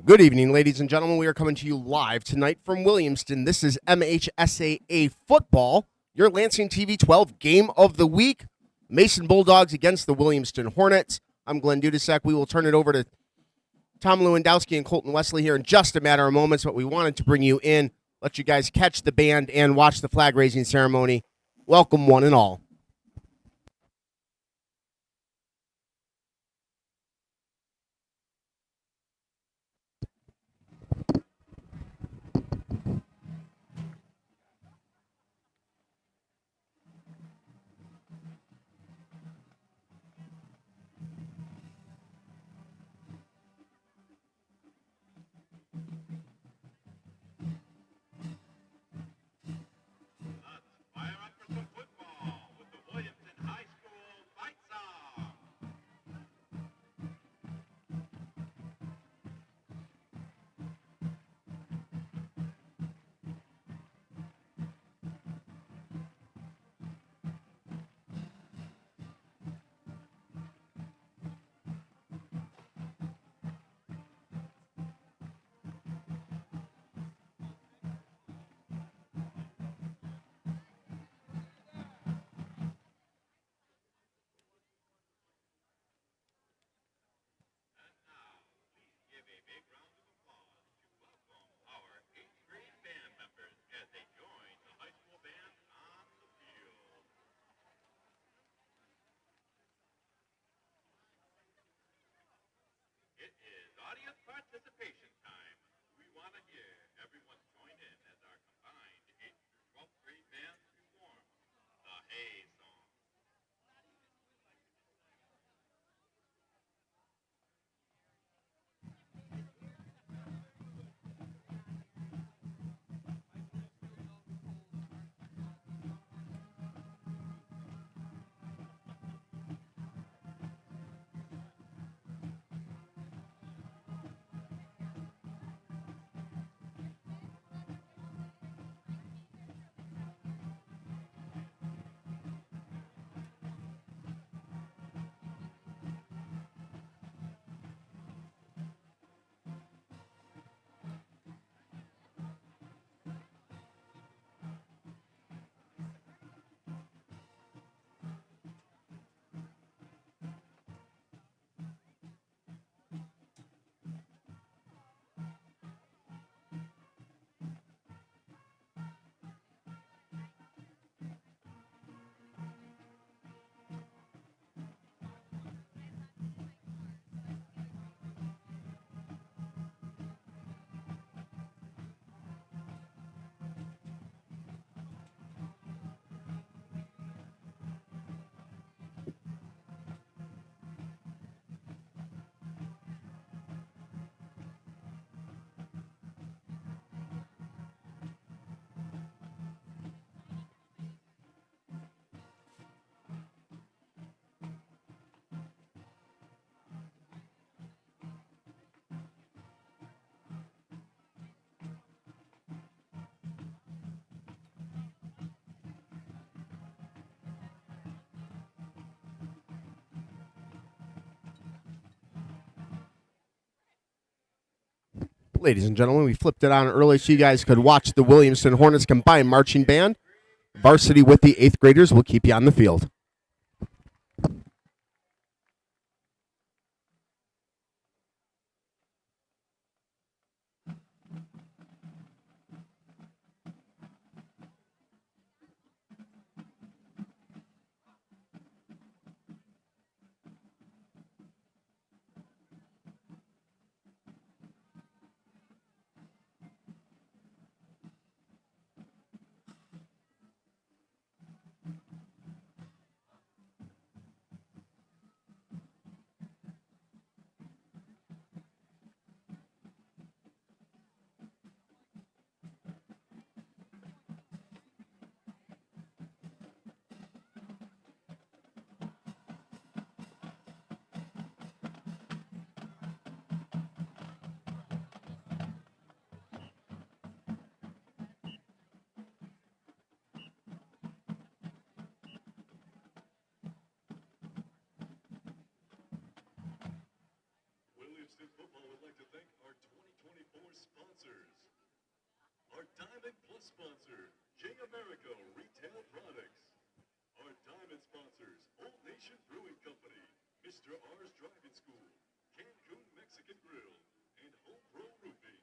Good evening, ladies and gentlemen. We are coming to you live tonight from Williamston. This is MHSAA football, your Lansing TV 12 game of the week. Mason Bulldogs against the Williamston Hornets. I'm Glenn Dudasek. We will turn it over to Tom Lewandowski and Colton Wesley here in just a matter of moments, but we wanted to bring you in, let you guys catch the band and watch the flag-raising ceremony. Welcome, one and all. Fire up for some football with the Williamston High School fight song. And now, please give a big round of applause to welcome our 8th grade band members as they join the high school band on the field. It is audience participation time. We want to hear everyone join in as our combined 8th through 12th grade bands perform the Hay song. Ladies and gentlemen, we flipped it on early so you guys could watch the Williamston Hornets combined marching band. Varsity with the 8th graders will keep you on the field. Diamond Plus sponsor, J America Retail Products. Our diamond sponsors, Old Nation Brewing Company, Mr. R's Driving School, Cancun Mexican Grill, and Home Pro Roofing.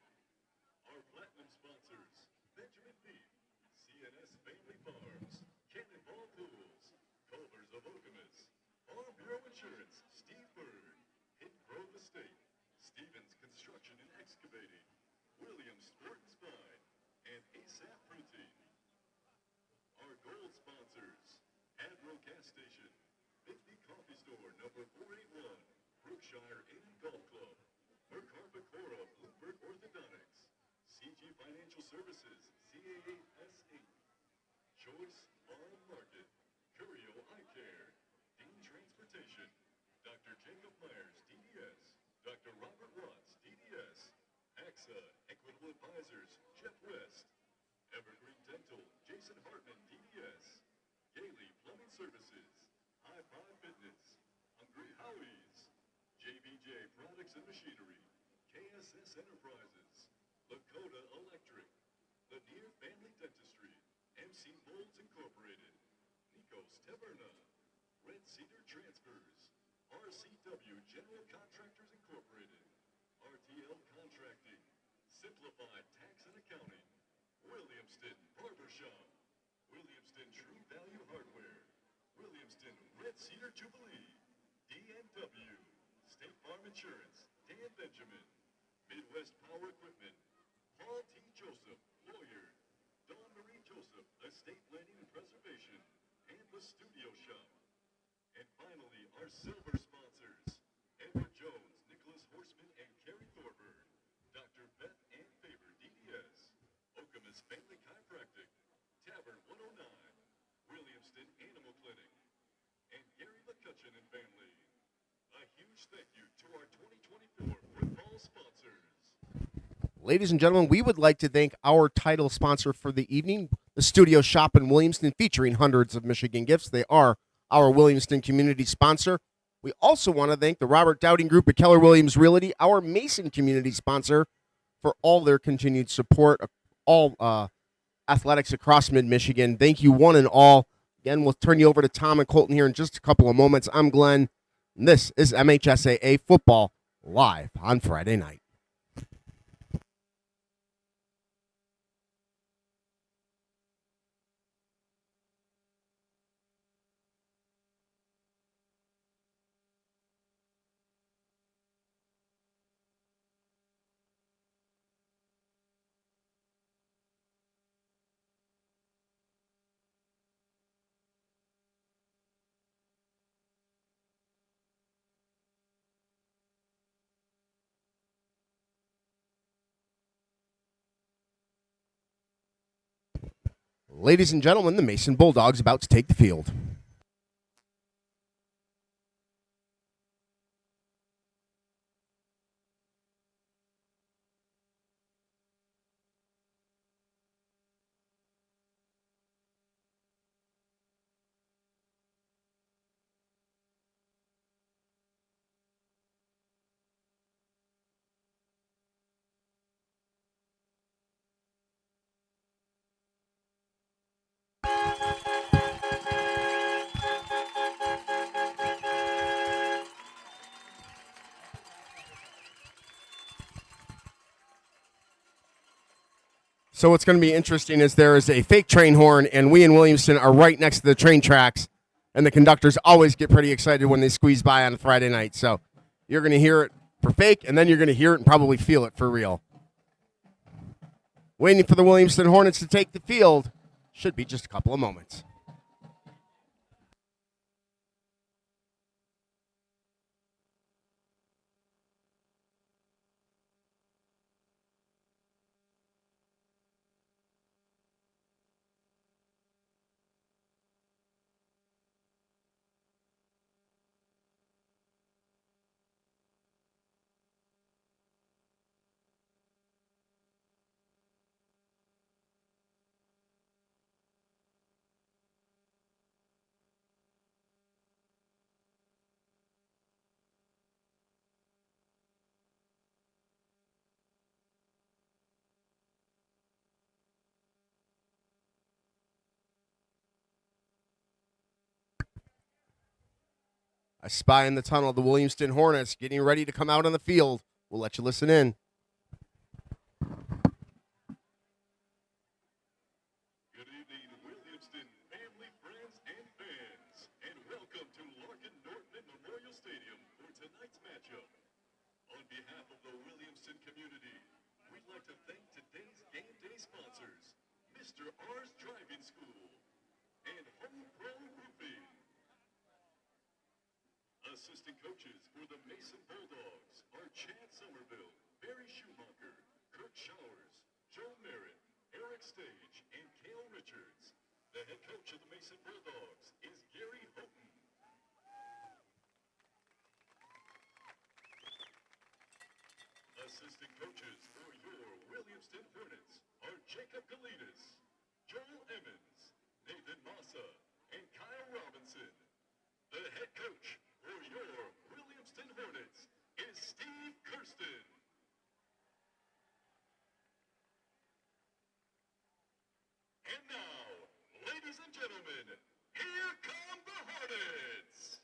Our platinum sponsors, Benjamin Beef, CNS Family Farms, Cannonball Pools, Culvers of Okemos, Farm Bureau Insurance, Steve Bird, Hidden Grove Estate, Stevens Construction and Excavating, Williams Sport and Spine, and ASAP Protein. Our gold sponsors, Admiral Gas Station, 50 Coffee Store, number 481, Brookshire Inn and Golf Club, Mercarbacora Bloomberg Orthodontics, CG Financial Services, CAAS8, Choice Farm Market, Curio Eye Care, Dean Transportation, Dr. Jacob Myers, DDS, Dr. Robert Watts, DDS, AXA, Equitable Advisors, Jeff West, Evergreen Dental, Jason Hartman, DDS, Gailey Plumbing Services, High Five Fitness, Hungry Howie's, JBJ Products and Machinery, KSS Enterprises, Lakota Electric, Lanier Family Dentistry, MC Molds Incorporated, Nikos Taverna, Red Cedar Transfers, RCW General Contractors Incorporated, RTL Contracting, Simplified Tax and Accounting, Williamston Barbershop, Williamston True Value Hardware, Williamston Red Cedar Jubilee, DNW, State Farm Insurance, Dan Benjamin, Midwest Power Equipment, Paul T. Joseph, lawyer, Dawn Marie Joseph, Estate Planning and Preservation, and the Studio Shop. And finally, our silver sponsors, Edward Jones, Nicholas Horseman, and Carrie Thorburn, Dr. Beth Ann Faber, DDS, Okemos Family Chiropractic, Tavern 109, Williamston Animal Clinic, and Gary McCutcheon and family. A huge thank you to our 2024 football sponsors. Ladies and gentlemen, we would like to thank our title sponsor for the evening, the Studio Shop in Williamston, featuring hundreds of Michigan gifts. They are our Williamston community sponsor. We also want to thank the Robert Dowding Group at Keller Williams Realty, our Mason community sponsor, for all their continued support, all athletics across mid-Michigan. Thank you, one and all. Again, we'll turn you over to Tom and Colton here in just a couple of moments. I'm Glenn, and this is MHSAA Football live on Friday night. Ladies and gentlemen, the Mason Bulldogs about to take the field. So what's going to be interesting is there is a fake train horn, and we in Williamston are right next to the train tracks, and the conductors always get pretty excited when they squeeze by on a Friday night. So you're going to hear it for fake, and then you're going to hear it and probably feel it for real. Waiting for the Williamston Hornets to take the field. Should be just a couple of moments. I spy in the tunnel the Williamston Hornets getting ready to come out on the field. We'll let you listen in. Good evening, Williamston family, friends, and fans, and welcome to Larkin Norton Memorial Stadium for tonight's matchup. On behalf of the Williamston community, we'd like to thank today's game day sponsors, Mr. R's Driving School and Home Pro Roofing. Assistant coaches for the Mason Bulldogs are Chad Somerville, Barry Schumacher, Kurt Showers, Joe Merritt, Eric Stage, and Cale Richards. The head coach of the Mason Bulldogs is Gary Houghton. Assistant coaches for your Williamston Hornets are Jacob Galidas, Joel Emmons, Nathan Massa, and Kyle Robinson. The head coach for your Williamston Hornets is Steve Kirsten. And now, ladies and gentlemen, here come the Hornets.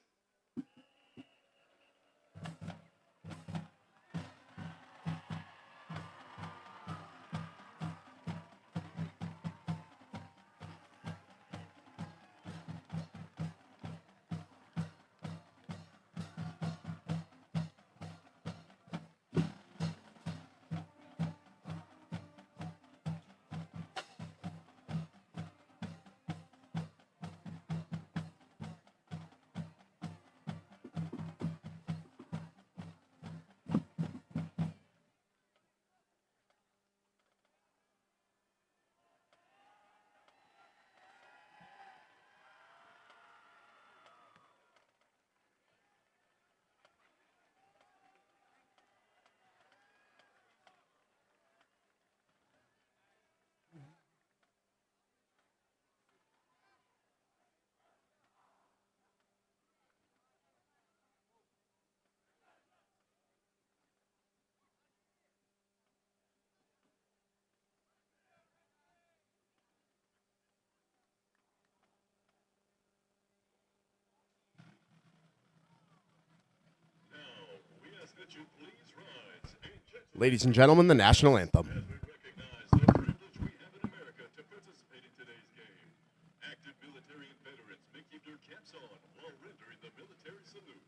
That you please rise and Ladies and gentlemen, the national anthem. as we recognize the privilege we have in America to participate in today's game. Active military and veterans may keep their caps on while rendering the military salute.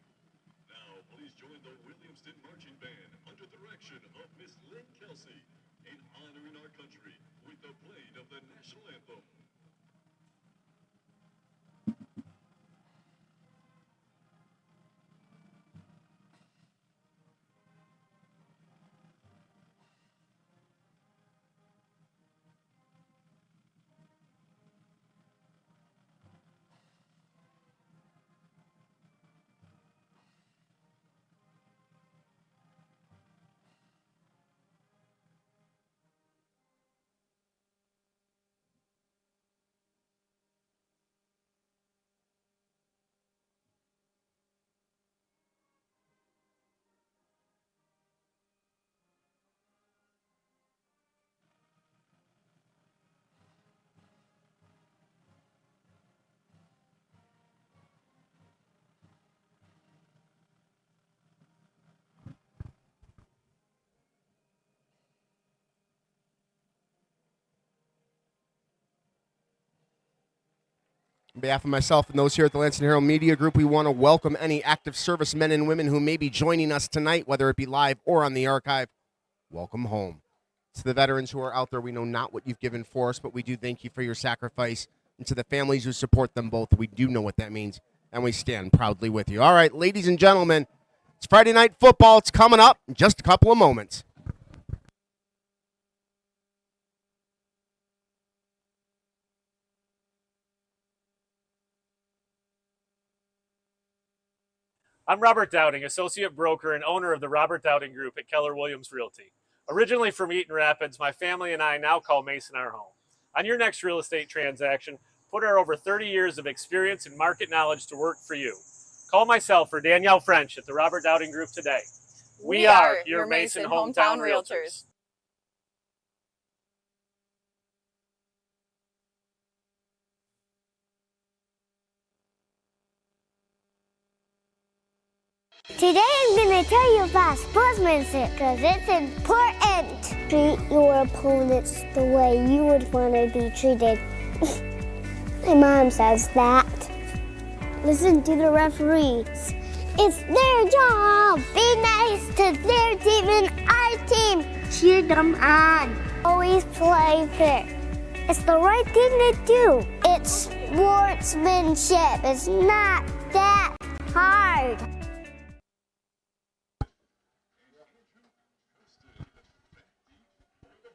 Now, please join the Williamston Marching Band under the direction of Miss Lynn Kelsey in honoring our country with the playing of the national anthem. On behalf of myself and those here at the Lansing Herald Media Group, we want to welcome any active service men and women who may be joining us tonight, whether it be live or on the archive. Welcome home. To the veterans who are out there, we know not what you've given for us, but we do thank you for your sacrifice. And to the families who support them both, we do know what that means, and we stand proudly with you. All right, ladies and gentlemen, it's Friday Night Football. It's coming up in just a couple of moments. I'm Robert Dowding, associate broker and owner of the Robert Dowding Group at Keller Williams Realty. Originally from Eaton Rapids, my family and I now call Mason our home. On your next real estate transaction, put our over 30 years of experience and market knowledge to work for you. Call myself or Danielle French at the Robert Dowding Group today. We are your Mason hometown realtors. Today I'm going to tell you about sportsmanship because it's important. Treat your opponents the way you would want to be treated. My mom says that. Listen to the referees. It's their job. Be nice to their team and our team. Cheer them on. Always play fair. It's the right thing to do. It's sportsmanship. It's not that hard.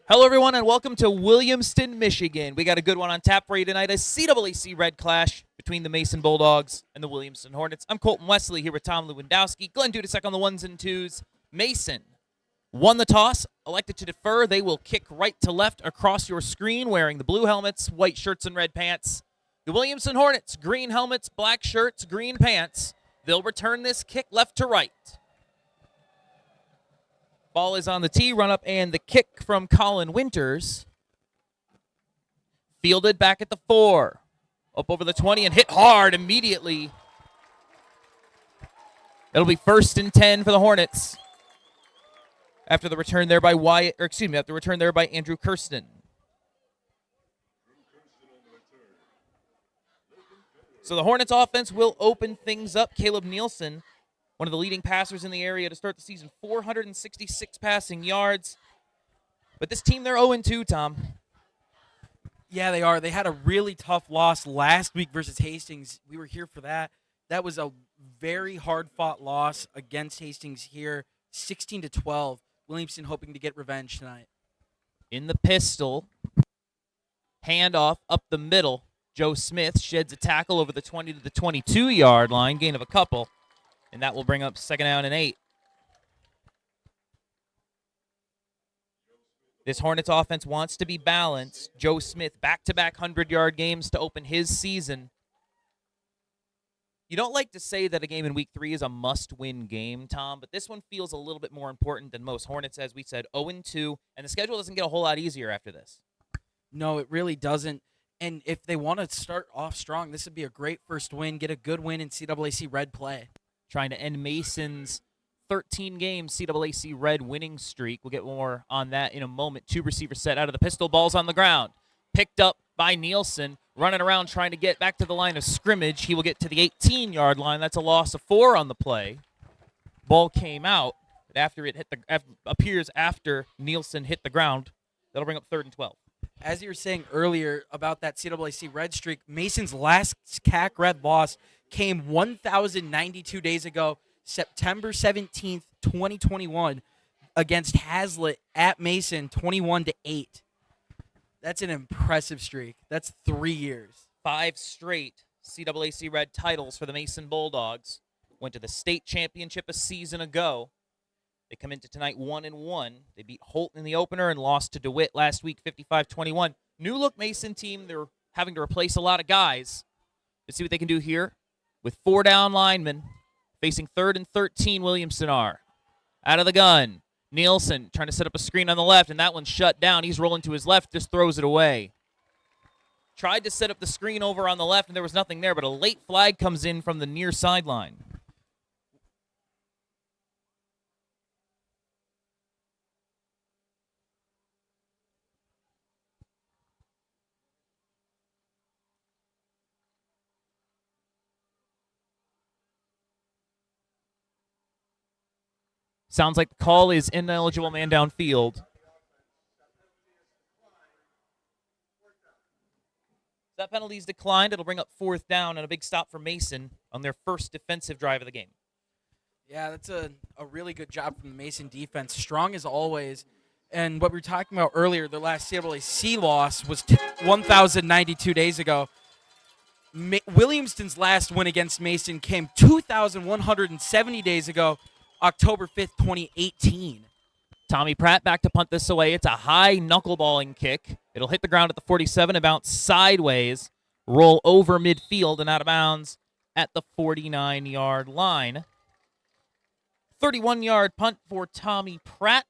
Hello, everyone, and welcome to Williamston, Michigan. We got a good one on tap for you tonight, a CAAC Red Clash between the Mason Bulldogs and the Williamston Hornets. I'm Colton Wesley here with Tom Lewandowski. Glenn Dudasek on the ones and twos. Mason won the toss, elected to defer. They will kick right to left across your screen, wearing the blue helmets, white shirts, and red pants. The Williamston Hornets, green helmets, black shirts, green pants. They'll return this kick left to right. Ball is on the tee, run up, and the kick from Colin Winters. Fielded back at the 4. Up over the 20 and hit hard immediately. It'll be 1st and 10 for the Hornets. After the return there by Andrew Kirsten. So the Hornets offense will open things up. Caleb Nielsen, one of the leading passers in the area to start the season, 466 passing yards. But this team, they're 0-2, Tom. Yeah, they are. They had a really tough loss last week versus Hastings. We were here for that. That was a very hard-fought loss against Hastings here, 16-12. Williamston hoping to get revenge tonight. In the pistol, handoff up the middle. Joe Smith sheds a tackle over the 20 to the 22-yard line, gain of a couple. And that will bring up 2nd down and 8. This Hornets offense wants to be balanced. Joe Smith, back-to-back 100-yard games to open his season. You don't like to say that a game in Week 3 is a must-win game, Tom, but this one feels a little bit more important than most. Hornets, as we said, 0-2, and the schedule doesn't get a whole lot easier after this. No, it really doesn't. And if they want to start off strong, this would be a great first win, get a good win in CAAC Red play. Trying to end Mason's 13-game CAAC Red winning streak. We'll get more on that in a moment. 2 receivers set out of the pistol. Ball's on the ground. Picked up by Nielsen. Running around trying to get back to the line of scrimmage. He will get to the 18-yard line. That's a loss of 4 on the play. Ball came out. But after it appears after Nielsen hit the ground, that'll bring up 3rd and 12. As you were saying earlier about that CAAC Red streak, Mason's last CAC Red loss came 1,092 days ago, September 17th, 2021, against Hazlitt at Mason, 21-8. That's an impressive streak. That's 3 years. 5 straight CAAC Red titles for the Mason Bulldogs. Went to the state championship a season ago. They come into tonight 1-1. They beat Holt in the opener and lost to DeWitt last week, 55-21. New look Mason team. They're having to replace a lot of guys. Let's see what they can do here with 4 down linemen facing 3rd and 13. Williamston are out of the gun. Nielsen trying to set up a screen on the left, and that one's shut down. He's rolling to his left, just throws it away. Tried to set up the screen over on the left, and there was nothing there, but a late flag comes in from the near sideline. Sounds like the call is ineligible man downfield. That penalty is declined. It'll bring up 4th down and a big stop for Mason on their first defensive drive of the game. Yeah, that's a really good job from the Mason defense. Strong as always. And what we were talking about earlier, their last CAAC loss was 1,092 days ago. Williamston's last win against Mason came 2,170 days ago, October 5th, 2018. Tommy Pratt back to punt this away. It's a high knuckleballing kick. It'll hit the ground at the 47 and bounce sideways, roll over midfield and out of bounds at the 49-yard line. 31-yard punt for Tommy Pratt,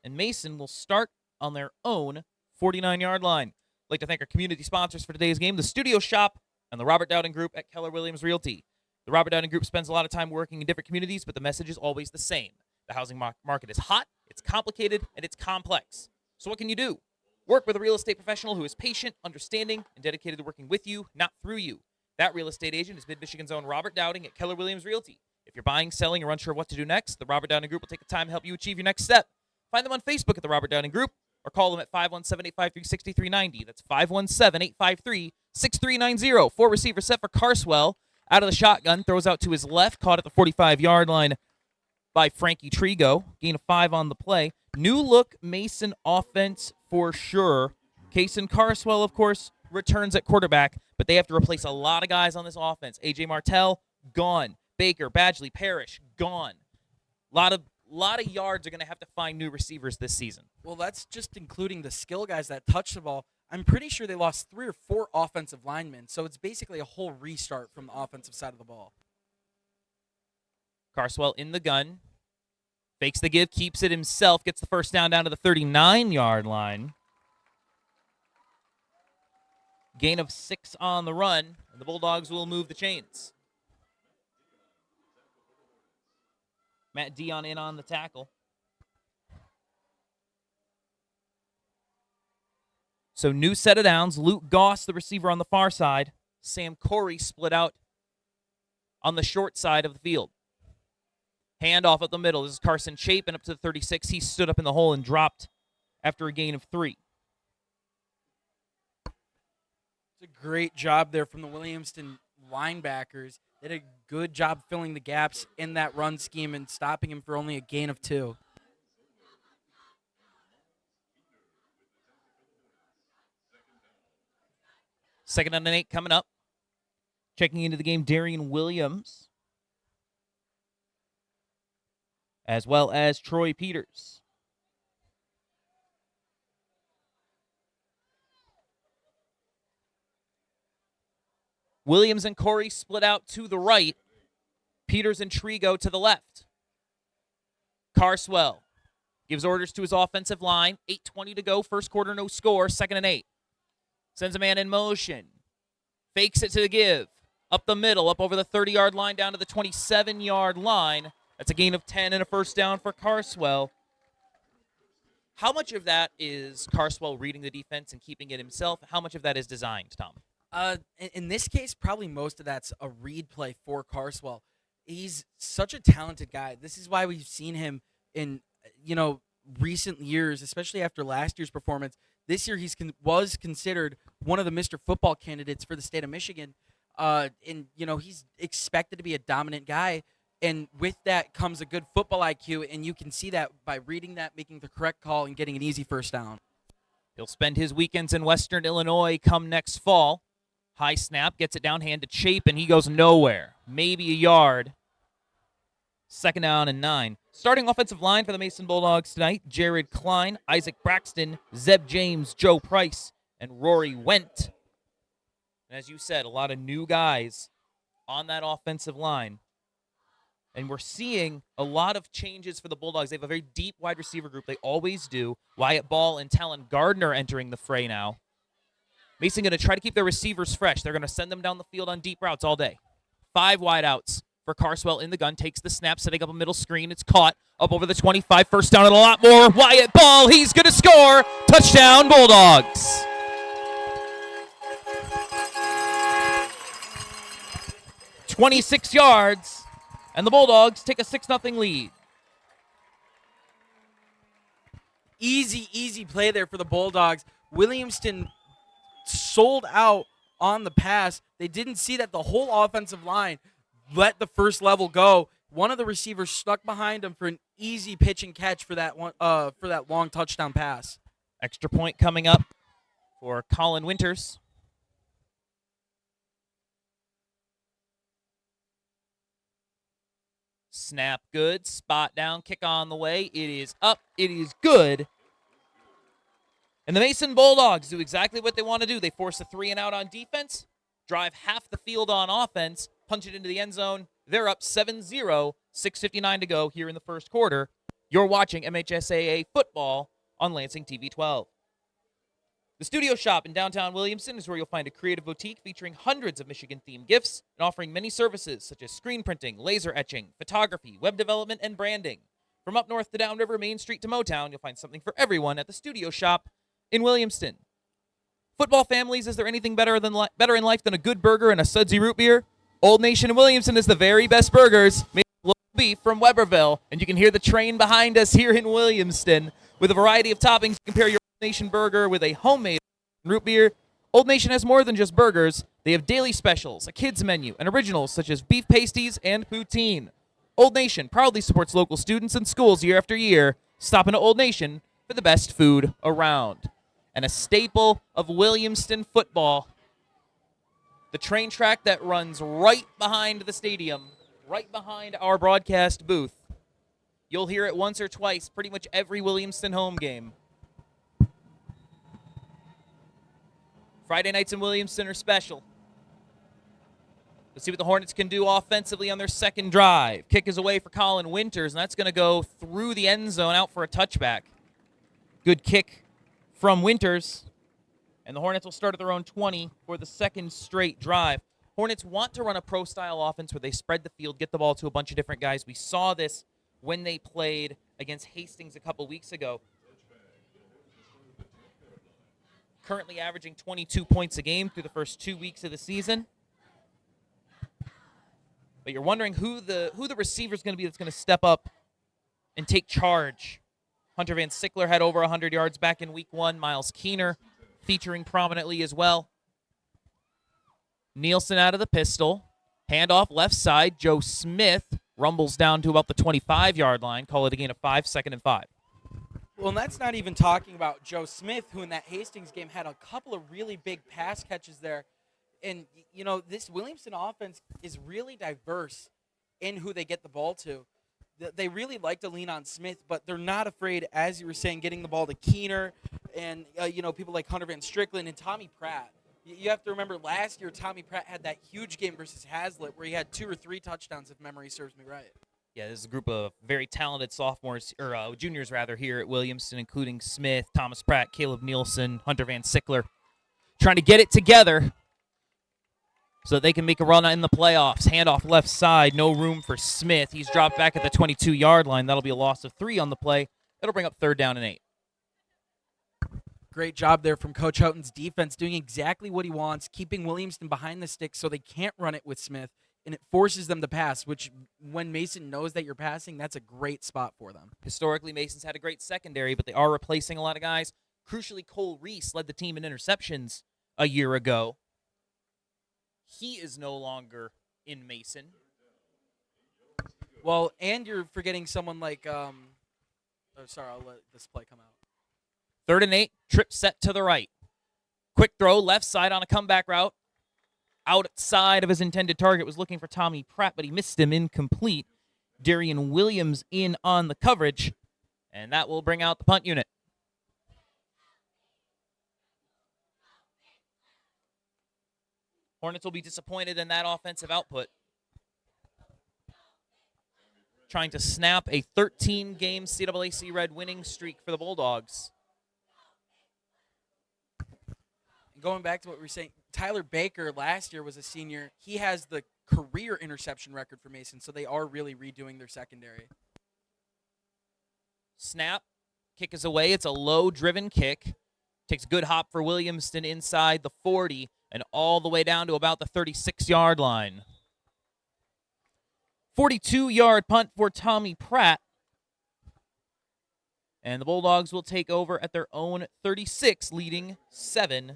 and Mason will start on their own 49-yard line. I'd like to thank our community sponsors for today's game, the Studio Shop and the Robert Dowden Group at Keller Williams Realty. The Robert Downing Group spends a lot of time working in different communities, but the message is always the same. The housing market is hot, it's complicated, and it's complex. So what can you do? Work with a real estate professional who is patient, understanding, and dedicated to working with you, not through you. That real estate agent is Mid-Michigan's own Robert Dowding at Keller Williams Realty. If you're buying, selling, or unsure of what to do next, the Robert Downing Group will take the time to help you achieve your next step. Find them on Facebook at the Robert Downing Group or call them at 517-853-6390. That's 517-853-6390. 4 receivers set for Carswell. Out of the shotgun, throws out to his left, caught at the 45-yard line by Frankie Trigo. Gain of 5 on the play. New look Mason offense for sure. Kason Carswell, of course, returns at quarterback, but they have to replace a lot of guys on this offense. A.J. Martell, gone. Baker, Badgley, Parrish, gone. A lot of yards are going to have to find new receivers this season. Well, that's just including the skill guys that touch the ball. I'm pretty sure they lost 3 or 4 offensive linemen, so it's basically a whole restart from the offensive side of the ball. Carswell in the gun. Fakes the give, keeps it himself, gets the first down to the 39-yard line. Gain of 6 on the run, and the Bulldogs will move the chains. Matt Dion in on the tackle. So new set of downs. Luke Goss, the receiver on the far side. Sam Corey split out on the short side of the field. Handoff up the middle. This is Carson Chapin up to the 36. He stood up in the hole and dropped after a gain of 3. It's a great job there from the Williamston linebackers. They did a good job filling the gaps in that run scheme and stopping him for only a gain of 2. Second and 8 coming up. Checking into the game, Darian Williams, as well as Troy Peters. Williams and Corey split out to the right. Peters and Trigo to the left. Carswell gives orders to his offensive line. 8:20 to go. First quarter, no score. Second and 8. Sends a man in motion. Fakes it to the give. Up the middle, up over the 30-yard line, down to the 27-yard line. That's a gain of 10 and a first down for Carswell. How much of that is Carswell reading the defense and keeping it himself? How much of that is designed, Tom? In this case, probably most of that's a read play for Carswell. He's such a talented guy. This is why we've seen him in, recent years, especially after last year's performance. This year, was considered one of the Mr. Football candidates for the state of Michigan. He's expected to be a dominant guy. And with that comes a good football IQ, and you can see that by reading that, making the correct call, and getting an easy first down. He'll spend his weekends in Western Illinois come next fall. High snap, gets it down, hand to Chapin. He goes nowhere. Maybe a yard. Second down and 9. Starting offensive line for the Mason Bulldogs tonight, Jared Klein, Isaac Braxton, Zeb James, Joe Price, and Rory Wendt. And as you said, a lot of new guys on that offensive line. And we're seeing a lot of changes for the Bulldogs. They have a very deep wide receiver group. They always do. Wyatt Ball and Talon Gardner entering the fray now. Mason going to try to keep their receivers fresh. They're going to send them down the field on deep routes all day. 5 wideouts for Carswell in the gun. Takes the snap, setting up a middle screen. It's caught up over the 25. First down and a lot more. Wyatt Ball, he's going to score. Touchdown, Bulldogs. "26 yards, and the Bulldogs take a 6-0 lead. Easy play there for the Bulldogs. Williamston sold out on the pass. They didn't see that the whole offensive line let the first level go. One of the receivers stuck behind him for an easy pitch and catch for that long touchdown pass. Extra point coming up for Colin Winters. Snap good, spot down, kick on the way. It is up, it is good. And the Mason Bulldogs do exactly what they want to do. They force a 3-and-out on defense, drive half the field on offense, punch it into the end zone. They're up 7-0, 6:59 to go here in the first quarter. You're watching MHSAA football on Lansing TV 12. The Studio Shop in downtown Williamston is where you'll find a creative boutique featuring hundreds of Michigan-themed gifts and offering many services such as screen printing, laser etching, photography, web development, and branding. From up north to downriver, Main Street to Motown, you'll find something for everyone at the Studio Shop in Williamston. Football families, is there anything better in life than a good burger and a sudsy root beer? Old Nation in Williamston is the very best burgers made with local beef from Weberville, and you can hear the train behind us here in Williamston. With a variety of toppings, compare your Old Nation burger with a homemade root beer. Old Nation has more than just burgers. They have daily specials, a kids menu, and originals such as beef pasties and poutine. Old Nation proudly supports local students and schools year after year. Stop into Old Nation for the best food around. And a staple of Williamston football, the train track that runs right behind the stadium, right behind our broadcast booth. You'll hear it once or twice pretty much every Williamston home game. Friday nights in Williamston are special. Let's see what the Hornets can do offensively on their second drive. Kick is away for Colin Winters, and that's going to go through the end zone out for a touchback. Good kick from Winters, and the Hornets will start at their own 20 for the second straight drive. Hornets want to run a pro-style offense where they spread the field, get the ball to a bunch of different guys. We saw this when they played against Hastings a couple weeks ago. Currently averaging 22 points a game through the first 2 weeks of the season. But you're wondering who the receiver is going to be that's going to step up and take charge. Hunter Van Sickler had over 100 yards back in week 1. Miles Keener featuring prominently as well. Nielsen out of the pistol. Handoff left side. Joe Smith rumbles down to about the 25-yard line. Call it a gain of 5, 2nd and 5. Well, and that's not even talking about Joe Smith, who in that Hastings game had a couple of really big pass catches there. And, you know, this Williamston offense is really diverse in who they get the ball to. They really like to lean on Smith, but they're not afraid, as you were saying, getting the ball to Keener and, people like Hunter Van Strickland and Tommy Pratt. You have to remember last year Tommy Pratt had that huge game versus Hazlitt where he had 2 or 3 touchdowns, if memory serves me right. Yeah, this is a group of very talented juniors here at Williamston, including Smith, Thomas Pratt, Caleb Nielsen, Hunter Van Sickler, trying to get it together so that they can make a run in the playoffs. Handoff left side, no room for Smith. He's dropped back at the 22-yard line. That'll be a loss of 3 on the play. That'll bring up 3rd down and 8. Great job there from Coach Houghton's defense, doing exactly what he wants, keeping Williamston behind the sticks so they can't run it with Smith, and it forces them to pass, which when Mason knows that you're passing, that's a great spot for them. Historically, Mason's had a great secondary, but they are replacing a lot of guys. Crucially, Cole Reese led the team in interceptions a year ago. He is no longer in Mason. Well, and you're forgetting someone like, I'll let this play come out. 3rd and 8, trip set to the right. Quick throw, left side on a comeback route. Outside of his intended target, was looking for Tommy Pratt, but he missed him, incomplete. Darian Williams in on the coverage, and that will bring out the punt unit. Hornets will be disappointed in that offensive output. Trying to snap a 13-game CAAC Red winning streak for the Bulldogs. Going back to what we were saying, Tyler Baker last year was a senior. He has the career interception record for Mason, so they are really redoing their secondary. Snap. Kick is away. It's a low-driven kick. Takes a good hop for Williamston inside the 40 and all the way down to about the 36-yard line. 42-yard punt for Tommy Pratt. And the Bulldogs will take over at their own 36, leading 7-0.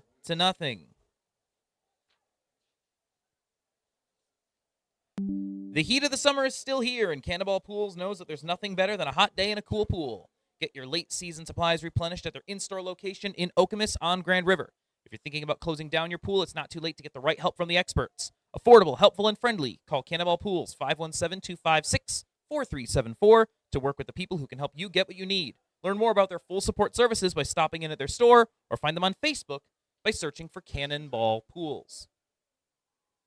The heat of the summer is still here, and Cannonball Pools knows that there's nothing better than a hot day in a cool pool. Get your late season supplies replenished at their in-store location in Okemos on Grand River. If you're thinking about closing down your pool, it's not too late to get the right help from the experts. Affordable, helpful, and friendly. Call Cannonball Pools 517-256-4374 to work with the people who can help you get what you need. Learn more about their full support services by stopping in at their store or find them on Facebook by searching for Cannonball Pools.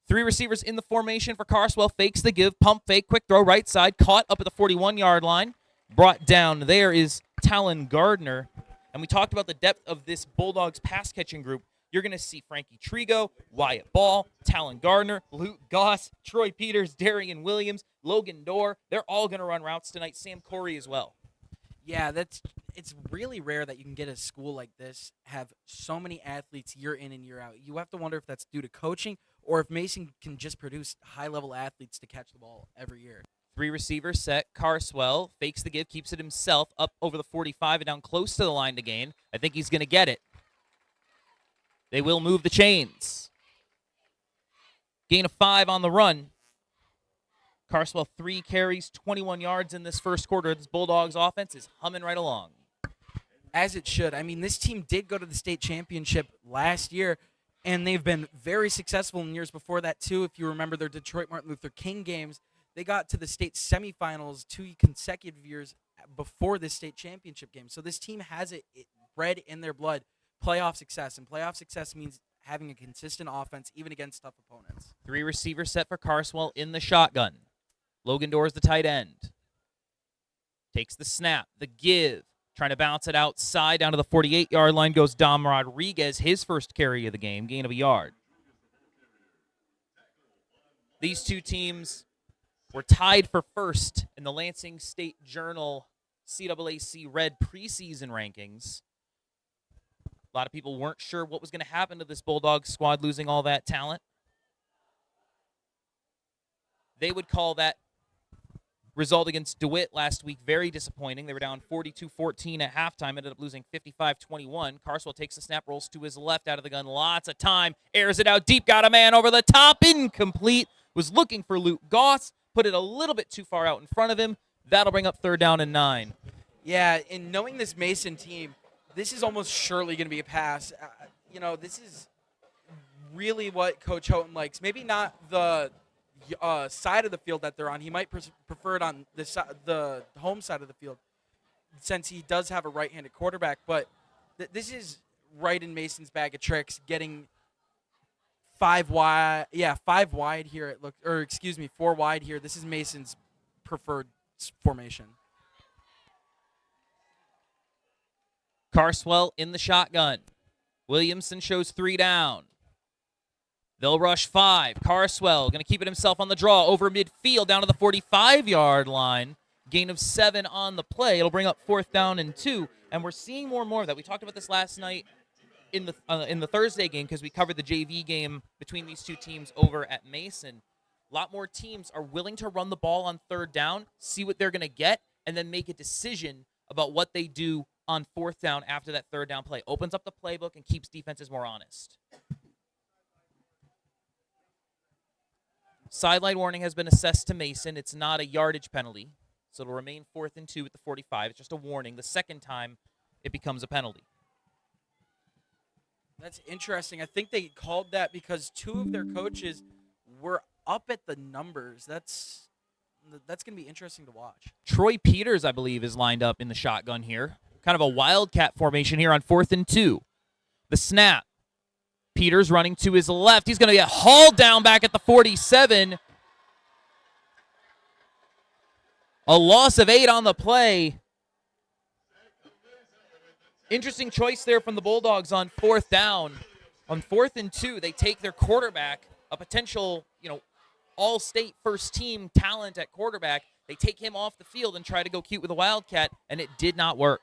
3 receivers in the formation for Carswell. Fakes the give, pump fake, quick throw, right side, caught up at the 41-yard line. Brought down there is Talon Gardner. And we talked about the depth of this Bulldogs pass catching group. You're going to see Frankie Trigo, Wyatt Ball, Talon Gardner, Luke Goss, Troy Peters, Darian Williams, Logan Dorr. They're all going to run routes tonight. Sam Corey as well. Yeah, it's really rare that you can get a school like this have so many athletes year in and year out. You have to wonder if that's due to coaching or if Mason can just produce high-level athletes to catch the ball every year. 3 receiver set. Carswell fakes the give, keeps it himself up over the 45 and down close to the line to gain. I think he's going to get it. They will move the chains. Gain of 5 on the run. Carswell 3 carries, 21 yards in this first quarter. This Bulldogs offense is humming right along. As it should. I mean, this team did go to the state championship last year, and they've been very successful in years before that, too. If you remember their Detroit Martin Luther King games, they got to the state semifinals 2 consecutive years before this state championship game. So this team has it bred in their blood, playoff success. And playoff success means having a consistent offense, even against tough opponents. 3 receiver set for Carswell in the shotgun. Logan Dorr is the tight end. Takes the snap, the give. Trying to bounce it outside down to the 48-yard line goes Dom Rodriguez, his first carry of the game, gain of a yard. These two teams were tied for first in the Lansing State Journal CAAC Red preseason rankings. A lot of people weren't sure what was going to happen to this Bulldogs squad losing all that talent. They would call that result against DeWitt last week very disappointing. They were down 42-14 at halftime, ended up losing 55-21. Carswell takes the snap, rolls to his left out of the gun. Lots of time, airs it out deep, got a man over the top, incomplete. Was looking for Luke Goss, put it a little bit too far out in front of him. That'll bring up 3rd down and 9. Yeah, and knowing this Mason team, this is almost surely going to be a pass. This is really what Coach Houghton likes. Maybe not the side of the field that they're on. He might prefer it on the home side of the field since he does have a right-handed quarterback. But this is right in Mason's bag of tricks, getting 5 wide. Yeah, 5 wide here. 4 wide here. This is Mason's preferred formation. Carswell in the shotgun. Williamston shows 3 down. They'll rush 5. Carswell going to keep it himself on the draw over midfield down to the 45-yard line. Gain of 7 on the play. It'll bring up 4th down and 2. And we're seeing more and more of that. We talked about this last night in the Thursday game because we covered the JV game between these two teams over at Mason. A lot more teams are willing to run the ball on 3rd down, see what they're going to get, and then make a decision about what they do on 4th down after that 3rd down play. Opens up the playbook and keeps defenses more honest. Sideline warning has been assessed to Mason. It's not a yardage penalty, so it'll remain 4th and 2 at the 45. It's just a warning. The second time, it becomes a penalty. That's interesting. I think they called that because 2 of their coaches were up at the numbers. That's going to be interesting to watch. Troy Peters, I believe, is lined up in the shotgun here. Kind of a wildcat formation here on 4th and 2. The snap. Peters running to his left. He's going to get hauled down back at the 47. A loss of 8 on the play. Interesting choice there from the Bulldogs on 4th down. On 4th and 2, they take their quarterback, a potential, all-state first-team talent at quarterback. They take him off the field and try to go cute with a wildcat, and it did not work.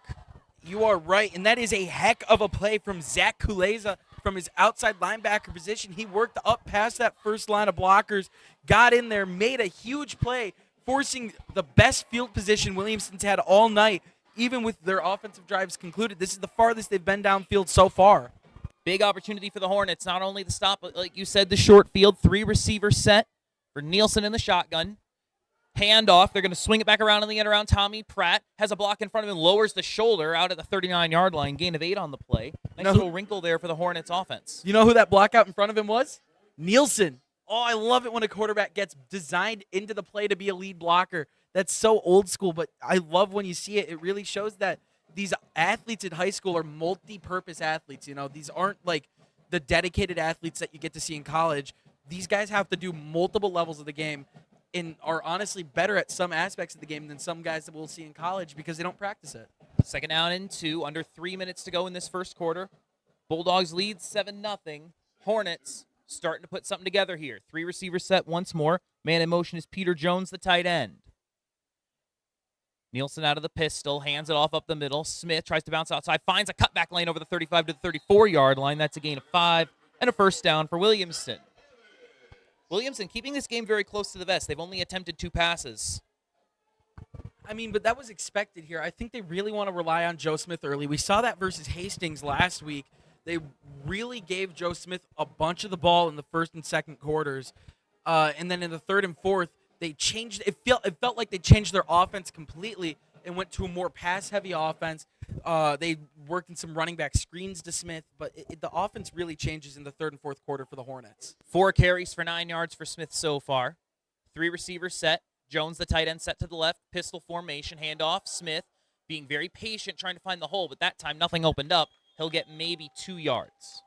You are right, and that is a heck of a play from Zach Kuleza from his outside linebacker position. He worked up past that first line of blockers, got in there, made a huge play, forcing the best field position Williamston's had all night, even with their offensive drives concluded. This is the farthest they've been downfield so far. Big opportunity for the Hornets, not only the stop, but like you said, the short field, 3 receiver set for Nielsen in the shotgun. Handoff, they're going to swing it back around in the end around Tommy Pratt. Has a block in front of him, lowers the shoulder out at the 39-yard line. Gain of 8 on the play. Nice little wrinkle there for the Hornets offense. You know who that block out in front of him was? Nielsen. Oh, I love it when a quarterback gets designed into the play to be a lead blocker. That's so old school, but I love when you see it. It really shows that these athletes in high school are multi-purpose athletes. These aren't like the dedicated athletes that you get to see in college. These guys have to do multiple levels of the game and are honestly better at some aspects of the game than some guys that we'll see in college because they don't practice it. Second down and 2, under 3 minutes to go in this first quarter. Bulldogs lead 7-0. Hornets starting to put something together here. 3 receiver set once more. Man in motion is Peter Jones, the tight end. Nielsen out of the pistol, hands it off up the middle. Smith tries to bounce outside, finds a cutback lane over the 35 to the 34-yard line. That's a gain of 5 and a first down for Williamston. Williamston keeping this game very close to the vest. They've only attempted 2 passes. I mean, but that was expected here. I think they really want to rely on Joe Smith early. We saw that versus Hastings last week. They really gave Joe Smith a bunch of the ball in the first and second quarters. And then in the third and fourth, they changed. It felt like they changed their offense completely and went to a more pass-heavy offense. They worked in some running back screens to Smith, but the offense really changes in the third and fourth quarter for the Hornets. 4 carries for 9 yards for Smith so far. 3 receivers set. Jones, the tight end, set to the left. Pistol formation, handoff. Smith being very patient, trying to find the hole, but that time nothing opened up. He'll get maybe 2 yards.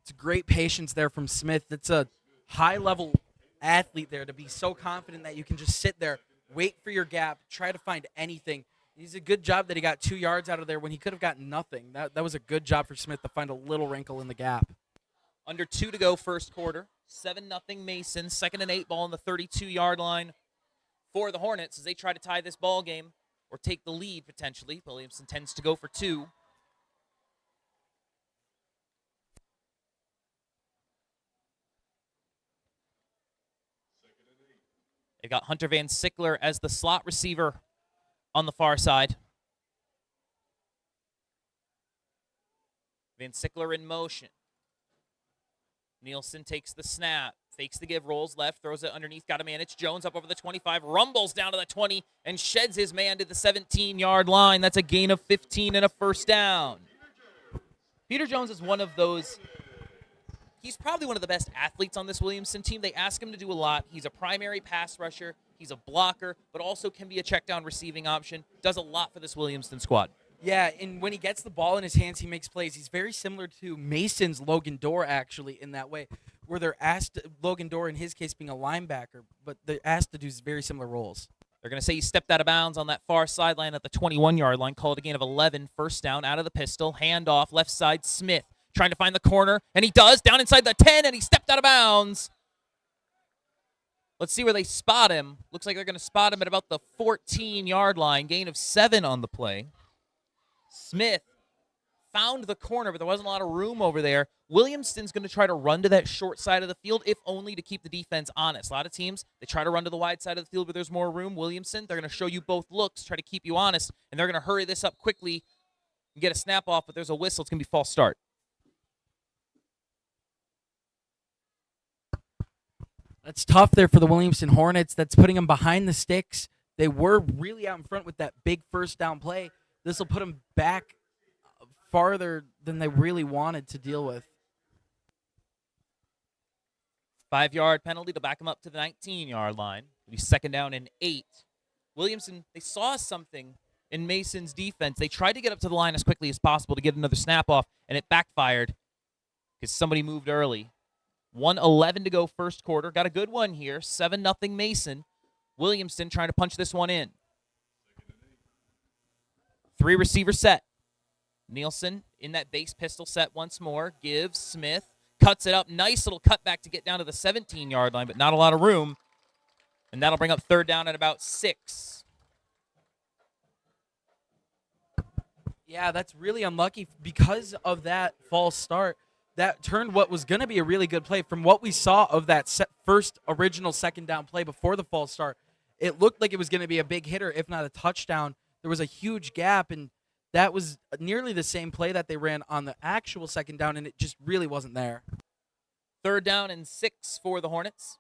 It's great patience there from Smith. It's a high-level athlete there to be so confident that you can just sit there, wait for your gap, try to find anything. He's a good job that he got 2 yards out of there when he could have gotten nothing. That was a good job for Smith to find a little wrinkle in the gap. Under 2 to go first quarter. 7-0 Mason. 2nd and 8 ball on the 32-yard line for the Hornets as they try to tie this ball game or take the lead potentially. Williamson tends to go for 2. They got Hunter Van Sickler as the slot receiver on the far side. Van Sickler in motion. Nielsen takes the snap, fakes the give, rolls left, throws it underneath, got a man. It's Jones up over the 25, rumbles down to the 20, and sheds his man to the 17-yard line. That's a gain of 15 and a first down. Peter Jones is one of those. He's probably one of the best athletes on this Williamston team. They ask him to do a lot. He's a primary pass rusher. He's a blocker, but also can be a check down receiving option. Does a lot for this Williamston squad. Yeah, and when he gets the ball in his hands, he makes plays. He's very similar to Mason's Logan Dorr, actually, in that way, where they're asked, Logan Dorr in his case being a linebacker, but they're asked to do very similar roles. They're going to say he stepped out of bounds on that far sideline at the 21-yard line. Called a gain of 11, first down out of the pistol. Handoff, left side, Smith trying to find the corner, and he does, down inside the 10, and he stepped out of bounds. Let's see where they spot him. Looks like they're going to spot him at about the 14-yard line. Gain of 7 on the play. Smith found the corner, but there wasn't a lot of room over there. Williamston's going to try to run to that short side of the field, if only to keep the defense honest. A lot of teams, they try to run to the wide side of the field where there's more room. Williamston, they're going to show you both looks, try to keep you honest, and they're going to hurry this up quickly and get a snap off, but there's a whistle. It's going to be false start. That's tough there for the Williamston Hornets. That's putting them behind the sticks. They were really out in front with that big first down play. This will put them back farther than they really wanted to deal with. 5-yard penalty to back them up to the 19-yard line. It'll be 2nd down and 8. Williamston, they saw something in Mason's defense. They tried to get up to the line as quickly as possible to get another snap off, and it backfired because somebody moved early. 1:11 to go first quarter. Got a good one here. 7-0 Mason. Williamston trying to punch this one in. 3 receiver set. Nielsen in that base pistol set once more. Gives Smith. Cuts it up. Nice little cutback to get down to the 17-yard line, but not a lot of room. And that'll bring up 3rd down at about 6. Yeah, that's really unlucky because of that false start. That turned what was going to be a really good play. From what we saw of that first original 2nd down play before the false start, it looked like it was going to be a big hitter, if not a touchdown. There was a huge gap, and that was nearly the same play that they ran on the actual 2nd down, and it just really wasn't there. 3rd down and 6 for the Hornets.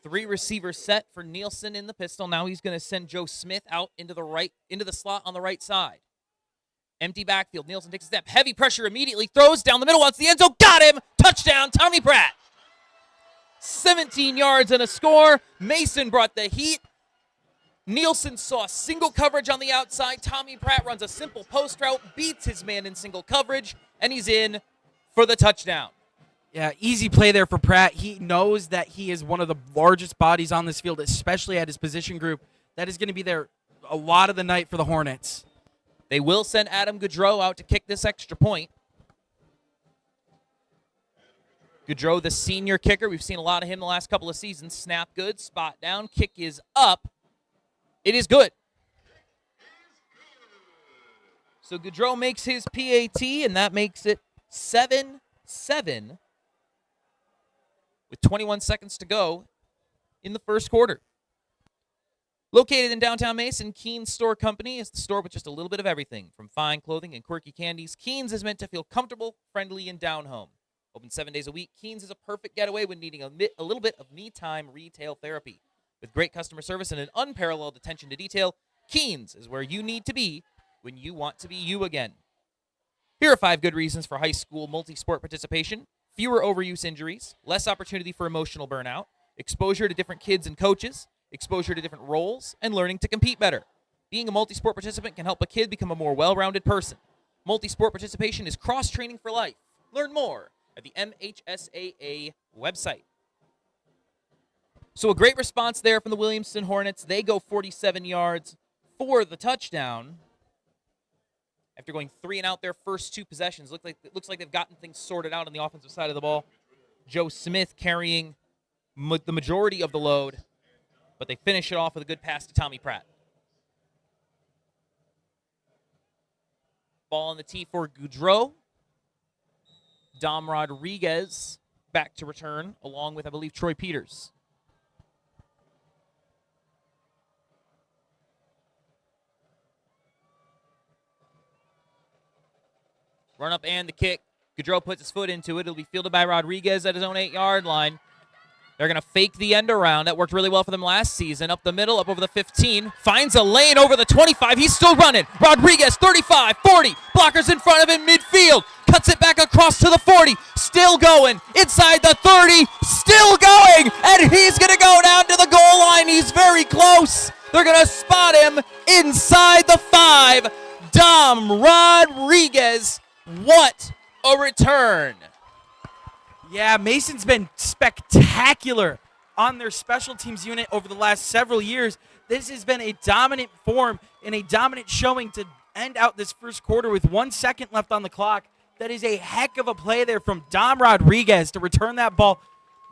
3 receiver set for Nielsen in the pistol. Now he's going to send Joe Smith out into the slot on the right side. Empty backfield. Nielsen takes a step. Heavy pressure immediately. Throws down the middle. Wants the end zone. Got him. Touchdown, Tommy Pratt. 17 yards and a score. Mason brought the heat. Nielsen saw single coverage on the outside. Tommy Pratt runs a simple post route, beats his man in single coverage, and he's in for the touchdown. Yeah, easy play there for Pratt. He knows that he is one of the largest bodies on this field, especially at his position group, That is going to be there a lot of the night for the Hornets. They will send Adam Goudreau out to kick this extra point. Goudreau, the senior kicker. We've seen a lot of him the last couple of seasons. Snap good, spot down, kick is up. It is good. So Goudreau makes his PAT, and that makes it 7-7 with 21 seconds to go in the first quarter. Located in downtown Mason, Keen's Store Company is the store with just a little bit of everything, from fine clothing and quirky candies. Keen's is meant to feel comfortable, friendly, and down home. Open 7 days a week, Keen's is a perfect getaway when needing a little bit of me-time retail therapy. With great customer service and an unparalleled attention to detail, Keen's is where you need to be when you want to be you again. Here are 5 good reasons for high school multi-sport participation: fewer overuse injuries, less opportunity for emotional burnout, exposure to different kids and coaches, exposure to different roles, and learning to compete better. Being a multi-sport participant can help a kid become a more well-rounded person. Multi-sport participation is cross-training for life. Learn more at the MHSAA website. So a great response there from the Williamston Hornets. They go 47 yards for the touchdown. After going 3 and out their first 2 possessions, looks like they've gotten things sorted out on the offensive side of the ball. Joe Smith carrying the majority of the load, but they finish it off with a good pass to Tommy Pratt. Ball on the tee for Goudreau. Dom Rodriguez back to return, along with, I believe, Troy Peters. Run up and the kick. Goudreau puts his foot into it. It'll be fielded by Rodriguez at his own 8-yard line. They're going to fake the end around. That worked really well for them last season. Up the middle, up over the 15. Finds a lane over the 25. He's still running. Rodriguez, 35, 40. Blockers in front of him midfield. Cuts it back across to the 40. Still going. Inside the 30. Still going. And he's going to go down to the goal line. He's very close. They're going to spot him inside the 5. Dom Rodriguez. What a return. Yeah, Mason's been spectacular on their special teams unit over the last several years. This has been a dominant form and a dominant showing to end out this first quarter with 1 second left on the clock. That is a heck of a play there from Dom Rodriguez to return that ball,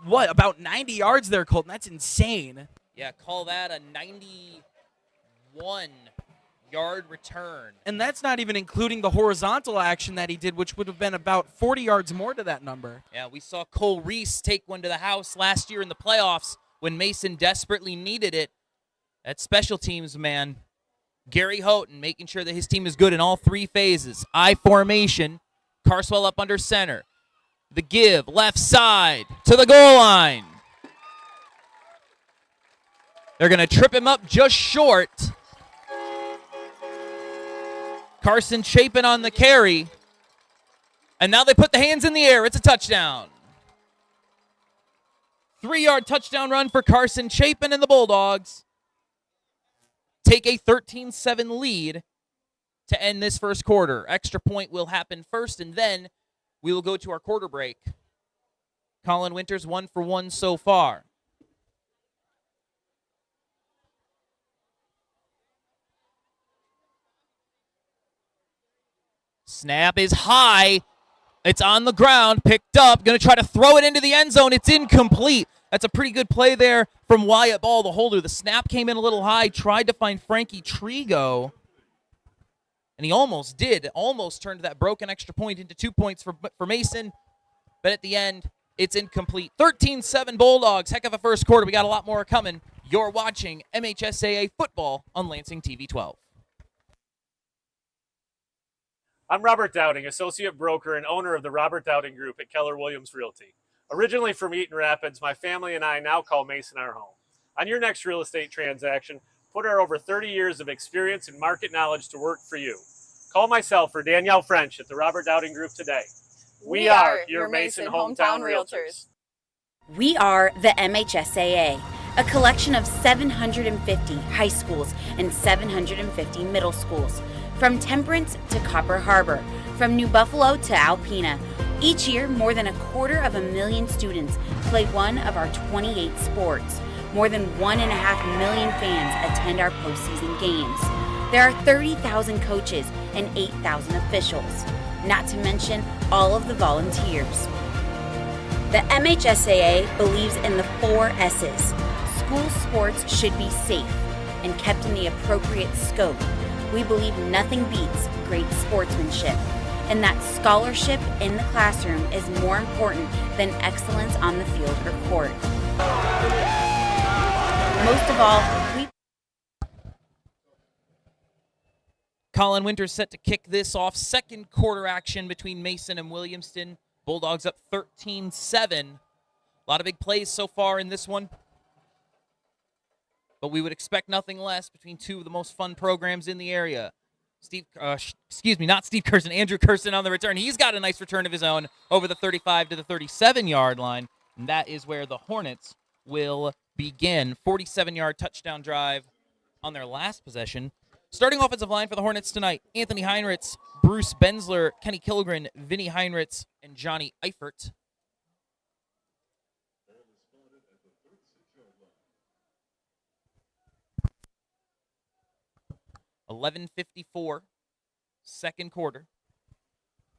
about 90 yards there, Colton. That's insane. Yeah, call that a 91-yard return. And that's not even including the horizontal action that he did, which would have been about 40 yards more to that number. Yeah, we saw Cole Reese take one to the house last year in the playoffs when Mason desperately needed it. That special teams man, Gary Houghton, making sure that his team is good in all 3 phases. I formation, Carswell up under center. The give, left side, to the goal line. They're going to trip him up just short. Carson Chapin on the carry. And now they put the hands in the air. It's a touchdown. 3-yard touchdown run for Carson Chapin and the Bulldogs. Take a 13-7 lead to end this first quarter. Extra point will happen first, and then we will go to our quarter break. Colin Winters 1 for 1 so far. Snap is high. It's on the ground, picked up, going to try to throw it into the end zone. It's incomplete. That's a pretty good play there from Wyatt Ball, the holder. The snap came in a little high, tried to find Frankie Trigo, and he almost did. Almost turned that broken extra point into 2 points for Mason, but at the end, it's incomplete. 13-7 Bulldogs. Heck of a first quarter. We got a lot more coming. You're watching MHSAA football on Lansing TV 12. I'm Robert Dowding, associate broker and owner of the Robert Dowding Group at Keller Williams Realty. Originally from Eaton Rapids, my family and I now call Mason our home. On your next real estate transaction, put our over 30 years of experience and market knowledge to work for you. Call myself or Danielle French at the Robert Dowding Group today. We are your Mason hometown realtors. We are the MHSAA, a collection of 750 high schools and 750 middle schools. From Temperance to Copper Harbor, from New Buffalo to Alpena. Each year, more than 250,000 students play one of our 28 sports. More than 1.5 million fans attend our postseason games. There are 30,000 coaches and 8,000 officials, not to mention all of the volunteers. The MHSAA believes in the 4 S's. School sports should be safe and kept in the appropriate scope. We believe nothing beats great sportsmanship, and that scholarship in the classroom is more important than excellence on the field or court. Most of all, we Colin Winters set to kick this off. Second quarter action between Mason and Williamston. Bulldogs up 13-7. A lot of big plays so far in this one. But we would expect nothing less between two of the most fun programs in the area. Not Steve Kirsten, Andrew Kirsten on the return. He's got a nice return of his own over the 35 to the 37-yard line. And that is where the Hornets will begin. 47-yard touchdown drive on their last possession. Starting offensive line for the Hornets tonight, Anthony Heinrichs, Bruce Benzler, Kenny Kilgren, Vinny Heinrichs, and Johnny Eifert. 11:54, second quarter.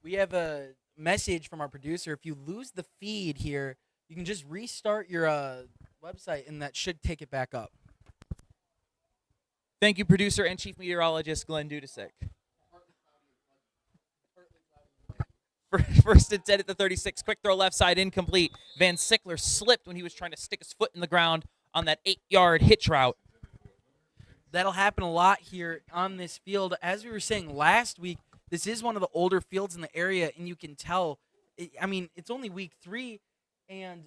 We have a message from our producer. If you lose the feed here, you can just restart your website, and that should take it back up. Thank you, producer and chief meteorologist Glenn Dudasek. First and 10 at the 36. Quick throw left side, incomplete. Van Sickler slipped when he was trying to stick his foot in the ground on that 8-yard hitch route. That'll happen a lot here on this field. As we were saying last week, this is one of the older fields in the area, and you can tell. It's only week 3, and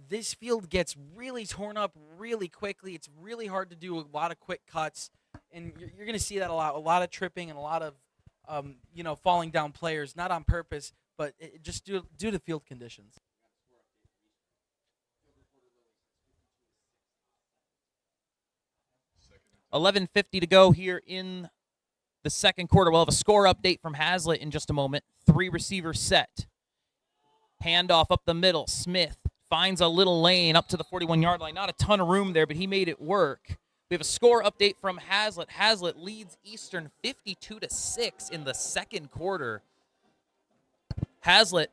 this field gets really torn up really quickly. It's really hard to do a lot of quick cuts, and you're going to see that a lot. A lot of tripping and a lot of falling down players, not on purpose, but just due to field conditions. $11:50 to go here in the second quarter. We'll have a score update from Hazlitt in just a moment. 3 receivers set. Handoff up the middle. Smith finds a little lane up to the 41-yard line. Not a ton of room there, but he made it work. We have a score update from Hazlitt. Hazlitt leads Eastern 52-6 in the second quarter. Hazlitt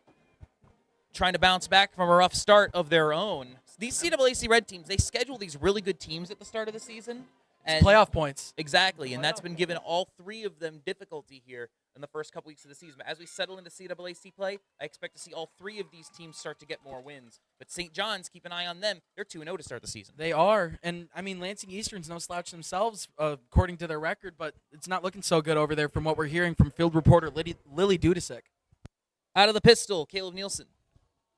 trying to bounce back from a rough start of their own. These CAAC Red teams, they schedule these really good teams at the start of the season. It's playoff points. Exactly, and that's been given all 3 of them difficulty here in the first couple weeks of the season. But as we settle into CAAC play, I expect to see all 3 of these teams start to get more wins. But St. John's, keep an eye on them. They're 2-0 to start the season. They are, and Lansing Eastern's no slouch themselves, according to their record, but it's not looking so good over there from what we're hearing from field reporter Lily Dudasek. Out of the pistol, Caleb Nielsen.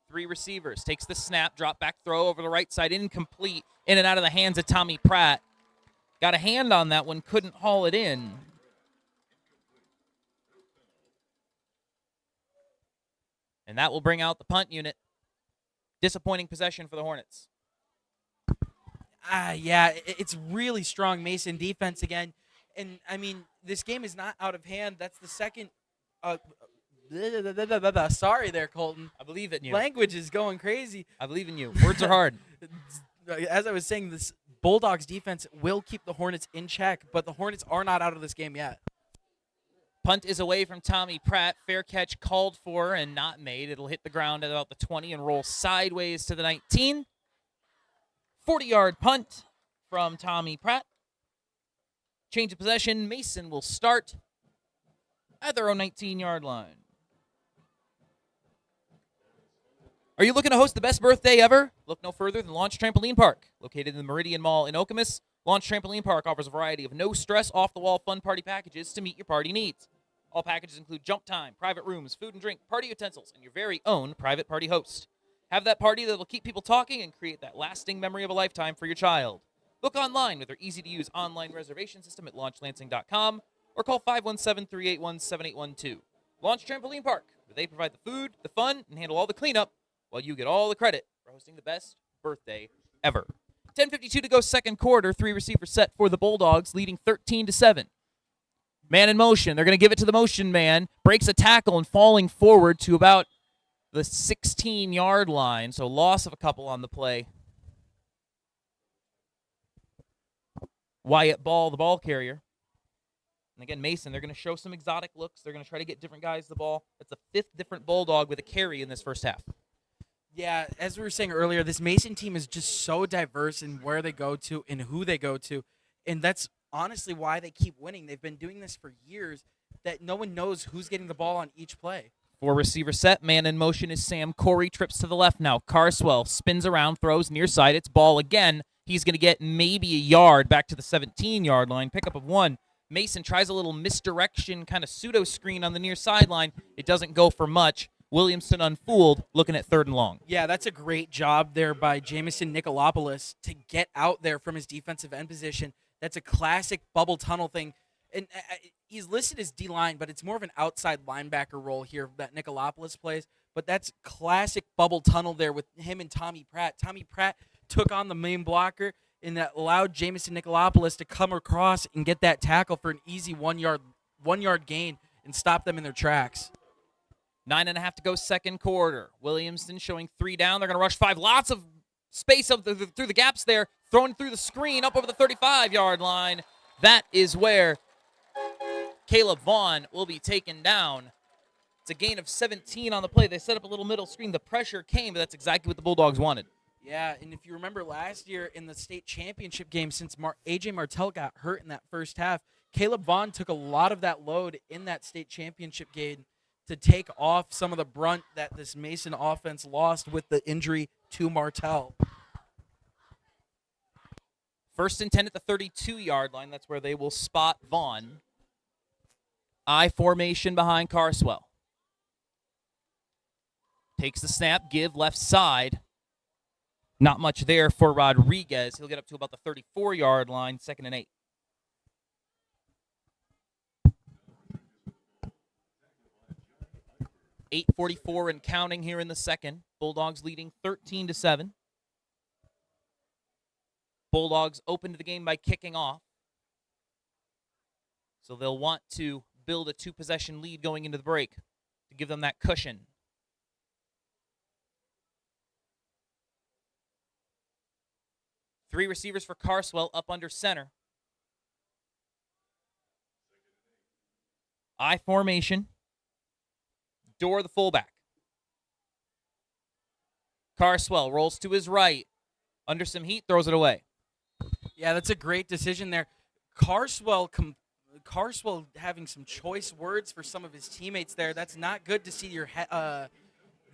3 receivers, takes the snap, drop back throw over the right side, incomplete, in and out of the hands of Tommy Pratt. Got a hand on that one, couldn't haul it in. And that will bring out the punt unit. Disappointing possession for the Hornets. It's really strong Mason defense again. And, this game is not out of hand. That's the second. Sorry there, Colton. I believe in you. Language is going crazy. I believe in you. Words are hard. As I was saying, this Bulldogs defense will keep the Hornets in check, but the Hornets are not out of this game yet. Punt is away from Tommy Pratt. Fair catch called for and not made. It'll hit the ground at about the 20 and roll sideways to the 19. 40-yard punt from Tommy Pratt. Change of possession. Mason will start at their own 19-yard line. Are you looking to host the best birthday ever? Look no further than Launch Trampoline Park. Located in the Meridian Mall in Okemos, Launch Trampoline Park offers a variety of no-stress, off-the-wall fun party packages to meet your party needs. All packages include jump time, private rooms, food and drink, party utensils, and your very own private party host. Have that party that will keep people talking and create that lasting memory of a lifetime for your child. Book online with their easy-to-use online reservation system at launchlansing.com or call 517-381-7812. Launch Trampoline Park, where they provide the food, the fun, and handle all the cleanup, while you get all the credit for hosting the best birthday ever. 10:52 to go second quarter. 3 receivers set for the Bulldogs, leading 13-7. Man in motion. They're going to give it to the motion man. Breaks a tackle and falling forward to about the 16-yard line. So loss of a couple on the play. Wyatt Ball, the ball carrier. And again, Mason, they're going to show some exotic looks. They're going to try to get different guys the ball. That's the 5th different Bulldog with a carry in this first half. Yeah, as we were saying earlier, this Mason team is just so diverse in where they go to and who they go to. And that's honestly why they keep winning. They've been doing this for years, that no one knows who's getting the ball on each play. 4-receiver set, man in motion is Sam. Corey trips to the left now. Carswell spins around, throws near side. It's ball again. He's going to get maybe a yard back to the 17-yard line. Pickup of 1. Mason tries a little misdirection, kind of pseudo screen on the near sideline. It doesn't go for much. Williamston unfooled, looking at 3rd and long. Yeah, that's a great job there by Jamison Nicolopoulos to get out there from his defensive end position. That's a classic bubble tunnel thing. And he's listed as D-line, but it's more of an outside linebacker role here that Nicolopoulos plays. But that's classic bubble tunnel there with him and Tommy Pratt. Tommy Pratt took on the main blocker, and that allowed Jamison Nicolopoulos to come across and get that tackle for an easy 1-yard gain and stop them in their tracks. 9.5 to go, second quarter. Williamston showing 3 down. They're going to rush 5. Lots of space through the gaps there. Throwing through the screen up over the 35-yard line. That is where Caleb Vaughn will be taken down. It's a gain of 17 on the play. They set up a little middle screen. The pressure came, but that's exactly what the Bulldogs wanted. Yeah, and if you remember last year in the state championship game, since A.J. Martell got hurt in that first half, Caleb Vaughn took a lot of that load in that state championship game to take off some of the brunt that this Mason offense lost with the injury to Martell. 1st and 10 at the 32-yard line. That's where they will spot Vaughn. I formation behind Carswell. Takes the snap, give left side. Not much there for Rodriguez. He'll get up to about the 34-yard line, 2nd and 8. .8:44 and counting here in the second. Bulldogs leading 13-7. Bulldogs opened the game by kicking off. So they'll want to build a 2-possession lead going into the break to give them that cushion. Three receivers for Carswell up under center. I formation. Door the fullback. Carswell rolls to his right. Under some heat, throws it away. Yeah, that's a great decision there. Carswell having some choice words for some of his teammates there. That's not good to see your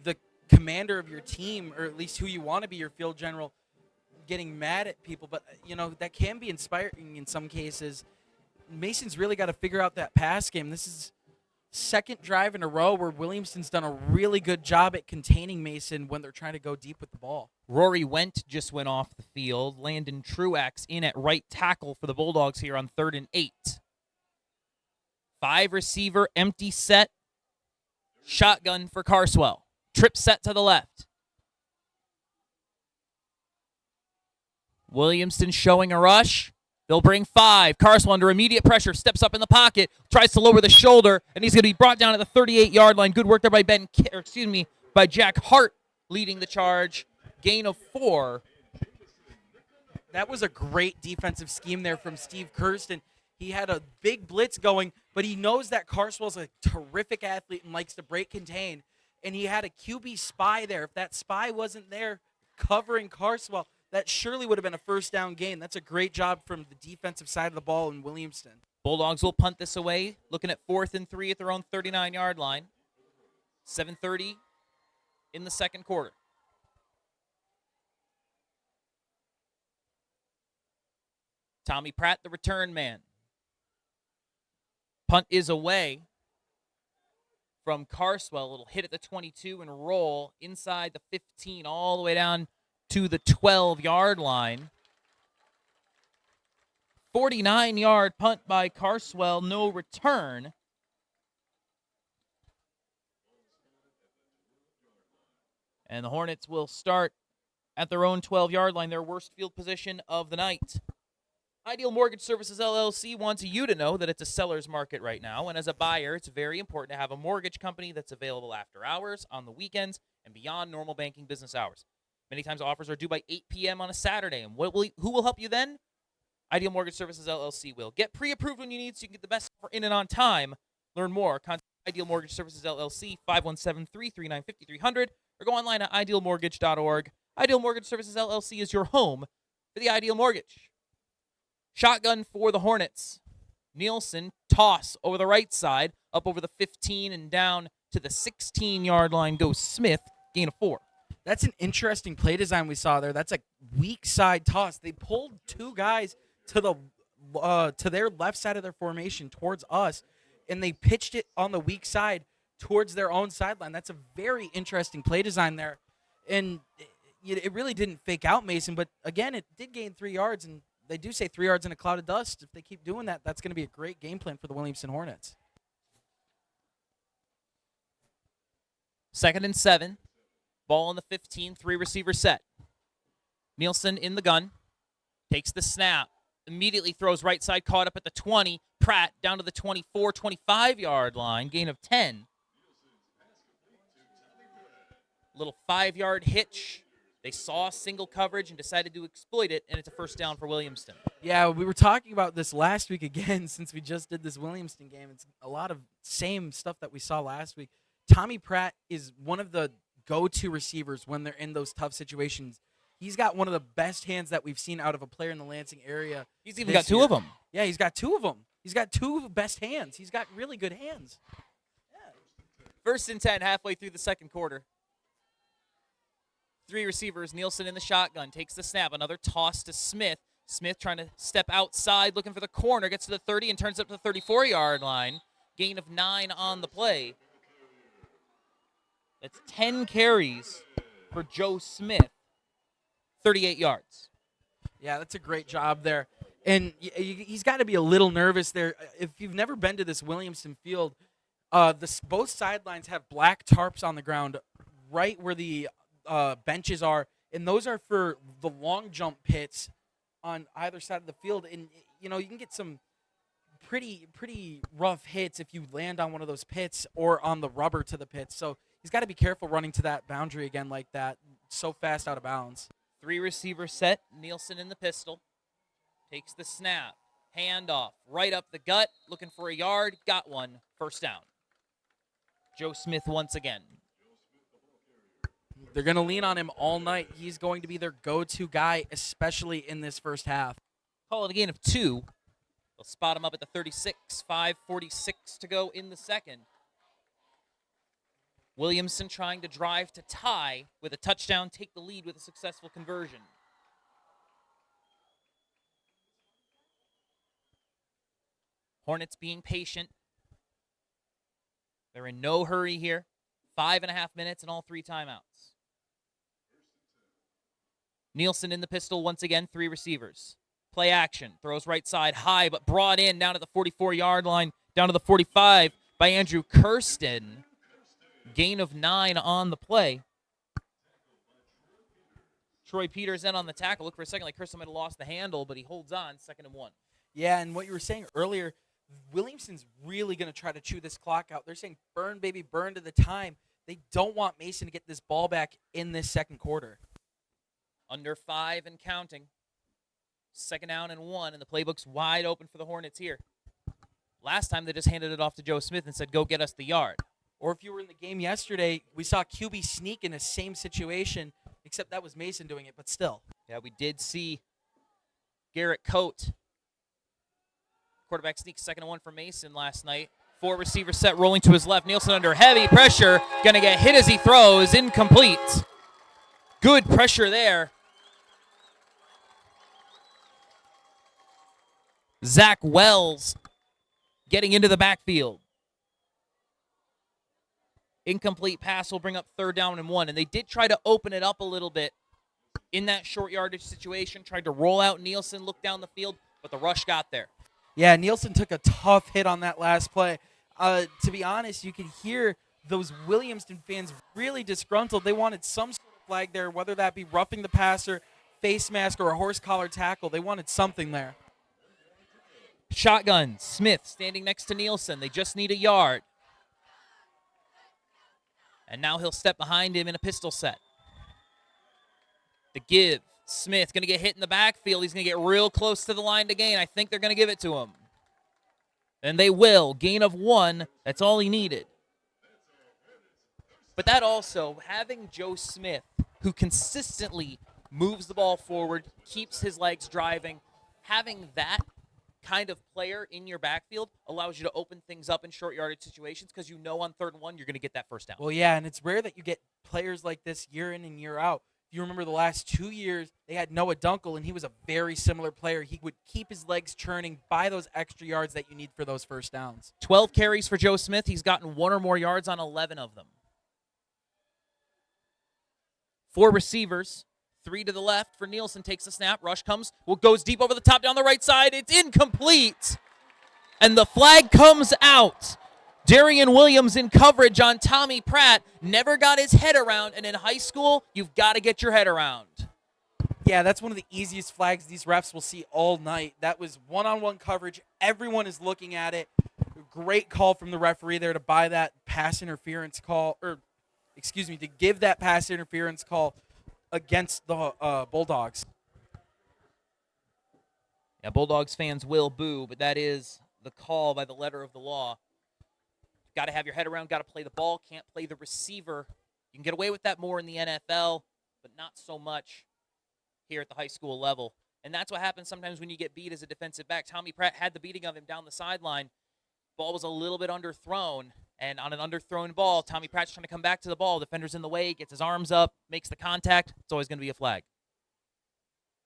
the commander of your team, or at least who you want to be your field general, getting mad at people. But, that can be inspiring in some cases. Mason's really got to figure out that pass game. This is second drive in a row where Williamston's done a really good job at containing Mason when they're trying to go deep with the ball. Rory Wendt just went off the field. Landon Truax in at right tackle for the Bulldogs here on 3rd and 8. 5 receiver, empty set. Shotgun for Carswell. Trip set to the left. Williamston showing a rush. They'll bring 5. Carswell under immediate pressure, steps up in the pocket, tries to lower the shoulder, and he's going to be brought down at the 38-yard line. Good work there by by Jack Hart leading the charge. Gain of 4. That was a great defensive scheme there from Steve Kirsten. He had a big blitz going, but he knows that Carswell's a terrific athlete and likes to break contain, and he had a QB spy there. If that spy wasn't there covering Carswell, that surely would have been a first down gain. That's a great job from the defensive side of the ball in Williamston. Bulldogs will punt this away, looking at 4th and 3 at their own 39-yard line. 7:30 in the second quarter. Tommy Pratt, the return man. Punt is away from Carswell. It'll hit at the 22 and roll inside the 15 all the way down to the 12-yard line. 49-yard punt by Carswell, no return. And the Hornets will start at their own 12-yard line, their worst field position of the night. Ideal Mortgage Services LLC wants you to know that it's a seller's market right now, and as a buyer, it's very important to have a mortgage company that's available after hours, on the weekends, and beyond normal banking business hours. Many times offers are due by 8 p.m. on a Saturday, and who will help you then? Ideal Mortgage Services LLC will. Get pre-approved when you need so you can get the best offer in and on time. Learn more. Contact Ideal Mortgage Services LLC, 517-339-5300, or go online at idealmortgage.org. Ideal Mortgage Services LLC is your home for the ideal mortgage. Shotgun for the Hornets. Nielsen, toss over the right side, up over the 15 and down to the 16-yard line goes Smith, gain of 4. That's an interesting play design we saw there. That's a weak side toss. They pulled two guys to their left side of their formation towards us, and they pitched it on the weak side towards their own sideline. That's a very interesting play design there, and it really didn't fake out Mason, but again, it did gain 3 yards, and they do say 3 yards in a cloud of dust. If they keep doing that, that's going to be a great game plan for the Williamston Hornets. 2nd and 7. Ball on the 15, 3-receiver set. Nielsen in the gun. Takes the snap. Immediately throws right side, caught up at the 20. Pratt down to the 24, 25-yard line. Gain of 10. Little 5-yard hitch. They saw single coverage and decided to exploit it, and it's a first down for Williamston. Yeah, we were talking about this last week again since we just did this Williamston game. It's a lot of same stuff that we saw last week. Tommy Pratt is one of the go-to receivers when they're in those tough situations. He's got one of the best hands that we've seen out of a player in the Lansing area. He's even got two of them. Yeah, he's got two of them. He's got two best hands. He's got really good hands. Yeah. 1st and 10, halfway through the second quarter. 3 receivers. Nielsen in the shotgun. Takes the snap. Another toss to Smith. Smith trying to step outside, looking for the corner. Gets to the 30 and turns up to the 34-yard line. Gain of 9 on the play. That's 10 carries for Joe Smith. 38 yards. Yeah, that's a great job there. And he's got to be a little nervous there. If you've never been to this Williamston field, both sidelines have black tarps on the ground right where the benches are, and those are for the long jump pits on either side of the field. And, you can get some pretty rough hits if you land on one of those pits or on the rubber to the pits. So he's got to be careful running to that boundary again like that, so fast out of bounds. 3-receiver set. Nielsen in the pistol. Takes the snap. Handoff. Right up the gut. Looking for a yard. Got one. First down. Joe Smith once again. They're going to lean on him all night. He's going to be their go-to guy, especially in this first half. Call it a gain of 2. They'll spot him up at the 36. 5:46 to go in the second. Williamston trying to drive to tie with a touchdown, take the lead with a successful conversion. Hornets being patient. They're in no hurry here. 5.5 minutes and all 3 timeouts. Nielsen in the pistol once again, 3 receivers. Play action, throws right side high, but brought in down to the 44-yard line, down to the 45 by Andrew Kirsten. Gain of 9 on the play. Troy Peters in on the tackle. Look for a second like Kirsten might have lost the handle, but he holds on, 2nd and 1. Yeah, and what you were saying earlier, Williamston's really going to try to chew this clock out. They're saying burn, baby, burn to the time. They don't want Mason to get this ball back in this second quarter. Under 5 and counting. 2nd down and 1, and the playbook's wide open for the Hornets here. Last time they just handed it off to Joe Smith and said, go get us the yard. Or if you were in the game yesterday, we saw QB sneak in the same situation, except that was Mason doing it, but still. Yeah, we did see Garrett Coate. Quarterback sneak, 2nd and 1 for Mason last night. 4 receiver set rolling to his left. Nielsen under heavy pressure. Going to get hit as he throws. Incomplete. Good pressure there. Zach Wells getting into the backfield. Incomplete pass will bring up 3rd down and 1. And they did try to open it up a little bit in that short yardage situation. Tried to roll out Nielsen, look down the field, but the rush got there. Yeah, Nielsen took a tough hit on that last play. To be honest, you could hear those Williamston fans really disgruntled. They wanted some sort of flag there, whether that be roughing the passer, face mask, or a horse collar tackle. They wanted something there. Shotgun, Smith standing next to Nielsen. They just need a yard. And now he'll step behind him in a pistol set. The give Smith going to get hit in the backfield. He's going to get real close to the line to gain. I think they're going to give it to him. And they will. Gain of 1. That's all he needed. But that also, having Joe Smith, who consistently moves the ball forward, keeps his legs driving, having that kind of player in your backfield allows you to open things up in short yardage situations because you know on 3rd and 1 you're going to get that first down. Well, yeah, and it's rare that you get players like this year in and year out. If you remember the last 2 years, they had Noah Dunkel, and he was a very similar player. He would keep his legs churning, by those extra yards that you need for those first downs. 12 carries for Joe Smith. He's gotten 1 or more yards on 11 of them. 4 receivers. 3 to the left for Nielsen. Takes the snap. Rush comes. Goes deep over the top down the right side. It's incomplete. And the flag comes out. Darian Williams in coverage on Tommy Pratt. Never got his head around. And in high school, you've got to get your head around. Yeah, that's one of the easiest flags these refs will see all night. That was one-on-one coverage. Everyone is looking at it. Great call from the referee there to buy that pass interference call. To give that pass interference call against the Bulldogs. Yeah, Bulldogs fans will boo, but that is the call by the letter of the law. Got to have your head around, got to play the ball, can't play the receiver. You can get away with that more in the NFL, but not so much here at the high school level. And that's what happens sometimes when you get beat as a defensive back. Tommy Pratt had the beating of him down the sideline. Ball was a little bit underthrown. And on an underthrown ball, Tommy Pratt's trying to come back to the ball. Defender's in the way, gets his arms up, makes the contact. It's always going to be a flag.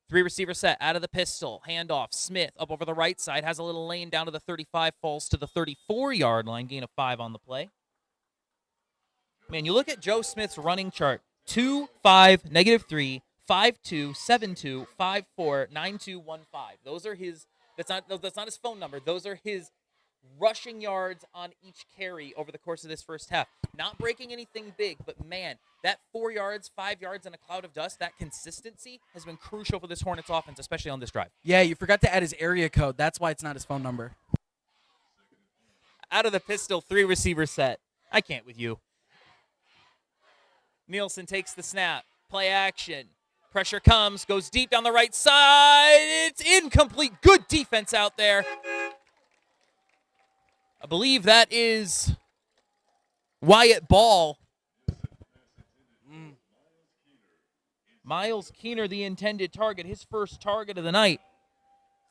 3 receiver set, out of the pistol, handoff. Smith up over the right side, has a little lane down to the 35, falls to the 34-yard line, gain of 5 on the play. Man, you look at Joe Smith's running chart. 2, 5, -3, 5, 2, 7, 2, 5, 4, 9, 2, 1, 5. Those are his, that's not his phone number. Those are his rushing yards on each carry over the course of this first half. Not breaking anything big, but man, that 4 yards, 5 yards in a cloud of dust, that consistency has been crucial for this Hornets offense, especially on this drive. Yeah, you forgot to add his area code. That's why it's not his phone number. Out of the pistol, 3 receiver set. I can't with you. Nielsen takes the snap. Play action. Pressure comes, goes deep down the right side. It's incomplete. Good defense out there. I believe that is Wyatt Ball. Miles Keener, the intended target, his first target of the night.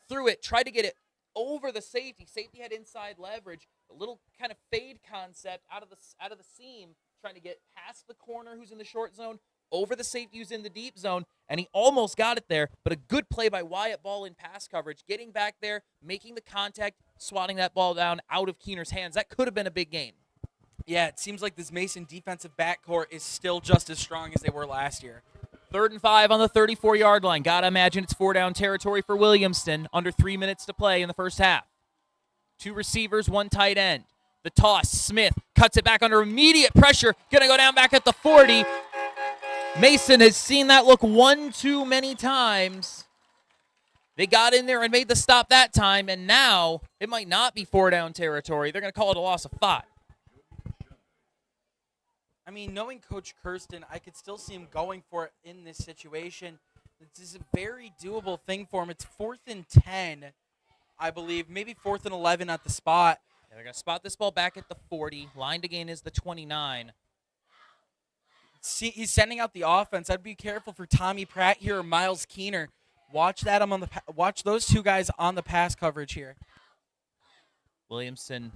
Threw it, tried to get it over the safety. Safety had inside leverage. A little kind of fade concept out of the seam, trying to get past the corner who's in the short zone, over the safety who's in the deep zone, and he almost got it there, but a good play by Wyatt Ball in pass coverage, getting back there, making the contact, swatting that ball down out of Keener's hands. That could have been a big gain. Yeah, it seems like this Mason defensive backcourt is still just as strong as they were last year. 3rd and 5 on the 34-yard line. Gotta imagine it's 4-down territory for Williamston. Under 3 minutes to play in the first half. 2 receivers, 1 tight end. The toss, Smith cuts it back under immediate pressure. Gonna go down back at the 40. Mason has seen that look one too many times. They got in there and made the stop that time, and now it might not be 4-down territory. They're going to call it a loss of 5. I mean, knowing Coach Kirsten, I could still see him going for it in this situation. This is a very doable thing for him. It's 4th and 10, I believe. Maybe 4th and 11 at the spot. Yeah, they're going to spot this ball back at the 40. Line to gain is the 29. See, he's sending out the offense. I'd be careful for Tommy Pratt here or Miles Keener. Watch that. Watch those 2 guys on the pass coverage here. Williamston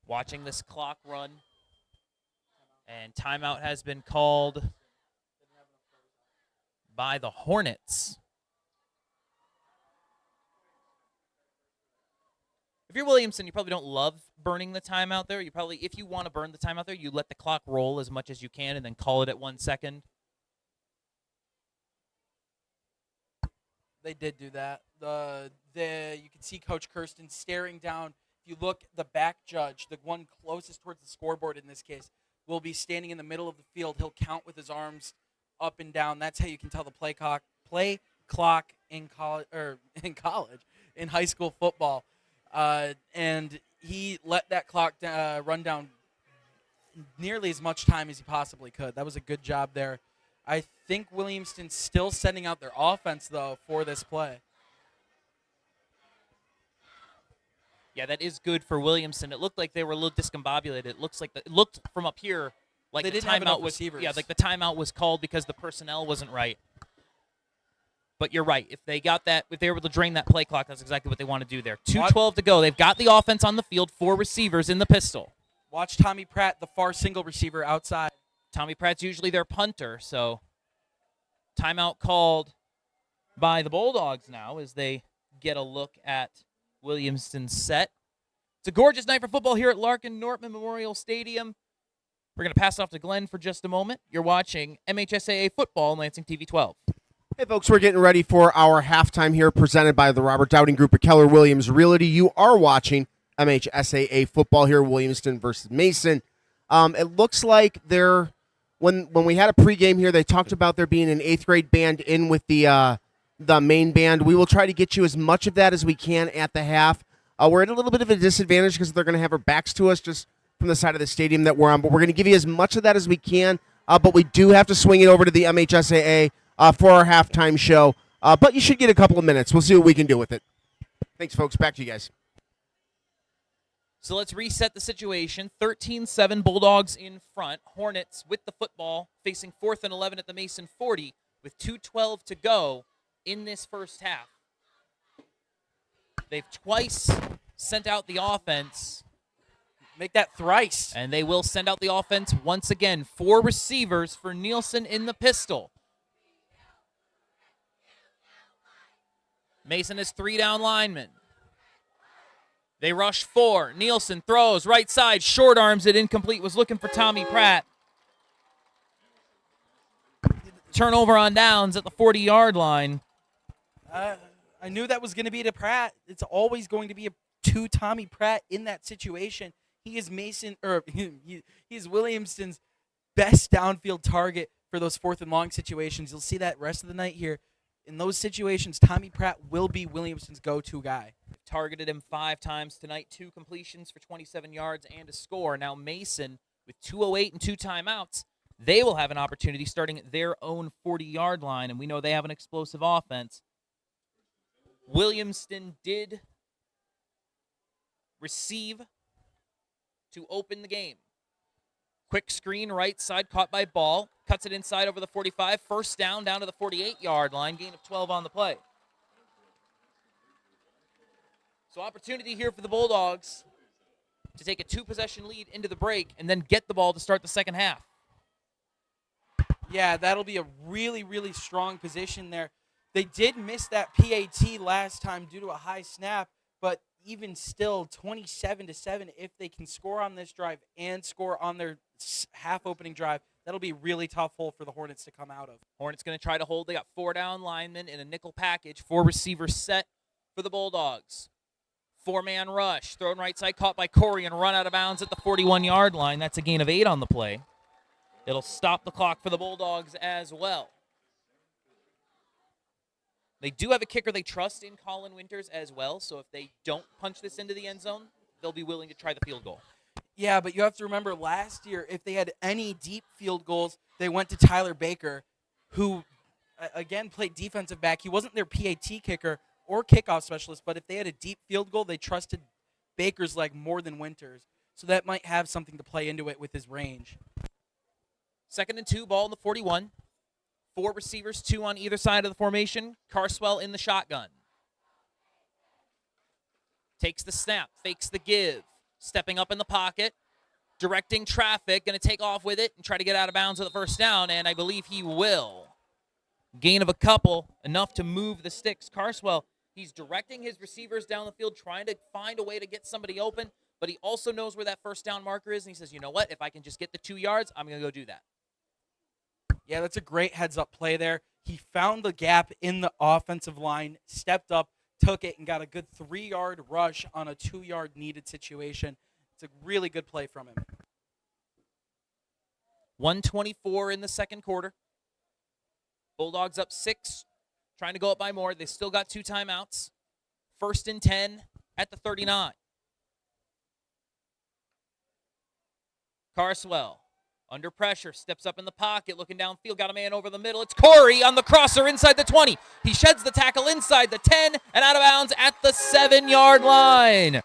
watching this clock run. And timeout has been called by the Hornets. If you're Williamston, you probably don't love burning the timeout there. You probably, if you want to burn the timeout there, you let the clock roll as much as you can and then call it at 1 second. They did do that. You can see Coach Kirsten staring down. If you look, the back judge, the one closest towards the scoreboard in this case, will be standing in the middle of the field. He'll count with his arms up and down. That's how you can tell the play clock in college, in high school football. And he let that clock run down nearly as much time as he possibly could. That was a good job there. I think Williamston's still sending out their offense, though, for this play. Yeah, that is good for Williamston. It looked like they were a little discombobulated. It looked from up here like They the didn't have enough timeout was receivers. yeah, like the timeout was called because the personnel wasn't right. But you're right. If they were able to drain that play clock, that's exactly what they want to do there. 2:12 to go. They've got the offense on the field, 4 receivers in the pistol. Watch Tommy Pratt, the far single receiver outside. Tommy Pratt's usually their punter, so timeout called by the Bulldogs now as they get a look at Williamston's set. It's a gorgeous night for football here at Larkin Nortman Memorial Stadium. We're going to pass off to Glenn for just a moment. You're watching MHSAA football on Lansing TV 12. Hey, folks, we're getting ready for our halftime here presented by the Robert Dowding Group at Keller Williams Realty. You are watching MHSAA football here, Williamston versus Mason. It looks like when we had a pregame here, they talked about there being an 8th grade band in with the main band. We will try to get you as much of that as we can at the half. We're at a little bit of a disadvantage because they're going to have our backs to us just from the side of the stadium that we're on, but we're going to give you as much of that as we can, but we do have to swing it over to the MHSAA for our halftime show, but you should get a couple of minutes. We'll see what we can do with it. Thanks, folks. Back to you guys. So let's reset the situation. 13-7 Bulldogs in front. Hornets with the football facing 4th and 11 at the Mason 40 with 2:12 to go in this first half. They've twice sent out the offense. Make that thrice. And they will send out the offense once again. 4 receivers for Nielsen in the pistol. Mason has 3 down linemen. They rush 4. Nielsen throws right side, short arms it incomplete, was looking for Tommy Pratt. Turnover on downs at the 40-yard line. I knew that was going to be to Pratt. It's always going to be to Tommy Pratt in that situation. He is he is Williamston's best downfield target for those 4th and long situations. You'll see that rest of the night here. In those situations, Tommy Pratt will be Williamston's go-to guy. They've targeted him 5 times tonight, 2 completions for 27 yards and a score. Now Mason, with 2:08 and 2 timeouts, they will have an opportunity starting at their own 40-yard line, and we know they have an explosive offense. Williamston did receive to open the game. Quick screen right side, caught by Ball. Cuts it inside over the 45. First down to the 48-yard line. Gain of 12 on the play. So opportunity here for the Bulldogs to take a 2-possession lead into the break and then get the ball to start the second half. Yeah, that'll be a really, really strong position there. They did miss that PAT last time due to a high snap, but even still, 27-7, if they can score on this drive and score on their half-opening drive, that'll be a really tough hole for the Hornets to come out of. Hornets going to try to hold. They got 4 down linemen in a nickel package. 4 receivers set for the Bulldogs. 4-man rush. Thrown right side, caught by Corey and run out of bounds at the 41-yard line. That's a gain of 8 on the play. It'll stop the clock for the Bulldogs as well. They do have a kicker they trust in Colin Winters as well, so if they don't punch this into the end zone, they'll be willing to try the field goal. Yeah, but you have to remember last year, if they had any deep field goals, they went to Tyler Baker, who, again, played defensive back. He wasn't their PAT kicker or kickoff specialist, but if they had a deep field goal, they trusted Baker's leg more than Winters. So that might have something to play into it with his range. 2nd and 2, ball in the 41. 4 receivers, 2 on either side of the formation. Carswell in the shotgun. Takes the snap, fakes the give. Stepping up in the pocket, directing traffic, going to take off with it and try to get out of bounds with the first down, and I believe he will. Gain of a couple, enough to move the sticks. Carswell, he's directing his receivers down the field, trying to find a way to get somebody open, but he also knows where that first down marker is, and he says, you know what, if I can just get the 2 yards, I'm going to go do that. Yeah, that's a great heads-up play there. He found the gap in the offensive line, stepped up, took it, and got a good 3-yard rush on a 2-yard needed situation. It's a really good play from him. 1:24 in the second quarter. Bulldogs up 6, trying to go up by more. They still got 2 timeouts. 1st and 10 at the 39. Carswell Under pressure, steps up in the pocket, looking downfield, got a man over the middle. It's Corey on the crosser inside the 20. He sheds the tackle inside the 10 and out of bounds at the 7-yard line.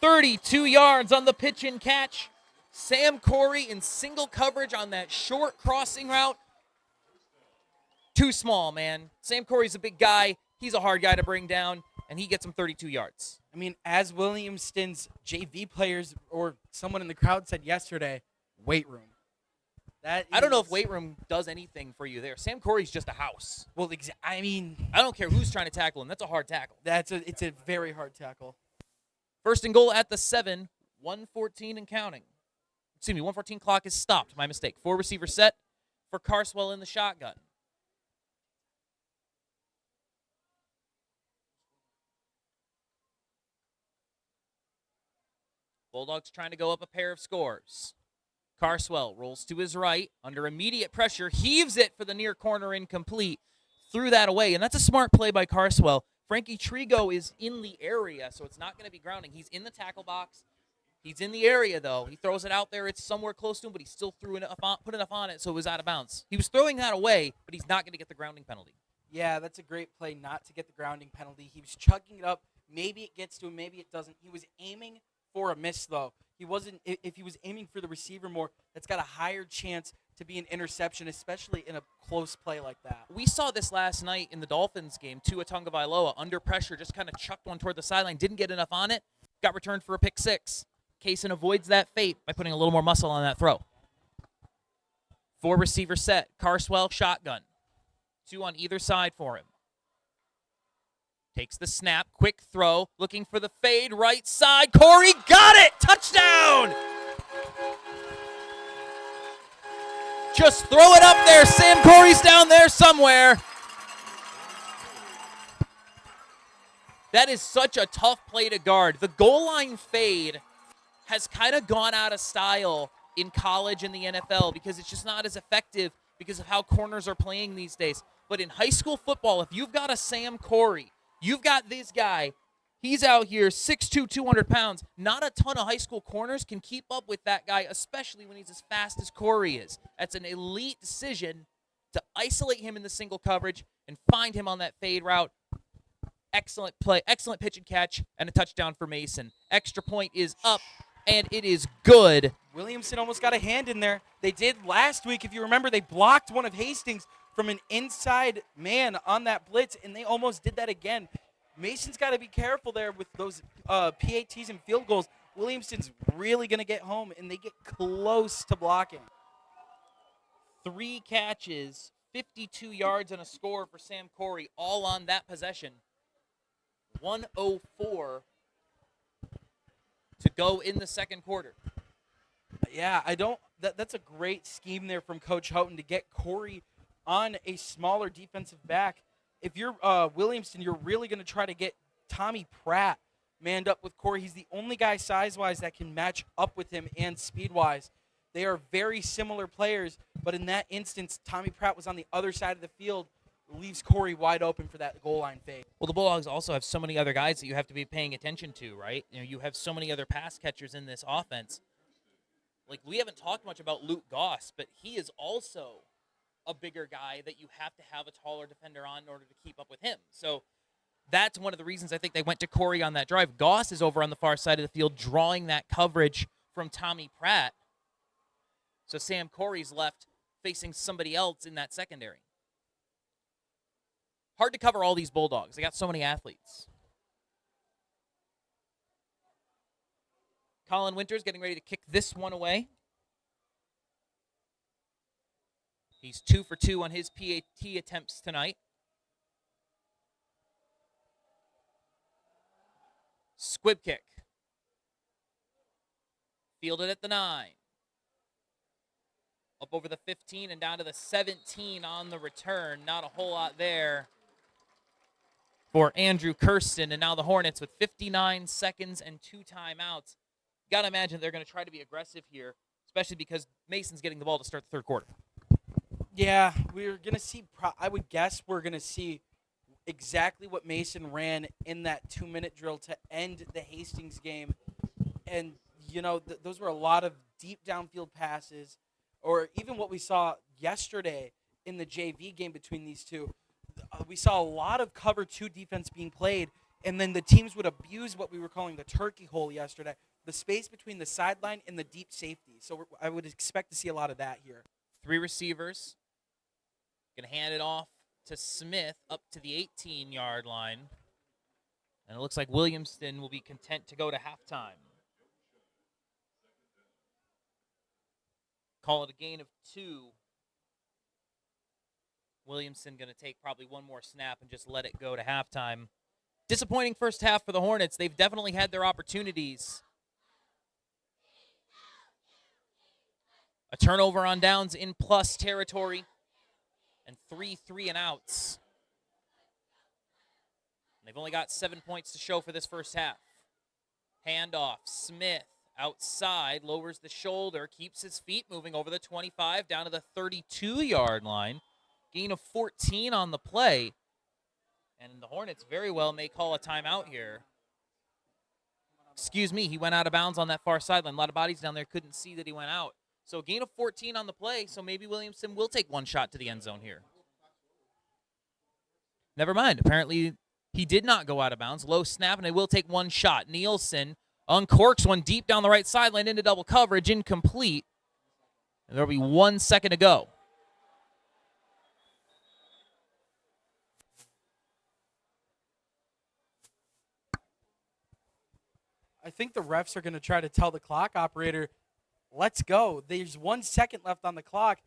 32 yards on the pitch and catch. Sam Corey in single coverage on that short crossing route. Too small, man. Sam Corey's a big guy. He's a hard guy to bring down, and he gets him 32 yards. I mean, as Williamston's JV players or someone in the crowd said yesterday, weight room. I don't know if weight room does anything for you there. Sam Corey's just a house. Well, I mean, I don't care who's trying to tackle him. That's a hard tackle. it's a very hard tackle. First and goal at the 7, 1:14 and counting. Excuse me, 1:14 clock is stopped. My mistake. 4 receiver set for Carswell in the shotgun. Bulldogs trying to go up a pair of scores. Carswell rolls to his right, under immediate pressure, heaves it for the near corner, incomplete, threw that away, and that's a smart play by Carswell. Frankie Trigo is in the area, so it's not going to be grounding. He's in the tackle box. He's in the area, though. He throws it out there. It's somewhere close to him, but he still put enough on it, so it was out of bounds. He was throwing that away, but he's not going to get the grounding penalty. Yeah, that's a great play not to get the grounding penalty. He was chugging it up. Maybe it gets to him, maybe it doesn't. He was aiming for a miss, though. He wasn't. If he was aiming for the receiver more, that's got a higher chance to be an interception, especially in a close play like that. We saw this last night in the Dolphins game. Tua Tagovailoa, under pressure, just kind of chucked one toward the sideline, didn't get enough on it, got returned for a pick 6. Kaysen avoids that fate by putting a little more muscle on that throw. 4 receiver set. Carswell shotgun. 2 on either side for him. Takes the snap, quick throw, looking for the fade, right side. Corey got it! Touchdown! Just throw it up there. Sam Corey's down there somewhere. That is such a tough play to guard. The goal line fade has kind of gone out of style in college and the NFL because it's just not as effective because of how corners are playing these days. But in high school football, if you've got a Sam Corey, you've got this guy, he's out here 6'2", 200 pounds. Not a ton of high school corners can keep up with that guy, especially when he's as fast as Corey is. That's an elite decision to isolate him in the single coverage and find him on that fade route. Excellent play, excellent pitch and catch, and a touchdown for Mason. Extra point is up, and it is good. Williamston almost got a hand in there. They did last week, if you remember, they blocked one of Hastings from an inside man on that blitz, and they almost did that again. Mason's got to be careful there with those PATs and field goals. Williamston's really going to get home, and they get close to blocking. 3 catches, 52 yards, and a score for Sam Corey, all on that possession. 1:04 to go in the second quarter. Yeah, that's a great scheme there from Coach Houghton to get Corey on a smaller defensive back. If you're Williamston, you're really going to try to get Tommy Pratt manned up with Corey. He's the only guy size-wise that can match up with him and speed-wise. They are very similar players, but in that instance, Tommy Pratt was on the other side of the field, leaves Corey wide open for that goal line fade. Well, the Bulldogs also have so many other guys that you have to be paying attention to, right? You know, you have so many other pass catchers in this offense. Like, we haven't talked much about Luke Goss, but he is also a bigger guy that you have to have a taller defender on in order to keep up with him. So that's one of the reasons I think they went to Corey on that drive. Goss is over on the far side of the field drawing that coverage from Tommy Pratt. So Sam Corey's left facing somebody else in that secondary. Hard to cover all these Bulldogs. They got so many athletes. Colin Winters getting ready to kick this one away. He's 2 for 2 on his PAT attempts tonight. Squib kick. Fielded at the 9. Up over the 15 and down to the 17 on the return. Not a whole lot there for Andrew Kirsten. And now the Hornets with 59 seconds and 2 timeouts. Got to imagine they're going to try to be aggressive here, especially because Mason's getting the ball to start the third quarter. Yeah, we're going to see, I would guess we're going to see exactly what Mason ran in that 2-minute drill to end the Hastings game. And, you know, those were a lot of deep downfield passes, or even what we saw yesterday in the JV game between these two. We saw a lot of cover 2 defense being played, and then the teams would abuse what we were calling the turkey hole yesterday, the space between the sideline and the deep safety. So I would expect to see a lot of that here. 3 receivers. Going to hand it off to Smith up to the 18-yard line. And it looks like Williamston will be content to go to halftime. Call it a gain of 2. Williamston going to take probably one more snap and just let it go to halftime. Disappointing first half for the Hornets. They've definitely had their opportunities. A turnover on downs in plus territory. And 3 3-and-outs. They've only got 7 points to show for this first half. Handoff. Smith outside, lowers the shoulder, keeps his feet moving over the 25 down to the 32-yard line. Gain of 14 on the play. And the Hornets very well may call a timeout here. Excuse me, he went out of bounds on that far sideline. A lot of bodies down there couldn't see that he went out. So gain of 14 on the play, so maybe Williamston will take one shot to the end zone here. Never mind. Apparently, he did not go out of bounds. Low snap, and they will take one shot. Nielsen uncorks one deep down the right sideline into double coverage, incomplete. And there will be 1 second to go. I think the refs are going to try to tell the clock operator, let's go. There's 1 second left on the clock.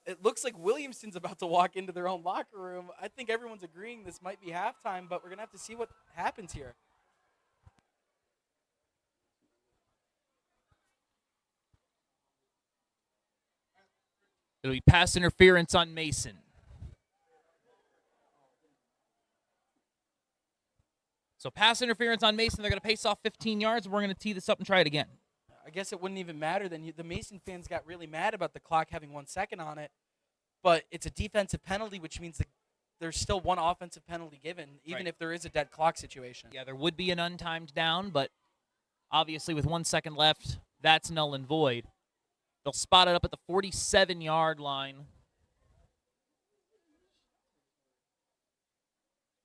It looks like Williamston's about to walk into their own locker room. I think everyone's agreeing this might be halftime, but we're going to have to see what happens here. It'll be pass interference on Mason. So pass interference on Mason. They're going to pace off 15 yards. We're going to tee this up and try it again. I guess it wouldn't even matter then. The Mason fans got really mad about the clock having 1 second on it, but it's a defensive penalty, which means that there's still one offensive penalty given, even if there is a dead clock situation. Yeah, there would be an untimed down, but obviously with 1 second left, that's null and void. They'll spot it up at the 47-yard line.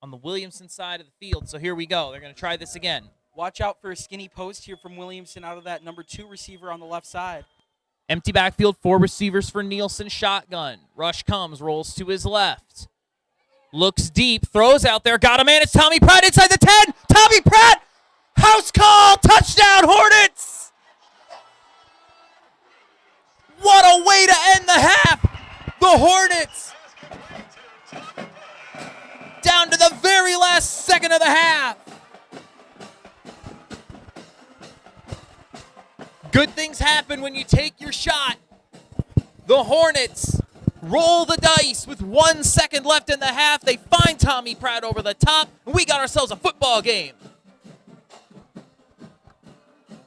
On the Williamston side of the field, so here we go. They're going to try this again. Watch out for a skinny post here from Williamston out of that number 2 receiver on the left side. Empty backfield, 4 receivers for Nielsen, shotgun. Rush comes, rolls to his left. Looks deep, throws out there, got a man. It's Tommy Pratt inside the 10. Tommy Pratt, house call, touchdown Hornets. What a way to end the half. The Hornets down to the very last second of the half. Good things happen when you take your shot. The Hornets roll the dice with 1 second left in the half. They find Tommy Pratt over the top, and we got ourselves a football game.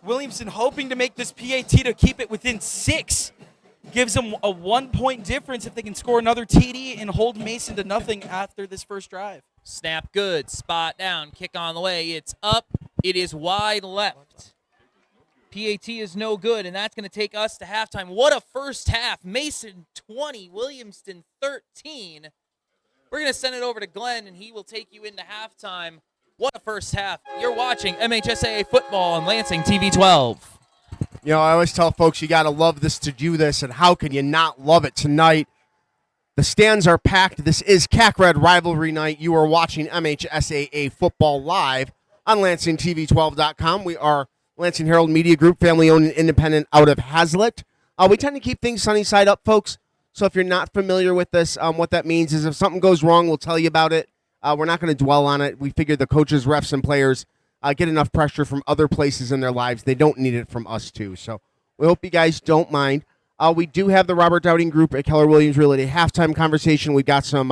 Williamston hoping to make this PAT to keep it within 6. Gives them a 1-point difference if they can score another TD and hold Mason to nothing after this first drive. Snap good, spot down, kick on the way. It's up, it is wide left. PAT is no good, and that's going to take us to halftime. What a first half. Mason 20, Williamston 13. We're going to send it over to Glenn, and he will take you into halftime. What a first half. You're watching MHSAA football on Lansing TV 12. You know, I always tell folks you got to love this to do this, and how can you not love it tonight? The stands are packed. This is CAC Red Rivalry Night. You are watching MHSAA football live on LansingTV12.com. We are Lansing Herald Media Group, family-owned and independent out of Hazlitt. We tend to keep things sunny side up, folks. So if you're not familiar with this, what that means is if something goes wrong, we'll tell you about it. We're not going to dwell on it. We figure the coaches, refs, and players get enough pressure from other places in their lives. They don't need it from us, too. So we hope you guys don't mind. We do have the Robert Dowding Group at Keller Williams Realty halftime conversation. We've got some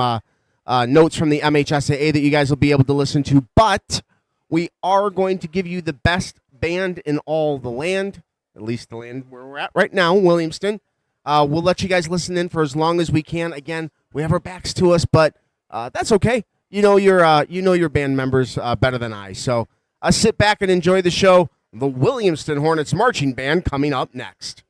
notes from the MHSAA that you guys will be able to listen to. But we are going to give you the best band in all the land, at least the land where we're at right now, Williamston. We'll let you guys listen in for as long as we can. Again, we have our backs to us, but that's okay. You know your band members better than I. So sit back and enjoy the show. The Williamston Hornets Marching Band coming up next.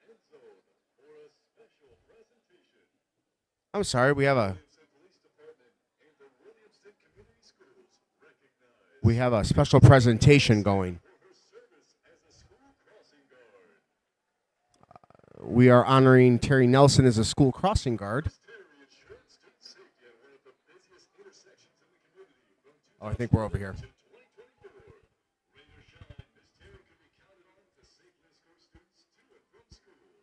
end zone for a special presentation. I'm sorry, we have a Williamston Police Department and the Williamston Community Schools recognize we have a special presentation going. for her service as a school crossing guard. We are honoring Terry Nelson as a school crossing guard. Terry ensured student safety at one of the busiest intersections in the community from Oh, I think we're over here. 2024. Rain or shine, Miss Terry could be counted on to safely escort students to and from school.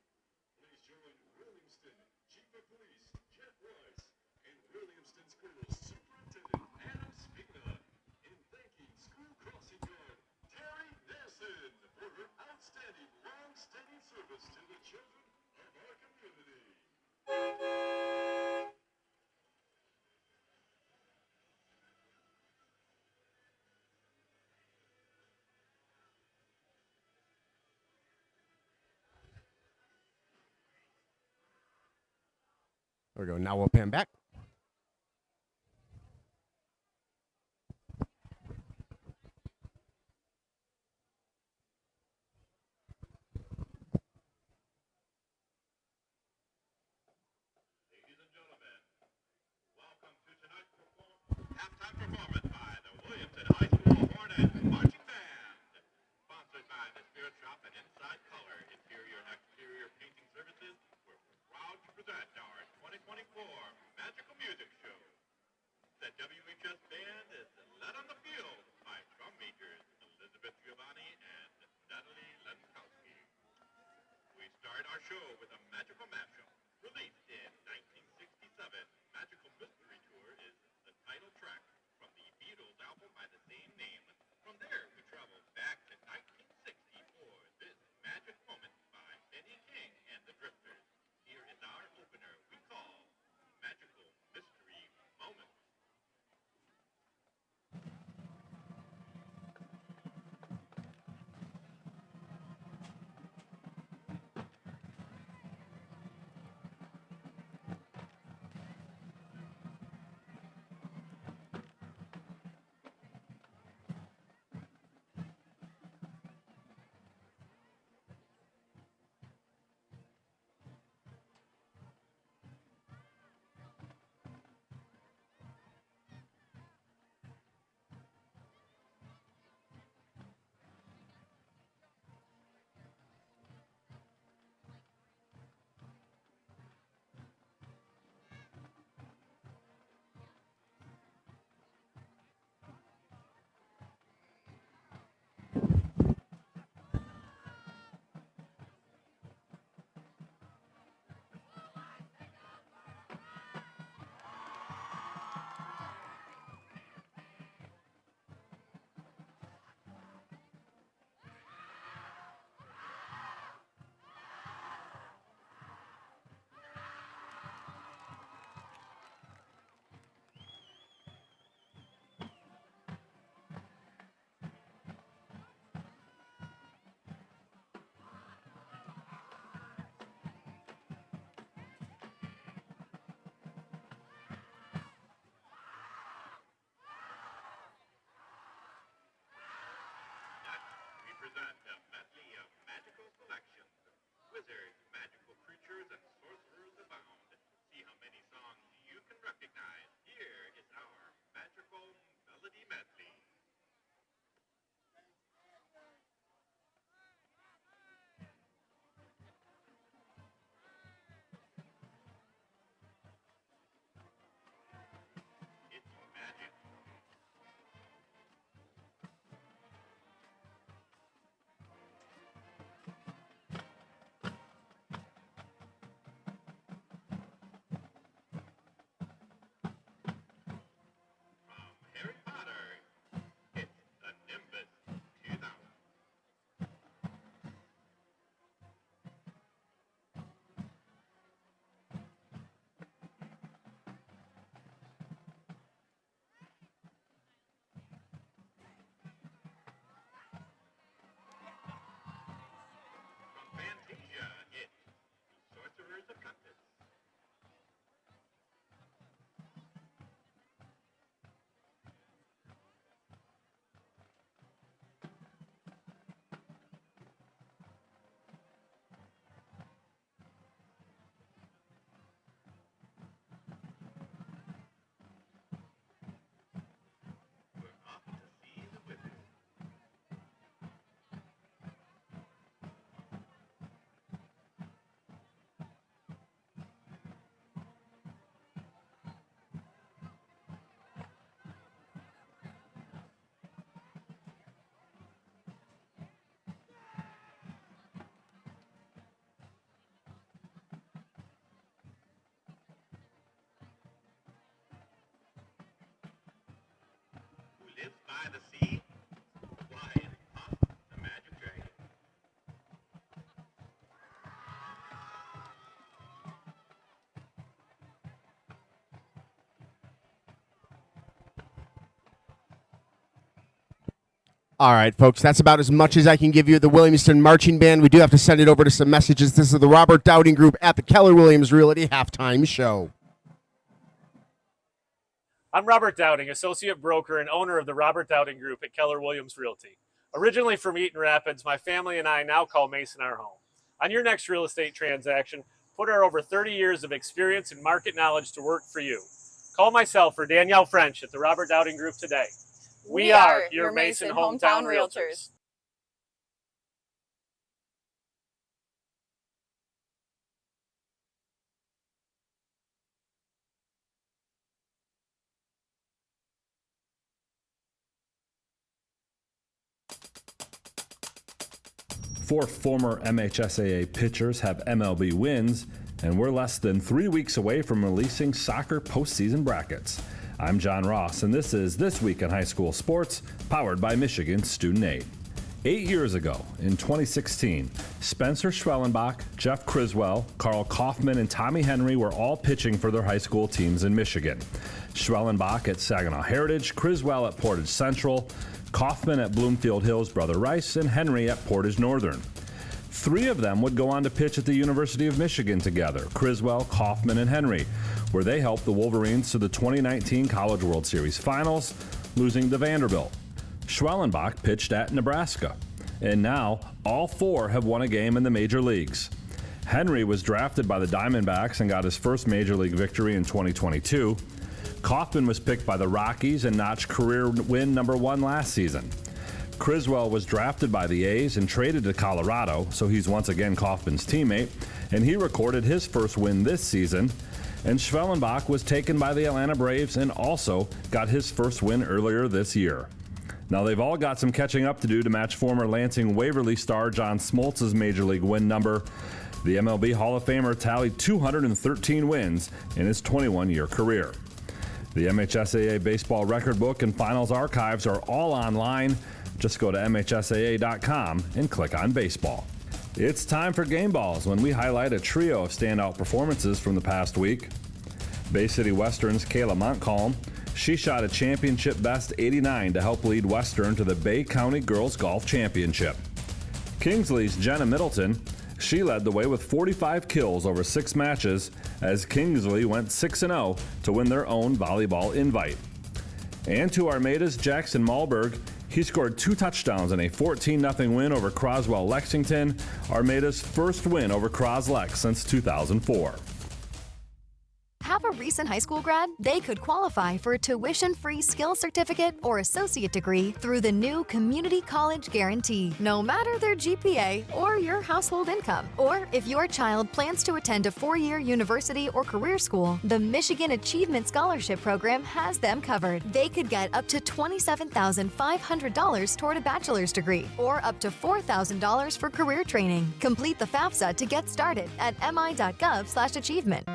Please join Williamston Chief of Police Jeff Rice and Williamston Schools Superintendent Adam Spina in thanking school crossing guard Terry Nelson for her outstanding, long-standing service to the children of our community. There we go. Now we'll pan back. Ladies and gentlemen, welcome to tonight's halftime performance by the Williamston High School Hornet Marching Band. Sponsored by the Spirit Shop and Inside Color Interior and Exterior Painting Services, we're proud to present our 2024 Magical Music Show. The WHS Band is led on the field by drum majors Elizabeth Giovanni and Natalie Lenkowski. We start our show with a magical mashup. Released in 1967, Magical Mystery Tour is the title track from the Beatles album by the same name. From there, we travel back to 1960 for this magic moment by Benny King and the Drifters. Here is our opener we call Magical Mystery Moment. We present a medley of magical selections. Wizards, magical creatures, and sorcerers abound. See how many songs you can recognize. Here is our magical melody medley. It's magic. lives by the sea. Why is Puff the magic dragon? All right, folks, that's about as much as I can give you. The Williamston Marching Band. We do have to send it over to some messages. This is the Robert Dowding Group at the Keller Williams Realty Halftime Show. I'm Robert Dowding, associate broker and owner of the Robert Dowding Group at Keller Williams Realty. Originally from Eaton Rapids, my family and I now call Mason our home. On your next real estate transaction, put our over 30 years of experience and market knowledge to work for you. Call myself or Danielle French at the Robert Dowding Group today. We are your Mason hometown realtors. Four former MHSAA pitchers have MLB wins, and we're less than 3 weeks away from releasing soccer postseason brackets. I'm John Ross, and this is This Week in High School Sports, powered by Michigan Student Aid. 8 years ago, in 2016, Spencer Schwellenbach, Jeff Criswell, Carl Kaufman, and Tommy Henry were all pitching for their high school teams in Michigan. Schwellenbach at Saginaw Heritage, Criswell at Portage Central, Kaufman at Bloomfield Hills Brother Rice, and Henry at Portage Northern. 3 of them would go on to pitch at the University of Michigan together, Criswell, Kaufman, and Henry, where they helped the Wolverines to the 2019 College World Series Finals, losing to Vanderbilt. Schwellenbach pitched at Nebraska, and now all 4 have won a game in the major leagues. Henry was drafted by the Diamondbacks and got his first major league victory in 2022. Kaufman was picked by the Rockies and notched career win number 1 last season. Criswell was drafted by the A's and traded to Colorado, so he's once again Kaufman's teammate, and he recorded his first win this season. And Schwellenbach was taken by the Atlanta Braves and also got his first win earlier this year. Now they've all got some catching up to do to match former Lansing Waverly star John Smoltz's major league win number. The MLB Hall of Famer tallied 213 wins in his 21-year career. The MHSAA baseball record book and finals archives are all online. Just go to MHSAA.com and click on baseball. It's time for Game Balls, when we highlight a trio of standout performances from the past week. Bay City Western's Kayla Montcalm. She shot a championship best 89 to help lead Western to the Bay County Girls Golf Championship. Kingsley's Jenna Middleton. She led the way with 45 kills over 6 matches as Kingsley went 6-0 to win their own volleyball invite. And to Armada's Jackson Malberg, he scored 2 touchdowns in a 14-0 win over Croswell Lexington, Armada's first win over Croslex since 2004. Have a recent high school grad? They could qualify for a tuition-free skills certificate or associate degree through the new Community College Guarantee, no matter their GPA or your household income. Or if your child plans to attend a 4-year university or career school, the Michigan Achievement Scholarship Program has them covered. They could get up to $27,500 toward a bachelor's degree or up to $4,000 for career training. Complete the FAFSA to get started at mi.gov/achievement.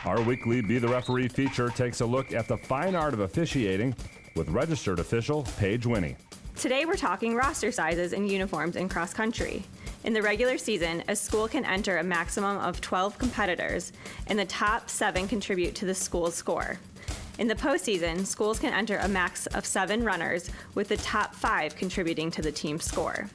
Our weekly Be the Referee feature takes a look at the fine art of officiating with registered official Paige Winnie. Today we're talking roster sizes and uniforms in cross country. In the regular season, a school can enter a maximum of 12 competitors, and the top 7 contribute to the school's score. In the postseason, schools can enter a max of 7 runners, with the top 5 contributing to the team's score.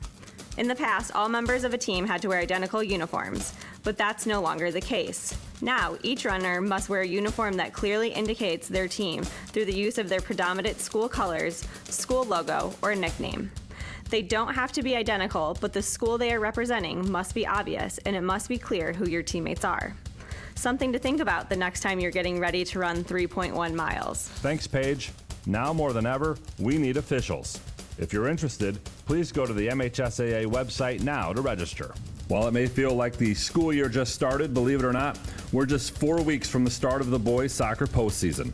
In the past, all members of a team had to wear identical uniforms, but that's no longer the case. Now, each runner must wear a uniform that clearly indicates their team through the use of their predominant school colors, school logo, or nickname. They don't have to be identical, but the school they are representing must be obvious, and it must be clear who your teammates are. Something to think about the next time you're getting ready to run 3.1 miles. Thanks, Paige. Now more than ever, we need officials. If you're interested, please go to the MHSAA website now to register. While it may feel like the school year just started, believe it or not, we're just 4 weeks from the start of the boys' soccer postseason.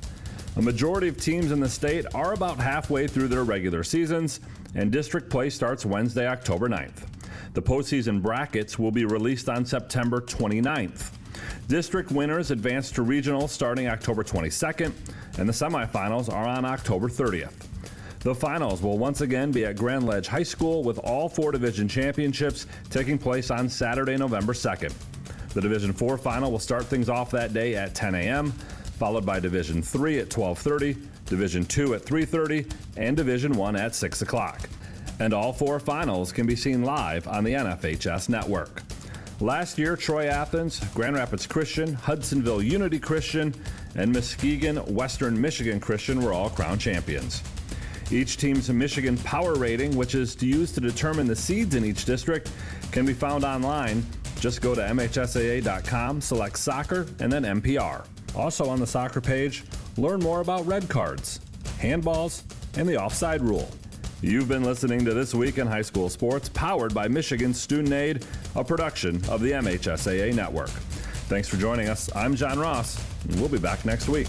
A majority of teams in the state are about halfway through their regular seasons, and district play starts Wednesday, October 9th. The postseason brackets will be released on September 29th. District winners advance to regionals starting October 22nd, and the semifinals are on October 30th. The finals will once again be at Grand Ledge High School, with all 4 division championships taking place on Saturday, November 2nd. The Division 4 final will start things off that day at 10 a.m., followed by Division 3 at 12:30, Division 2 at 3:30, and Division 1 at 6 o'clock. And all 4 finals can be seen live on the NFHS network. Last year, Troy Athens, Grand Rapids Christian, Hudsonville Unity Christian, and Muskegon Western Michigan Christian were all crowned champions. Each team's Michigan Power Rating, which is used to determine the seeds in each district, can be found online. Just go to MHSAA.com, select soccer, and then MPR. Also on the soccer page, learn more about red cards, handballs, and the offside rule. You've been listening to This Week in High School Sports, powered by Michigan Student Aid, a production of the MHSAA Network. Thanks for joining us. I'm John Ross, and we'll be back next week.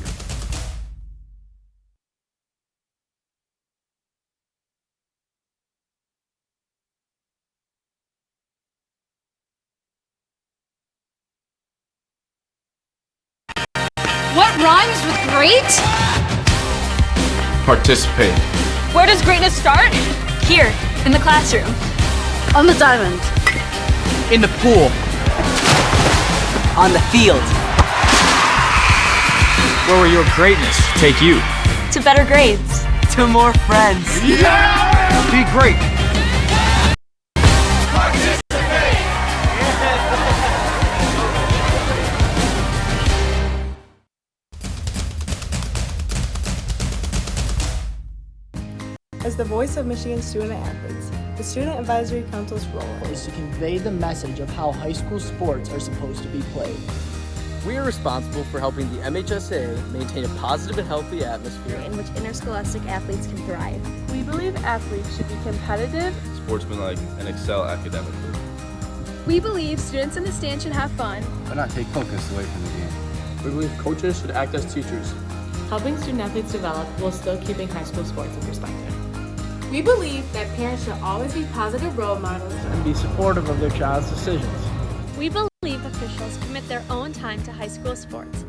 What rhymes with great? Participate. Where does greatness start? Here, in the classroom. On the diamond. In the pool. On the field. Where will your greatness take you? To better grades. To more friends. Yeah! Be great. As the voice of Michigan student athletes, the Student Advisory Council's role is to convey the message of how high school sports are supposed to be played. We are responsible for helping the MHSAA maintain a positive and healthy atmosphere in which interscholastic athletes can thrive. We believe athletes should be competitive, sportsmanlike, and excel academically. We believe students in the stand should have fun, but not take focus away from the game. We believe coaches should act as teachers, helping student athletes develop while still keeping high school sports in perspective. We believe that parents should always be positive role models and be supportive of their child's decisions. We believe officials commit their own time to high school sports.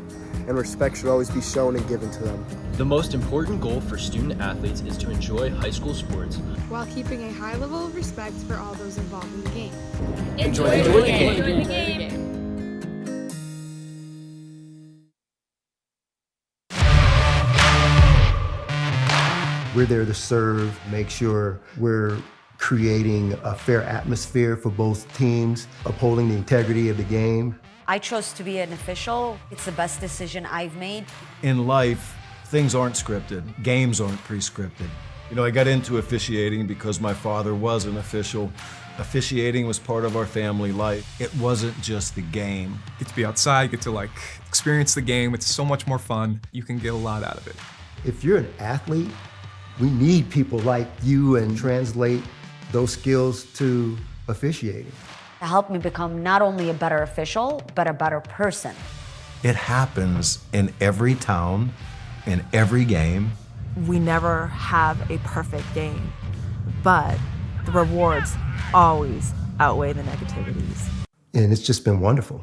And respect should always be shown and given to them. The most important goal for student athletes is to enjoy high school sports while keeping a high level of respect for all those involved in the game. Enjoy the game. We're there to serve, make sure we're creating a fair atmosphere for both teams, upholding the integrity of the game. I chose to be an official. It's the best decision I've made. In life, things aren't scripted. Games aren't pre-scripted. You know, I got into officiating because my father was an official. Officiating was part of our family life. It wasn't just the game. Get to be outside, get to experience the game. It's so much more fun. You can get a lot out of it. If you're an athlete, we need people like you and translate those skills to officiating. To help me become not only a better official, but a better person. It happens in every town, in every game. We never have a perfect game, but the rewards always outweigh the negativities. And it's just been wonderful.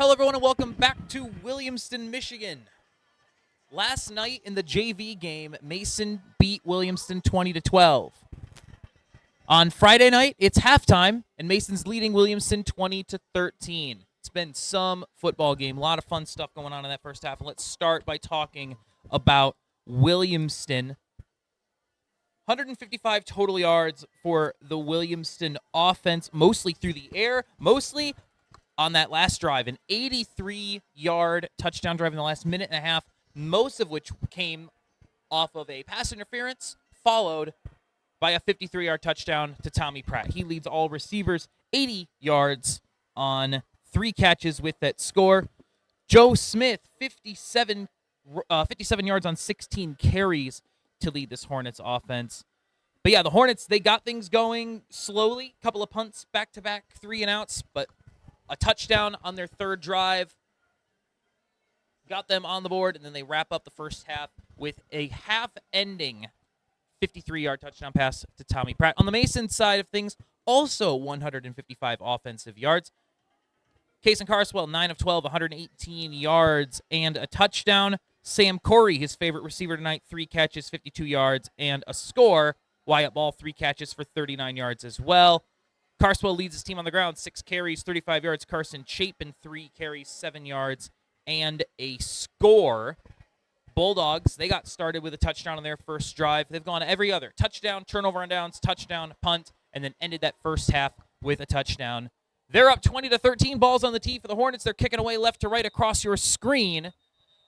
Hello, everyone, and welcome back to Williamston, Michigan. Last night in the JV game, Mason beat Williamston 20-12. On Friday night, it's halftime, and Mason's leading Williamston 20-13. It's been some football game. A lot of fun stuff going on in that first half. And let's start by talking about Williamston. 155 total yards for the Williamston offense, mostly through the air, mostly on that last drive. An 83-yard touchdown drive in the last minute and a half, most of which came off of a pass interference, followed by a 53-yard touchdown to Tommy Pratt. He leads all receivers, 80 yards on 3 catches with that score. Joe Smith, 57 yards on 16 carries to lead this Hornets offense. But yeah, the Hornets, they got things going slowly. A couple of punts back-to-back, 3 and outs, but a touchdown on their third drive got them on the board, and then they wrap up the first half with a half-ending 53-yard touchdown pass to Tommy Pratt. On the Mason side of things, also 155 offensive yards. Kason Carswell, 9 of 12, 118 yards and a touchdown. Sam Corey, his favorite receiver tonight, 3 catches, 52 yards and a score. Wyatt Ball, 3 catches for 39 yards as well. Carswell leads his team on the ground, 6 carries, 35 yards. Carson Chapin, 3 carries, 7 yards and a score. Bulldogs, they got started with a touchdown on their first drive. They've gone every other. Touchdown, turnover on downs, touchdown, punt, and then ended that first half with a touchdown. They're up 20-13, balls on the tee for the Hornets. They're kicking away left to right across your screen,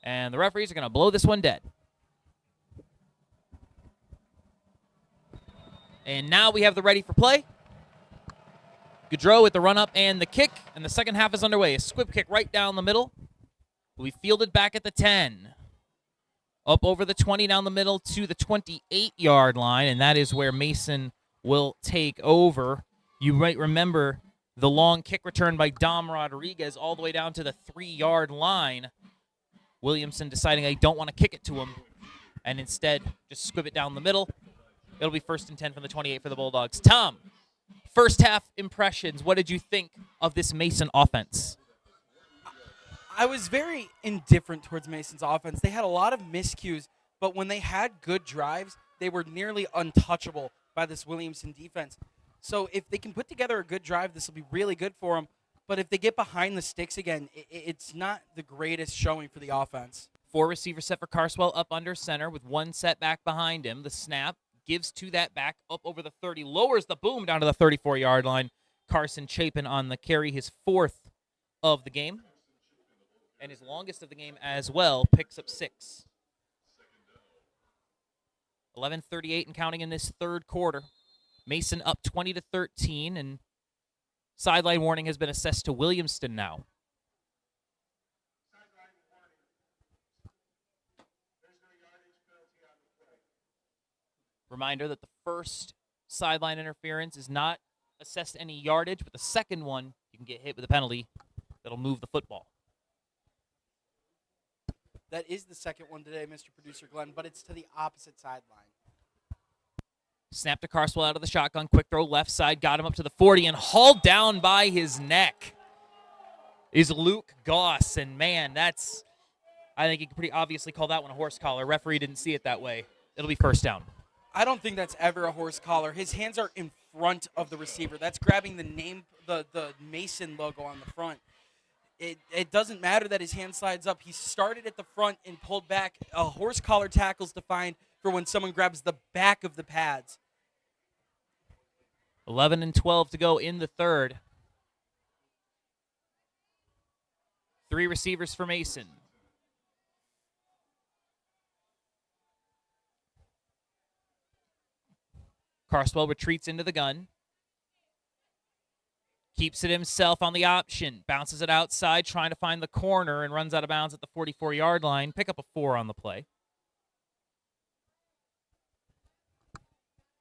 and the referees are going to blow this one dead. And now we have the ready for play. Gaudreau with the run-up and the kick, and the second half is underway. A squib kick right down the middle. Will be fielded back at the 10. Up over the 20 down the middle to the 28-yard line, and that is where Mason will take over. You might remember the long kick return by Dom Rodriguez all the way down to the 3-yard line. Williamson deciding I don't want to kick it to him, and instead just squib it down the middle. It'll be 1st and 10 from the 28 for the Bulldogs. Tom, first half impressions. What did you think of this Mason offense? I was very indifferent towards Mason's offense. They had a lot of miscues, but when they had good drives, they were nearly untouchable by this Williamson defense. So if they can put together a good drive, this will be really good for them. But if they get behind the sticks again, it's not the greatest showing for the offense. 4 receivers set for Carswell up under center with 1 set back behind him. The snap gives to that back up over the 30, lowers the boom down to the 34-yard line. Carson Chapin on the carry, his 4th of the game. And his longest of the game as well, picks up 6. 11:38 and counting in this third quarter. Mason up 20-13, and sideline warning has been assessed to Williamston now. Reminder that the first sideline interference is not assessed any yardage, but the second one, you can get hit with a penalty that'll move the football. That is the second one today, Mr. Producer Glenn, but it's to the opposite sideline. Snap to Carswell out of the shotgun. Quick throw left side. Got him up to the 40 and hauled down by his neck is Luke Goss. And, man, I think you can pretty obviously call that one a horse collar. Referee didn't see it that way. It'll be 1st down. I don't think that's ever a horse collar. His hands are in front of the receiver. That's grabbing the name, the Mason logo on the front. It doesn't matter that his hand slides up. He started at the front and pulled back. A horse collar tackle's defined for when someone grabs the back of the pads. 11 and 12 to go in the third. 3 receivers for Mason. Carswell retreats into the gun. Keeps it himself on the option. Bounces it outside, trying to find the corner, and runs out of bounds at the 44-yard line. Pick up a 4 on the play.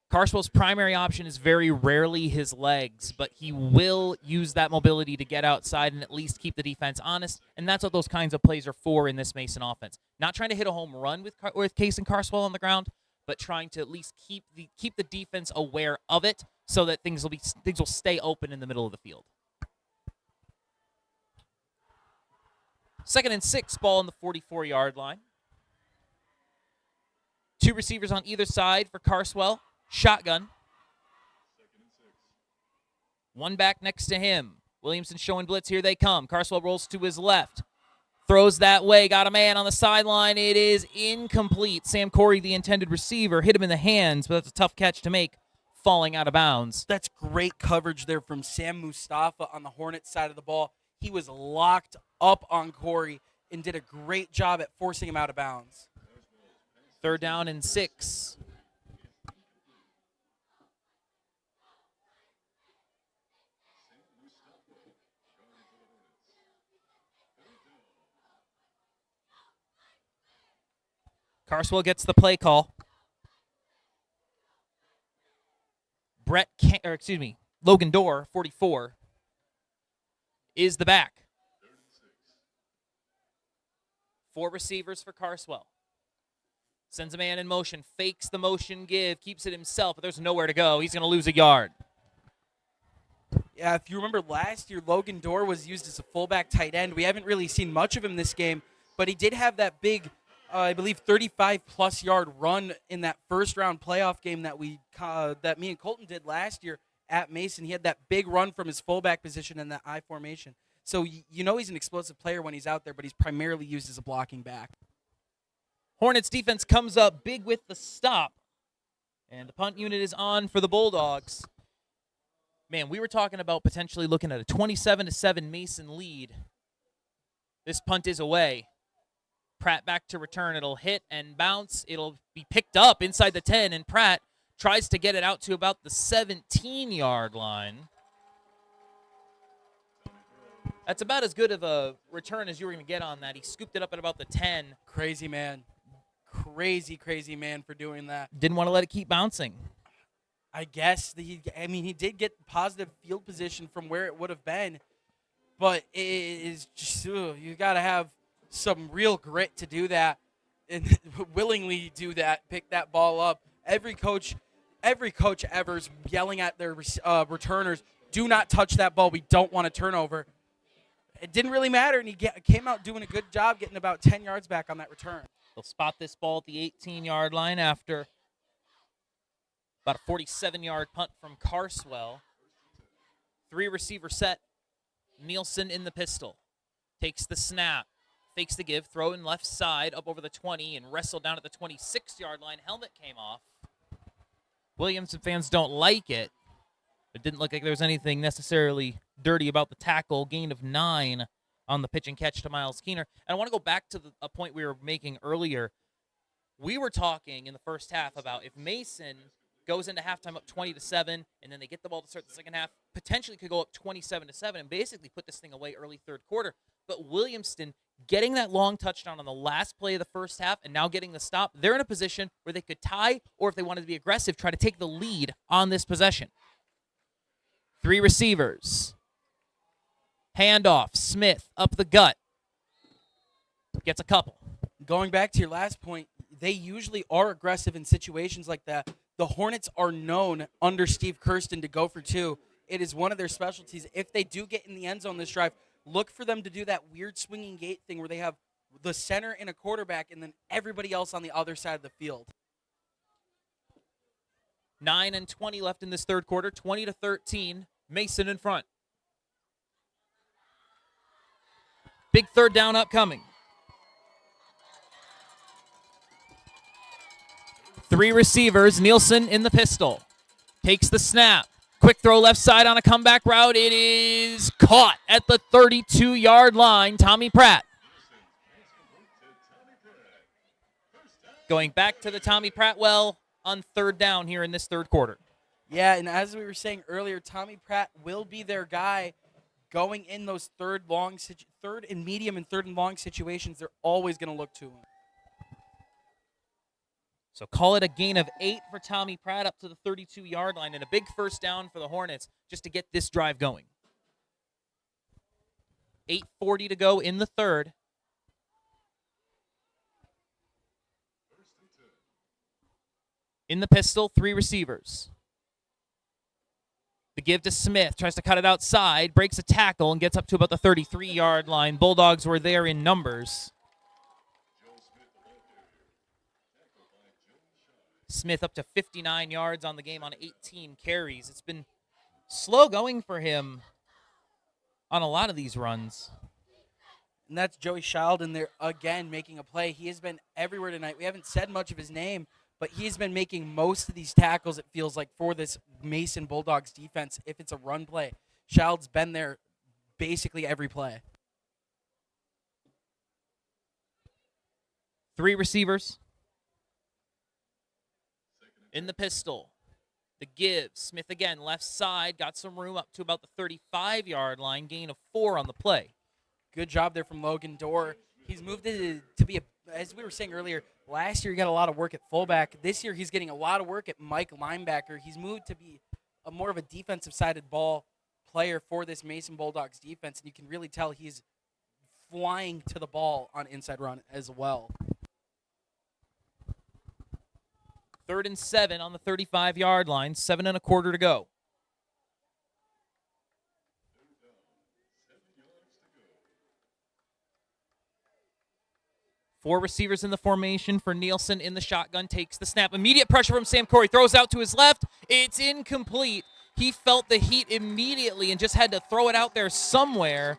Carswell's primary option is very rarely his legs, but he will use that mobility to get outside and at least keep the defense honest, and that's what those kinds of plays are for in this Mason offense. Not trying to hit a home run with Kason Carswell on the ground, but trying to at least keep the defense aware of it so that things will stay open in the middle of the field. 2nd and 6, ball on the 44-yard line. 2 receivers on either side for Carswell. Shotgun. 1 back next to him. Williamson showing blitz. Here they come. Carswell rolls to his left. Throws that way. Got a man on the sideline. It is incomplete. Sam Corey, the intended receiver, hit him in the hands, but that's a tough catch to make, falling out of bounds. That's great coverage there from Sam Mustafa on the Hornets side of the ball. He was locked up on Corey and did a great job at forcing him out of bounds. 3rd down and 6. Carswell gets the play call. Logan Dorr, 44, is the back. 4 receivers for Carswell. Sends a man in motion, fakes the motion give, keeps it himself, but there's nowhere to go. He's going to lose a yard. Yeah, if you remember last year, Logan Dorr was used as a fullback tight end. We haven't really seen much of him this game, but he did have that big, I believe, 35-plus yard run in that first-round playoff game that me and Colton did last year at Mason. He had that big run from his fullback position in that I formation. So you know he's an explosive player when he's out there, but he's primarily used as a blocking back. Hornets defense comes up big with the stop, and the punt unit is on for the Bulldogs. Man, we were talking about potentially looking at a 27-7 Mason lead. This punt is away. Pratt back to return. It'll hit and bounce. It'll be picked up inside the 10, and Pratt tries to get it out to about the 17-yard line. That's about as good of a return as you were going to get on that. He scooped it up at about the 10. Crazy man. Crazy man for doing that. Didn't want to let it keep bouncing. I guess. He did get positive field position from where it would have been, but it is just, you got to have some real grit to do that and willingly do that, pick that ball up. Every coach ever is yelling at their returners, do not touch that ball. We don't want a turnover. It didn't really matter, and he came out doing a good job getting about 10 yards back on that return. They'll spot this ball at the 18-yard line after about a 47-yard punt from Carswell. 3 receiver set. Nielsen in the pistol. Takes the snap. Fakes the give. Throw in left side up over the 20 and wrestle down at the 26-yard line. Helmet came off. Williamson fans don't like it. It didn't look like there was anything necessarily dirty about the tackle. Gain of 9 on the pitch and catch to Miles Keener. And I want to go back to a point we were making earlier. We were talking in the first half about if Mason goes into halftime up 20-7, and then they get the ball to start the second half, potentially could go up 27-7 and basically put this thing away early third quarter. But Williamston getting that long touchdown on the last play of the first half and now getting the stop, they're in a position where they could tie, or if they wanted to be aggressive, try to take the lead on this possession. 3 receivers. Handoff. Smith up the gut. Gets a couple. Going back to your last point, they usually are aggressive in situations like that. The Hornets are known under Steve Kirsten to go for 2. It is one of their specialties. If they do get in the end zone this drive, look for them to do that weird swinging gate thing where they have the center and a quarterback and then everybody else on the other side of the field. 9:20 left in this third quarter, 20-13. Mason in front. Big third down upcoming. 3 receivers. Nielsen in the pistol. Takes the snap. Quick throw left side on a comeback route. It is caught at the 32-yard line. Tommy Pratt. Going back to the Tommy Pratt well on third down here in this third quarter. Yeah, and as we were saying earlier, Tommy Pratt will be their guy going in those third and medium and third and long situations. They're always going to look to him. So call it a gain of 8 for Tommy Pratt up to the 32-yard line and a big first down for the Hornets just to get this drive going. 8:40 to go in the third. In the pistol, 3 receivers. The give to Smith, tries to cut it outside, breaks a tackle, and gets up to about the 33-yard line. Bulldogs were there in numbers. Smith up to 59 yards on the game on 18 carries. It's been slow going for him on a lot of these runs. And that's Joey Sheldon there again making a play. He has been everywhere tonight. We haven't said much of his name, but he's been making most of these tackles, it feels like, for this Mason Bulldogs defense. If it's a run play, Sheld's been there basically every play. 3 receivers in the pistol. The give. Smith again, left side, got some room up to about the 35-yard line, gain of 4 on the play. Good job there from Logan Dorr. He's moved to be, as we were saying earlier, last year he got a lot of work at fullback. This year he's getting a lot of work at Mike linebacker. He's moved to be more of a defensive-sided ball player for this Mason Bulldogs defense, and you can really tell he's flying to the ball on inside run as well. 3rd and 7 on the 35-yard line, 7 1/4 to go. Four receivers in the formation for Nielsen in the shotgun, takes the snap. Immediate pressure from Sam Corey, throws out to his left. It's incomplete. He felt the heat immediately and just had to throw it out there somewhere.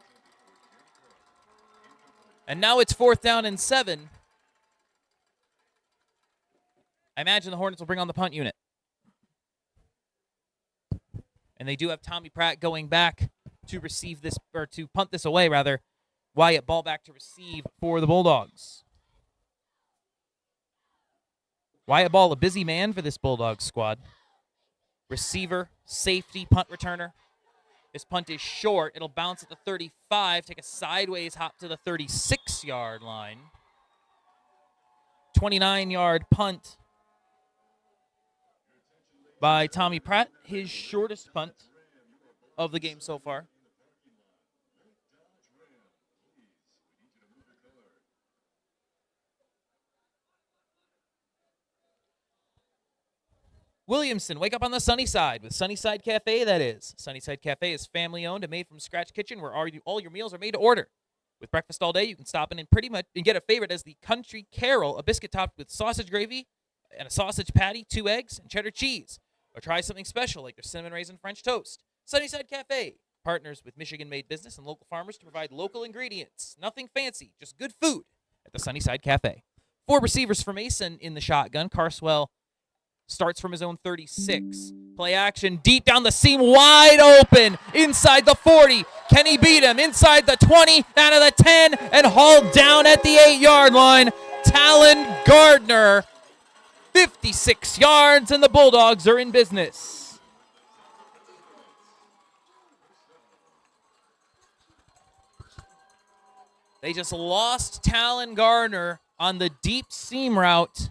And now it's 4th down and 7. I imagine the Hornets will bring on the punt unit. And they do have Tommy Pratt going back to receive this, or to punt this away, rather. Wyatt ball back to receive for the Bulldogs. Wyatt Ball, a busy man for this Bulldogs squad. Receiver, safety, punt returner. This punt is short. It'll bounce at the 35, take a sideways hop to the 36-yard line. 29-yard punt by Tommy Pratt, his shortest punt of the game so far. Williamston, wake up on the sunny side with Sunnyside Cafe, that is. Sunnyside Cafe is family-owned and made-from-scratch kitchen where all your meals are made to order. With breakfast all day, you can stop in and pretty much get a favorite as the Country Carol, a biscuit topped with sausage gravy and a sausage patty, 2 eggs, and cheddar cheese. Or try something special like their cinnamon raisin French toast. Sunnyside Cafe partners with Michigan-made business and local farmers to provide local ingredients. Nothing fancy, just good food at the Sunnyside Cafe. 4 receivers for Mason in the shotgun. Carswell starts from his own 36. Play action deep down the seam, wide open inside the 40. Can he beat him? Inside the 20, out of the 10, and hauled down at the 8-yard line. Talon Gardner, 56 yards, and the Bulldogs are in business. They just lost Talon Gardner on the deep seam route.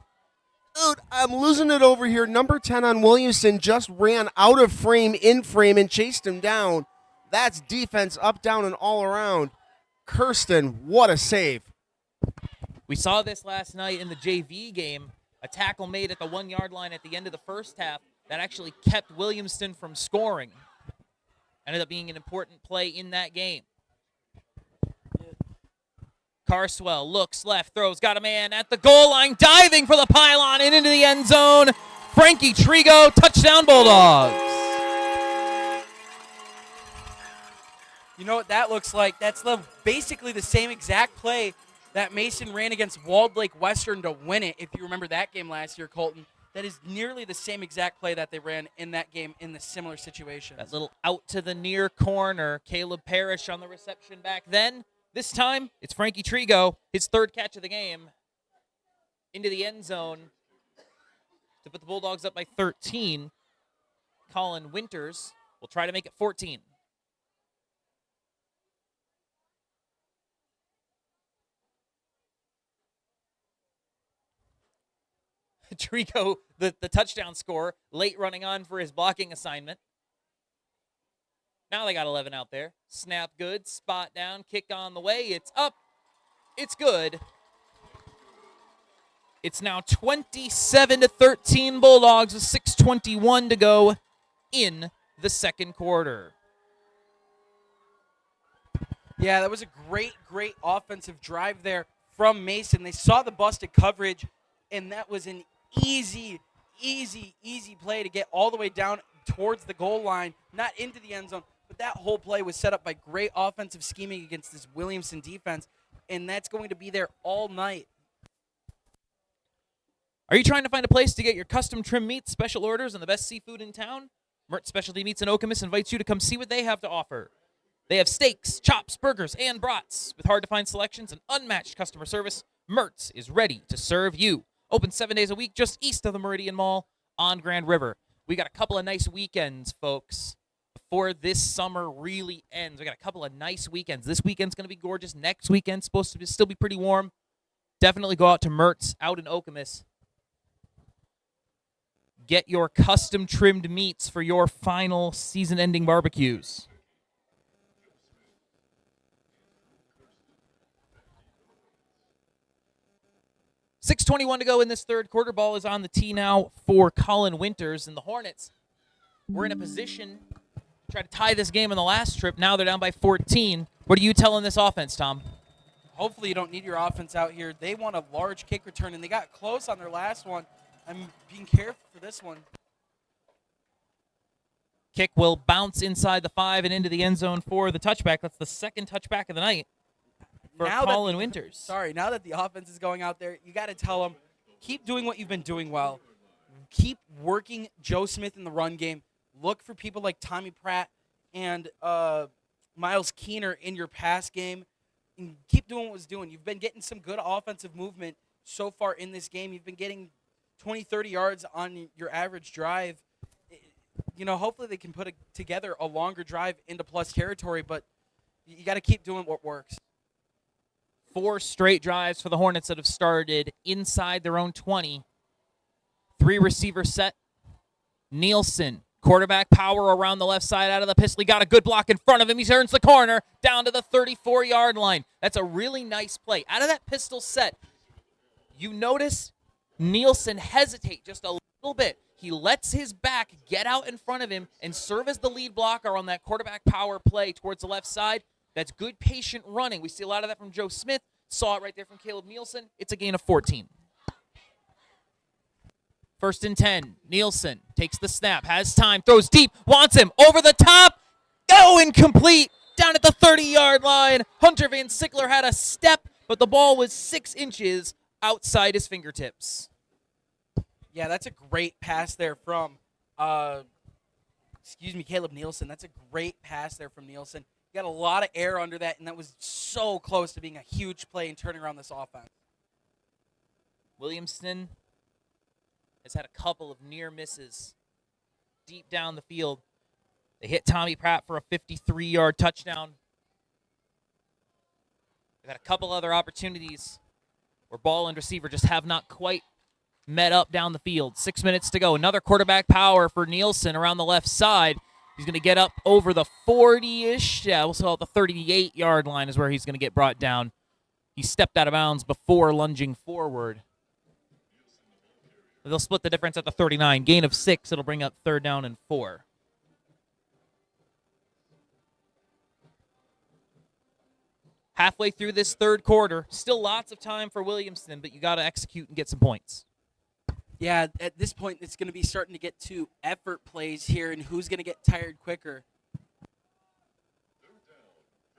Dude, I'm losing it over here. Number 10 on Williamston just ran out of frame, in frame, and chased him down. That's defense up, down, and all around. Kirsten, what a save. We saw this last night in the JV game. A tackle made at the 1-yard line at the end of the first half that actually kept Williamston from scoring. Ended up being an important play in that game. Carswell looks left, throws, got a man at the goal line, diving for the pylon and into the end zone. Frankie Trigo, touchdown Bulldogs. You know what that looks like? That's basically the same exact play that Mason ran against Walled Lake Western to win it, if you remember that game last year, Colton. That is nearly the same exact play that they ran in that game in the similar situation. That little out to the near corner, Caleb Parrish on the reception back then. This time, it's Frankie Trigo, his 3rd catch of the game, into the end zone to put the Bulldogs up by 13. Colin Winters will try to make it 14. Trigo, the touchdown scorer, late running on for his blocking assignment. Now they got 11 out there. Snap good, spot down, kick on the way. It's up. It's good. It's now 27-13 Bulldogs with 6:21 to go in the second quarter. Yeah, that was a great offensive drive there from Mason. They saw the busted coverage, and that was an easy play to get all the way down towards the goal line, not into the end zone. But that whole play was set up by great offensive scheming against this Williamston defense, and that's going to be there all night. Are you trying to find a place to get your custom trim meats, special orders, and the best seafood in town? Mert Specialty Meats in Okemos invites you to come see what they have to offer. They have steaks, chops, burgers, and brats. With hard-to-find selections and unmatched customer service, Mertz is ready to serve you. Open 7 days a week just east of the Meridian Mall on Grand River. We got a couple of nice weekends, folks, before this summer really ends. We got a couple of nice weekends. This weekend's going to be gorgeous. Next weekend's supposed to still be pretty warm. Definitely go out to Mertz out in Okemos. Get your custom trimmed meats for your final season-ending barbecues. .6:21 to go in this third quarter. Ball is on the tee now for Colin Winters. And the Hornets were in a position to try to tie this game on the last trip. Now they're down by 14. What are you telling this offense, Tom? Hopefully you don't need your offense out here. They want a large kick return, and they got close on their last one. I'm being careful for this one. Kick will bounce inside the 5 and into the end zone for the touchback. That's the second touchback of the night for Colin Winters. Sorry, now that the offense is going out there, you got to tell them, keep doing what you've been doing well. Keep working Joe Smith in the run game. Look for people like Tommy Pratt and Miles Keener in your pass game. And keep doing what was doing. You've been getting some good offensive movement so far in this game. You've been getting 20, 30 yards on your average drive. You know, hopefully they can put together a longer drive into plus territory, but you got to keep doing what works. 4 straight drives for the Hornets that have started inside their own 20. 3 receiver set. Nielsen, quarterback power around the left side out of the pistol. He got a good block in front of him. He turns the corner down to the 34-yard line. That's a really nice play. Out of that pistol set, you notice Nielsen hesitate just a little bit. He lets his back get out in front of him and serve as the lead blocker on that quarterback power play towards the left side. That's good patient running. We see a lot of that from Joe Smith. Saw it right there from Caleb Nielsen. It's a gain of 14. 1st and 10. Nielsen takes the snap, has time, throws deep, wants him, over the top. Oh, incomplete. Down at the 30-yard line. Hunter Van Sickler had a step, but the ball was 6 inches outside his fingertips. Yeah, that's a great pass there from, Caleb Nielsen. That's a great pass there from Nielsen. You got a lot of air under that, and that was so close to being a huge play and turning around this offense. Williamston has had a couple of near misses deep down the field. They hit Tommy Pratt for a 53-yard touchdown. They've had a couple other opportunities where ball and receiver just have not quite met up down the field. 6 minutes to go. Another quarterback power for Nielsen around the left side. He's going to get up over the 40-ish. Yeah, we'll call it the 38-yard line is where he's going to get brought down. He stepped out of bounds before lunging forward. They'll split the difference at the 39. Gain of 6. It'll bring up 3rd down and 4. Halfway through this third quarter. Still lots of time for Williamston, but you got to execute and get some points. Yeah, at this point, it's going to be starting to get to effort plays here and who's going to get tired quicker.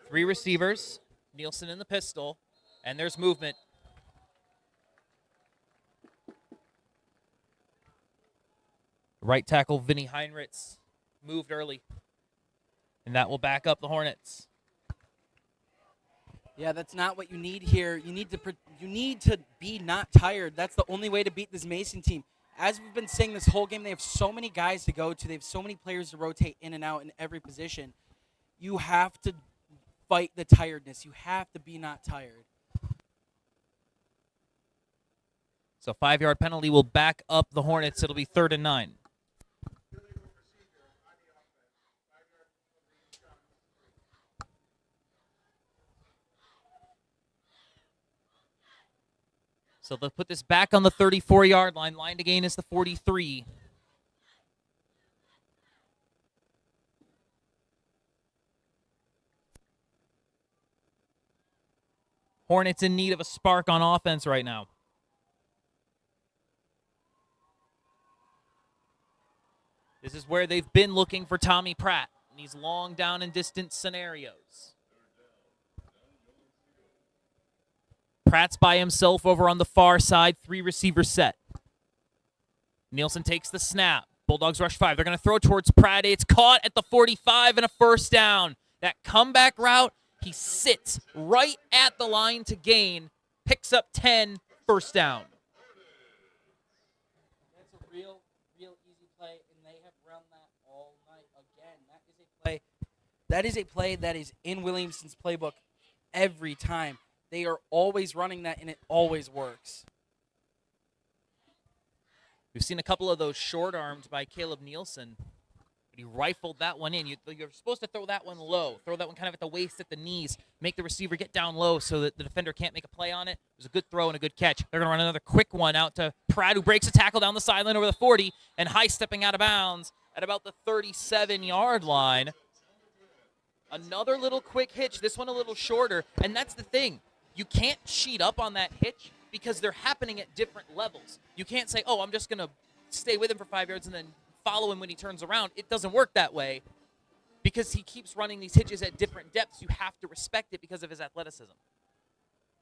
3 receivers, Nielsen in the pistol, and there's movement. Right tackle Vinny Heinrichs moved early, and that will back up the Hornets. Yeah, that's not what you need here. You need to be not tired. That's the only way to beat this Mason team. As we've been saying this whole game, they have so many guys to go to. They have so many players to rotate in and out in every position. You have to fight the tiredness. You have to be not tired. So 5-yard penalty will back up the Hornets. It'll be 3rd and 9. So they'll put this back on the 34-yard line. Line to gain is the 43. Hornets in need of a spark on offense right now. This is where they've been looking for Tommy Pratt in these long down and distance scenarios. Pratt's by himself over on the far side, 3-receiver set. Nielsen takes the snap. Bulldogs rush 5. They're going to throw towards Pratt. It's caught at the 45 and a first down. That comeback route, he sits right at the line to gain, picks up 10, first down. That's a real easy play, and they have run that all night again. That is a play that is in Williamston's playbook every time. They are always running that, and it always works. We've seen a couple of those short-armed by Caleb Nielsen, but he rifled that one in. You're supposed to throw that one low. Throw that one kind of at the waist, at the knees. Make the receiver get down low so that the defender can't make a play on it. It was a good throw and a good catch. They're going to run another quick one out to Pratt, who breaks a tackle down the sideline over the 40 and high-stepping out of bounds at about the 37-yard line. Another little quick hitch, this one a little shorter, and that's the thing. You can't cheat up on that hitch because they're happening at different levels. You can't say, oh, I'm just going to stay with him for 5 yards and then follow him when he turns around. It doesn't work that way because he keeps running these hitches at different depths. You have to respect it because of his athleticism.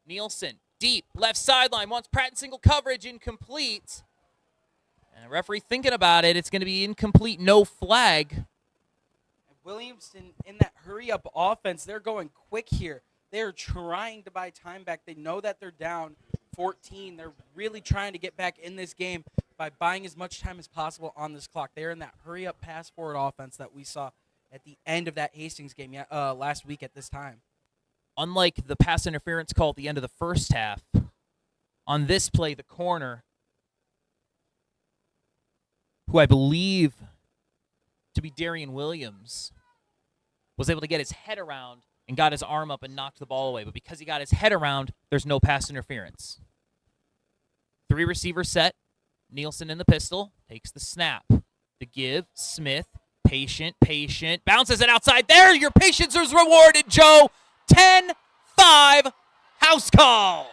Nielsen, deep, left sideline, wants Pratt in single coverage, incomplete. And the referee thinking about it, it's going to be incomplete, no flag. Williamston, in that hurry-up offense, they're going quick here. They're trying to buy time back. They know that they're down 14. They're really trying to get back in this game by buying as much time as possible on this clock. They're in that hurry-up pass-forward offense that we saw at the end of that Hastings game last week at this time. Unlike the pass interference call at the end of the first half, on this play, the corner, who I believe to be Darian Williams, was able to get his head around and got his arm up and knocked the ball away. But because he got his head around, there's no pass interference. 3-receiver set. Nielsen in the pistol. Takes the snap. The give. Smith. Patient. Bounces it outside. There, your patience is rewarded, Joe. 10-5. House call.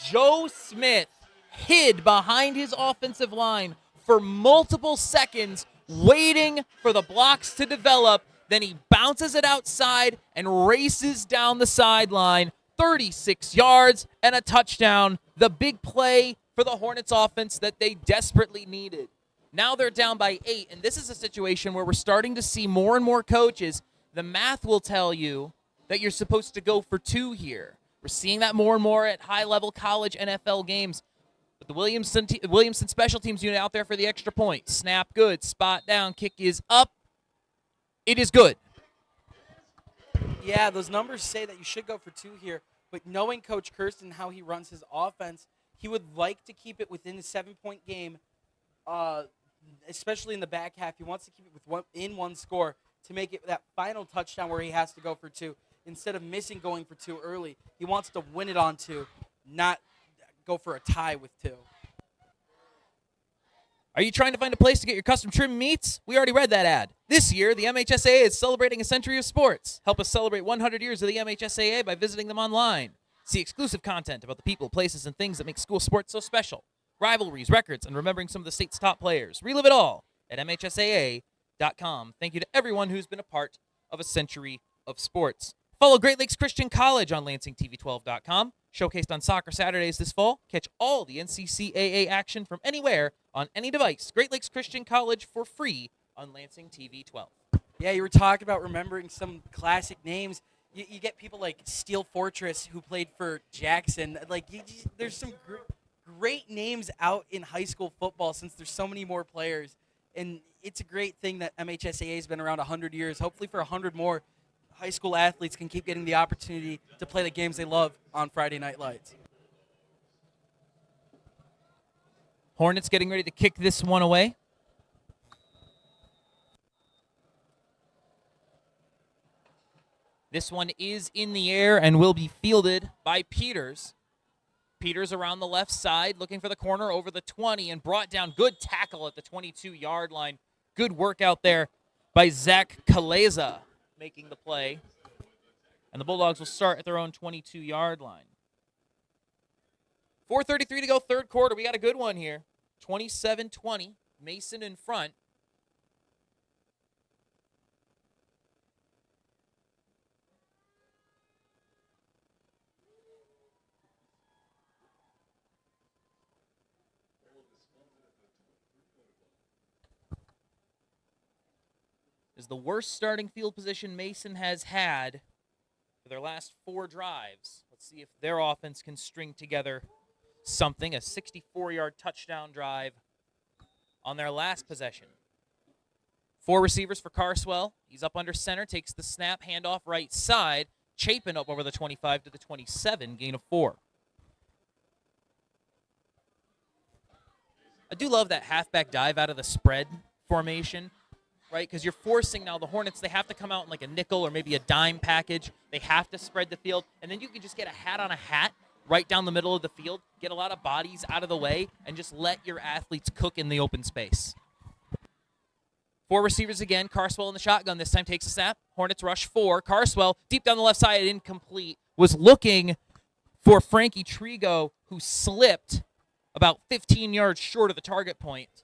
Joe Smith hid behind his offensive line for multiple seconds, waiting for the blocks to develop. Then he bounces it outside and races down the sideline. 36 yards and a touchdown. The big play for the Hornets offense that they desperately needed. Now they're down by 8, and this is a situation where we're starting to see more and more coaches. The math will tell you that you're supposed to go for 2 here. We're seeing that more and more at high-level college NFL games. But the Williamston special teams unit out there for the extra point. Snap good, spot down, kick is up. It is good. Yeah, those numbers say that you should go for 2 here, but knowing Coach Kirsten, how he runs his offense, he would like to keep it within the 7-point game, especially in the back half. He wants to keep it with one score to make it that final touchdown where he has to go for 2. Instead of missing going for 2 early, he wants to win it on 2, not go for a tie with 2. Are you trying to find a place to get your custom trim meats? We already read that ad. This year, the MHSAA is celebrating a century of sports. Help us celebrate 100 years of the MHSAA by visiting them online. See exclusive content about the people, places, and things that make school sports so special. Rivalries, records, and remembering some of the state's top players. Relive it all at MHSAA.com. Thank you to everyone who's been a part of a century of sports. Follow Great Lakes Christian College on LansingTV12.com. Showcased on Soccer Saturdays this fall. Catch all the NCCAA action from anywhere on any device. Great Lakes Christian College for free on Lansing TV 12. Yeah, you were talking about remembering some classic names. You get people like Steel Fortress, who played for Jackson. There's some great names out in high school football since there's so many more players. And it's a great thing that MHSAA has been around 100 years. Hopefully for 100 more, high school athletes can keep getting the opportunity to play the games they love on Friday Night Lights. Hornets getting ready to kick this one away. This one is in the air and will be fielded by Peters. Peters around the left side, looking for the corner over the 20 and brought down. Good tackle at the 22-yard line. Good work out there by Zach Kaleza making the play. And the Bulldogs will start at their own 22-yard line. 4:33 to go, third quarter. We got a good one here. 27-20. Mason in front. Is the worst starting field position Mason has had for their last 4 drives. Let's see if their offense can string together something. A 64-yard touchdown drive on their last possession. 4 receivers for Carswell. He's up under center, takes the snap, handoff right side. Chapin up over the 25 to the 27, gain of 4. I do love that halfback dive out of the spread formation, right? Because you're forcing now the Hornets, they have to come out in like a nickel or maybe a dime package. They have to spread the field. And then you can just get a hat on a hat right down the middle of the field, get a lot of bodies out of the way, and just let your athletes cook in the open space. 4 receivers again. Carswell in the shotgun this time takes a snap. Hornets rush 4. Carswell, deep down the left side, incomplete. Was looking for Frankie Trigo, who slipped about 15 yards short of the target point.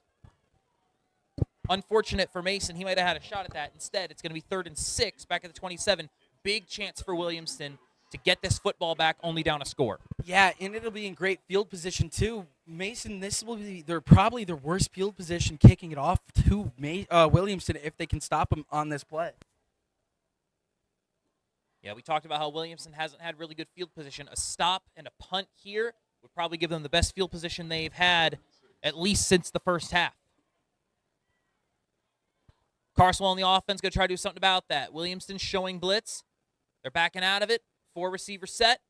Unfortunate for Mason. He might have had a shot at that. Instead, it's going to be 3rd and 6 back at the 27. Big chance for Williamston to get this football back, only down a score. Yeah, and it'll be in great field position, too. Mason, this will be probably their worst field position, kicking it off to Williamston if they can stop him on this play. Yeah, we talked about how Williamston hasn't had really good field position. A stop and a punt here would probably give them the best field position they've had at least since the first half. Carswell on the offense going to try to do something about that. Williamston showing blitz. They're backing out of it. 4 receiver set.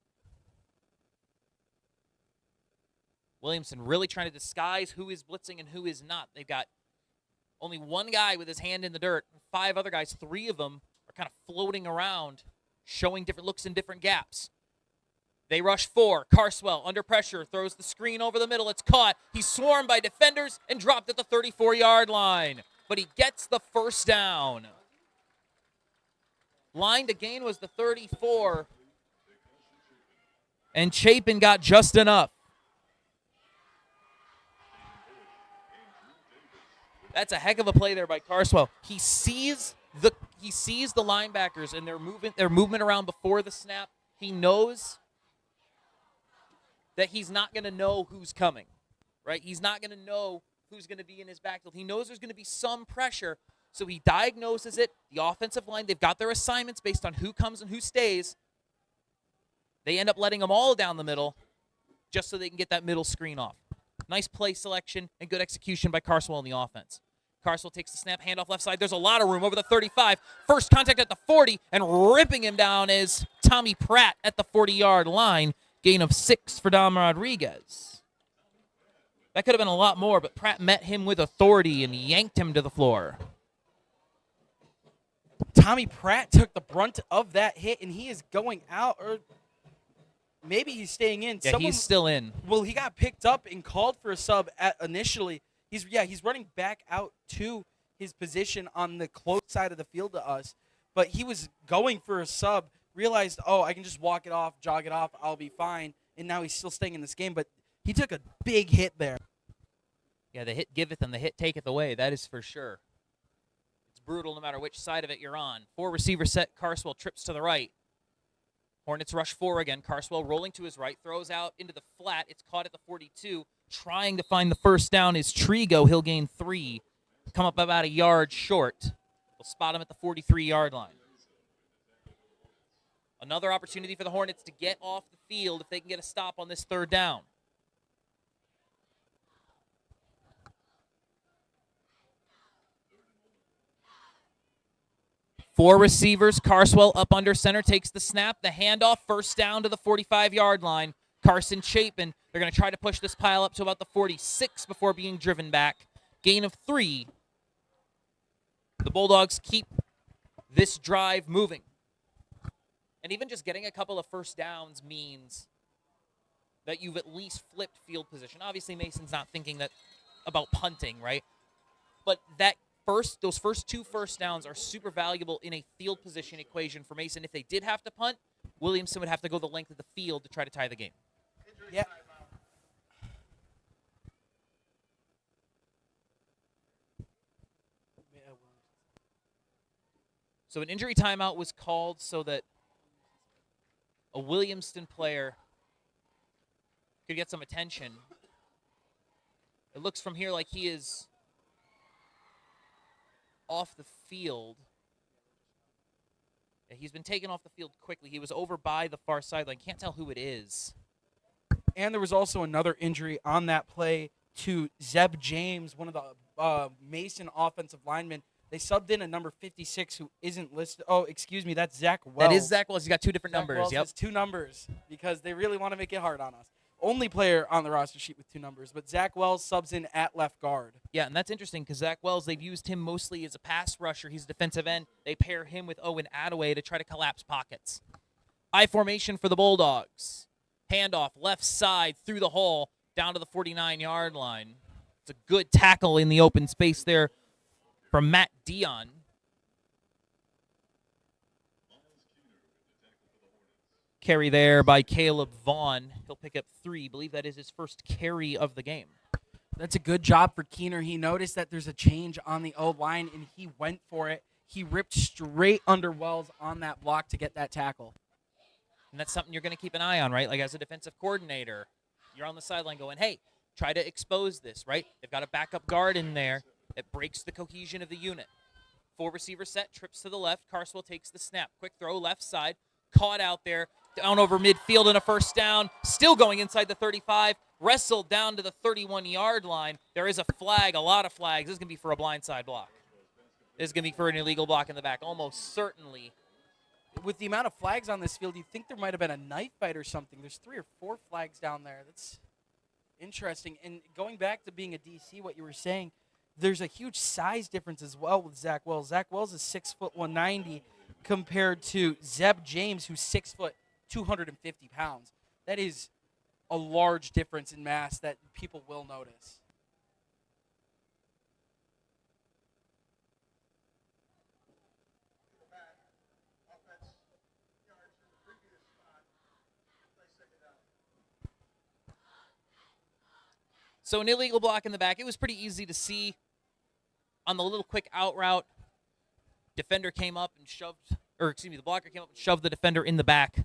Williamston really trying to disguise who is blitzing and who is not. They've got only one guy with his hand in the dirt. 5 other guys, 3 of them are kind of floating around, showing different looks in different gaps. They rush 4. Carswell under pressure, throws the screen over the middle. It's caught. He's swarmed by defenders and dropped at the 34-yard line. But he gets the first down. Line to gain was the 34. And Chapin got just enough. That's a heck of a play there by Carswell. He sees the linebackers and their movement around before the snap. He knows that he's not going to know who's coming, right? He's not going to know who's going to be in his backfield. He knows there's going to be some pressure, so he diagnoses it. The offensive line, they've got their assignments based on who comes and who stays. They end up letting them all down the middle just so they can get that middle screen off. Nice play selection and good execution by Carswell in the offense. Carswell takes the snap, handoff left side. There's a lot of room over the 35. First contact at the 40, and ripping him down is Tommy Pratt at the 40-yard line. Gain of 6 for Dom Rodriguez. That could have been a lot more, but Pratt met him with authority and yanked him to the floor. Tommy Pratt took the brunt of that hit, and he is going out, or maybe he's staying in. Yeah, he's still in. Well, he got picked up and called for a sub initially. He's running back out to his position on the close side of the field to us, but he was going for a sub, realized, I can just walk it off, jog it off, I'll be fine, and now he's still staying in this game, but he took a big hit there. Yeah, the hit giveth and the hit taketh away, that is for sure. It's brutal no matter which side of it you're on. 4 receiver set, Carswell trips to the right. Hornets rush 4 again. Carswell rolling to his right, throws out into the flat. It's caught at the 42. Trying to find the first down is Trigo. He'll gain 3. Come up about a yard short. They'll spot him at the 43-yard line. Another opportunity for the Hornets to get off the field if they can get a stop on this 3rd down. Four receivers. Carswell up under center, takes the snap, the handoff, first down to the 45-yard line. Carson Chapin, they're going to try to push this pile up to about the 46 before being driven back. Gain of 3. The Bulldogs keep this drive moving. And even just getting a couple of first downs means that you've at least flipped field position. Obviously, Mason's not thinking that about punting, right? But that those first 2 first downs are super valuable in a field position equation for Mason. If they did have to punt, Williamston would have to go the length of the field to try to tie the game. Yeah. So an injury timeout was called so that a Williamston player could get some attention. It looks from here like he is off the field. He's been taken off the field quickly. He was over by the far sideline. Can't tell who it is. And there was also another injury on that play to Zeb James, one of the Mason offensive linemen. They subbed in a number 56 who isn't listed. Oh, excuse me, that's Zach Wells. That is Zach Wells. He's got 2 different numbers. Wells Yep. has 2 numbers because they really want to make it hard on us. Only player on the roster sheet with 2 numbers, but Zach Wells subs in at left guard. Yeah, and that's interesting because Zach Wells, they've used him mostly as a pass rusher. He's a defensive end. They pair him with Owen Attaway to try to collapse pockets. I formation for the Bulldogs. Handoff left side through the hole down to the 49-yard line. It's a good tackle in the open space there from Matt Dion. Carry there by Caleb Vaughn. He'll pick up 3. I believe that is his first carry of the game. That's a good job for Keener. He noticed that there's a change on the O-line, and he went for it. He ripped straight under Wells on that block to get that tackle. And that's something you're going to keep an eye on, right? Like as a defensive coordinator, you're on the sideline going, hey, try to expose this, right? They've got a backup guard in there that breaks the cohesion of the unit. 4 receiver set, trips to the left. Carswell takes the snap. Quick throw, left side. Caught out there. Down over midfield and a first down. Still going inside the 35. Wrestled down to the 31-yard line. There is a flag, a lot of flags. This is going to be for a blindside block. This is going to be for an illegal block in the back, almost certainly. With the amount of flags on this field, you'd think there might have been a knife fight or something. There's 3 or 4 flags down there. That's interesting. And going back to being a DC, what you were saying, there's a huge size difference as well with Zach Wells. Zach Wells is 6 foot 190 compared to Zeb James, who's 6 foot 250 pounds. That is a large difference in mass that people will notice. So an illegal block in the back. It was pretty easy to see on the little quick out route. Defender came up and shoved, or excuse me, the blocker came up and shoved the defender in the back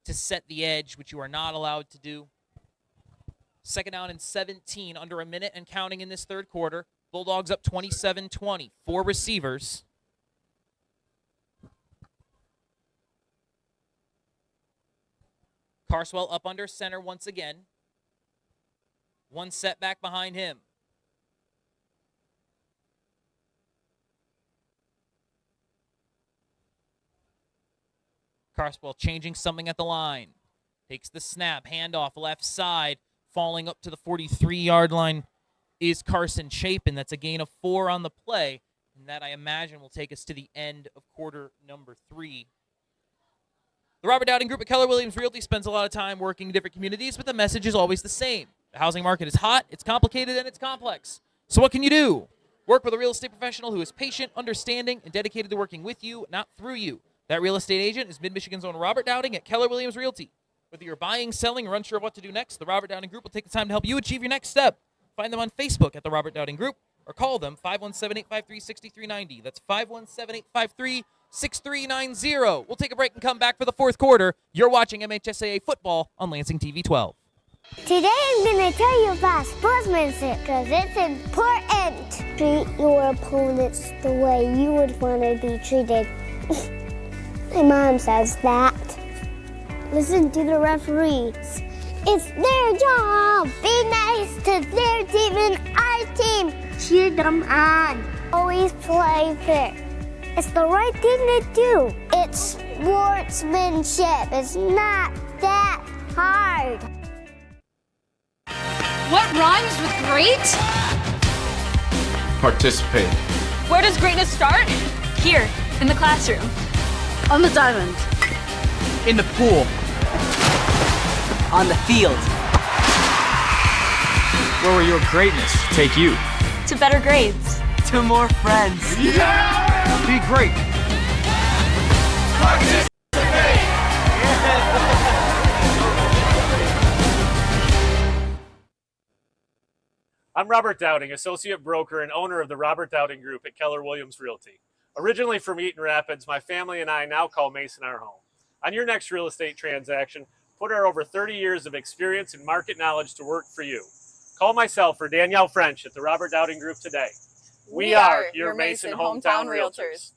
to set the edge, which you are not allowed to do. 2nd down and 17, under a minute and counting in this 3rd quarter. Bulldogs up 27-20. 4 receivers. Carswell up under center once again. 1 setback behind him. Carswell changing something at the line. Takes the snap, handoff left side. Falling up to the 43-yard line is Carson Chapin. That's a gain of 4 on the play. And that, I imagine, will take us to the end of quarter number 3. The Robert Dowding Group at Keller Williams Realty spends a lot of time working in different communities, but the message is always the same. The housing market is hot, it's complicated, and it's complex. So what can you do? Work with a real estate professional who is patient, understanding, and dedicated to working with you, not through you. That real estate agent is Mid-Michigan's own Robert Dowding at Keller Williams Realty. Whether you're buying, selling, or unsure of what to do next, the Robert Dowding Group will take the time to help you achieve your next step. Find them on Facebook at the Robert Dowding Group or call them 517-853-6390. That's 517-853-6390. We'll take a break and come back for the 4th quarter. You're watching MHSAA football on Lansing TV 12. Today I'm going to tell you about sportsmanship because it's important. Treat your opponents the way you would want to be treated. My mom says that. Listen to the referees. It's their job. Be nice to their team and our team. Cheer them on. Always play fair. It's the right thing to do. It's sportsmanship. It's not that hard. What rhymes with great? Participate. Where does greatness start? Here, in the classroom. On the diamond. In the pool. On the field. Where will your greatness take you? To better grades. To more friends. Yeah! Be great. I'm Robert Dowding, associate broker and owner of the Robert Dowding Group at Keller Williams Realty. Originally from Eaton Rapids, my family and I now call Mason our home. On your next real estate transaction, put our over 30 years of experience and market knowledge to work for you. Call myself or Danielle French at the Robert Dowding Group today. We are your Mason Hometown Realtors.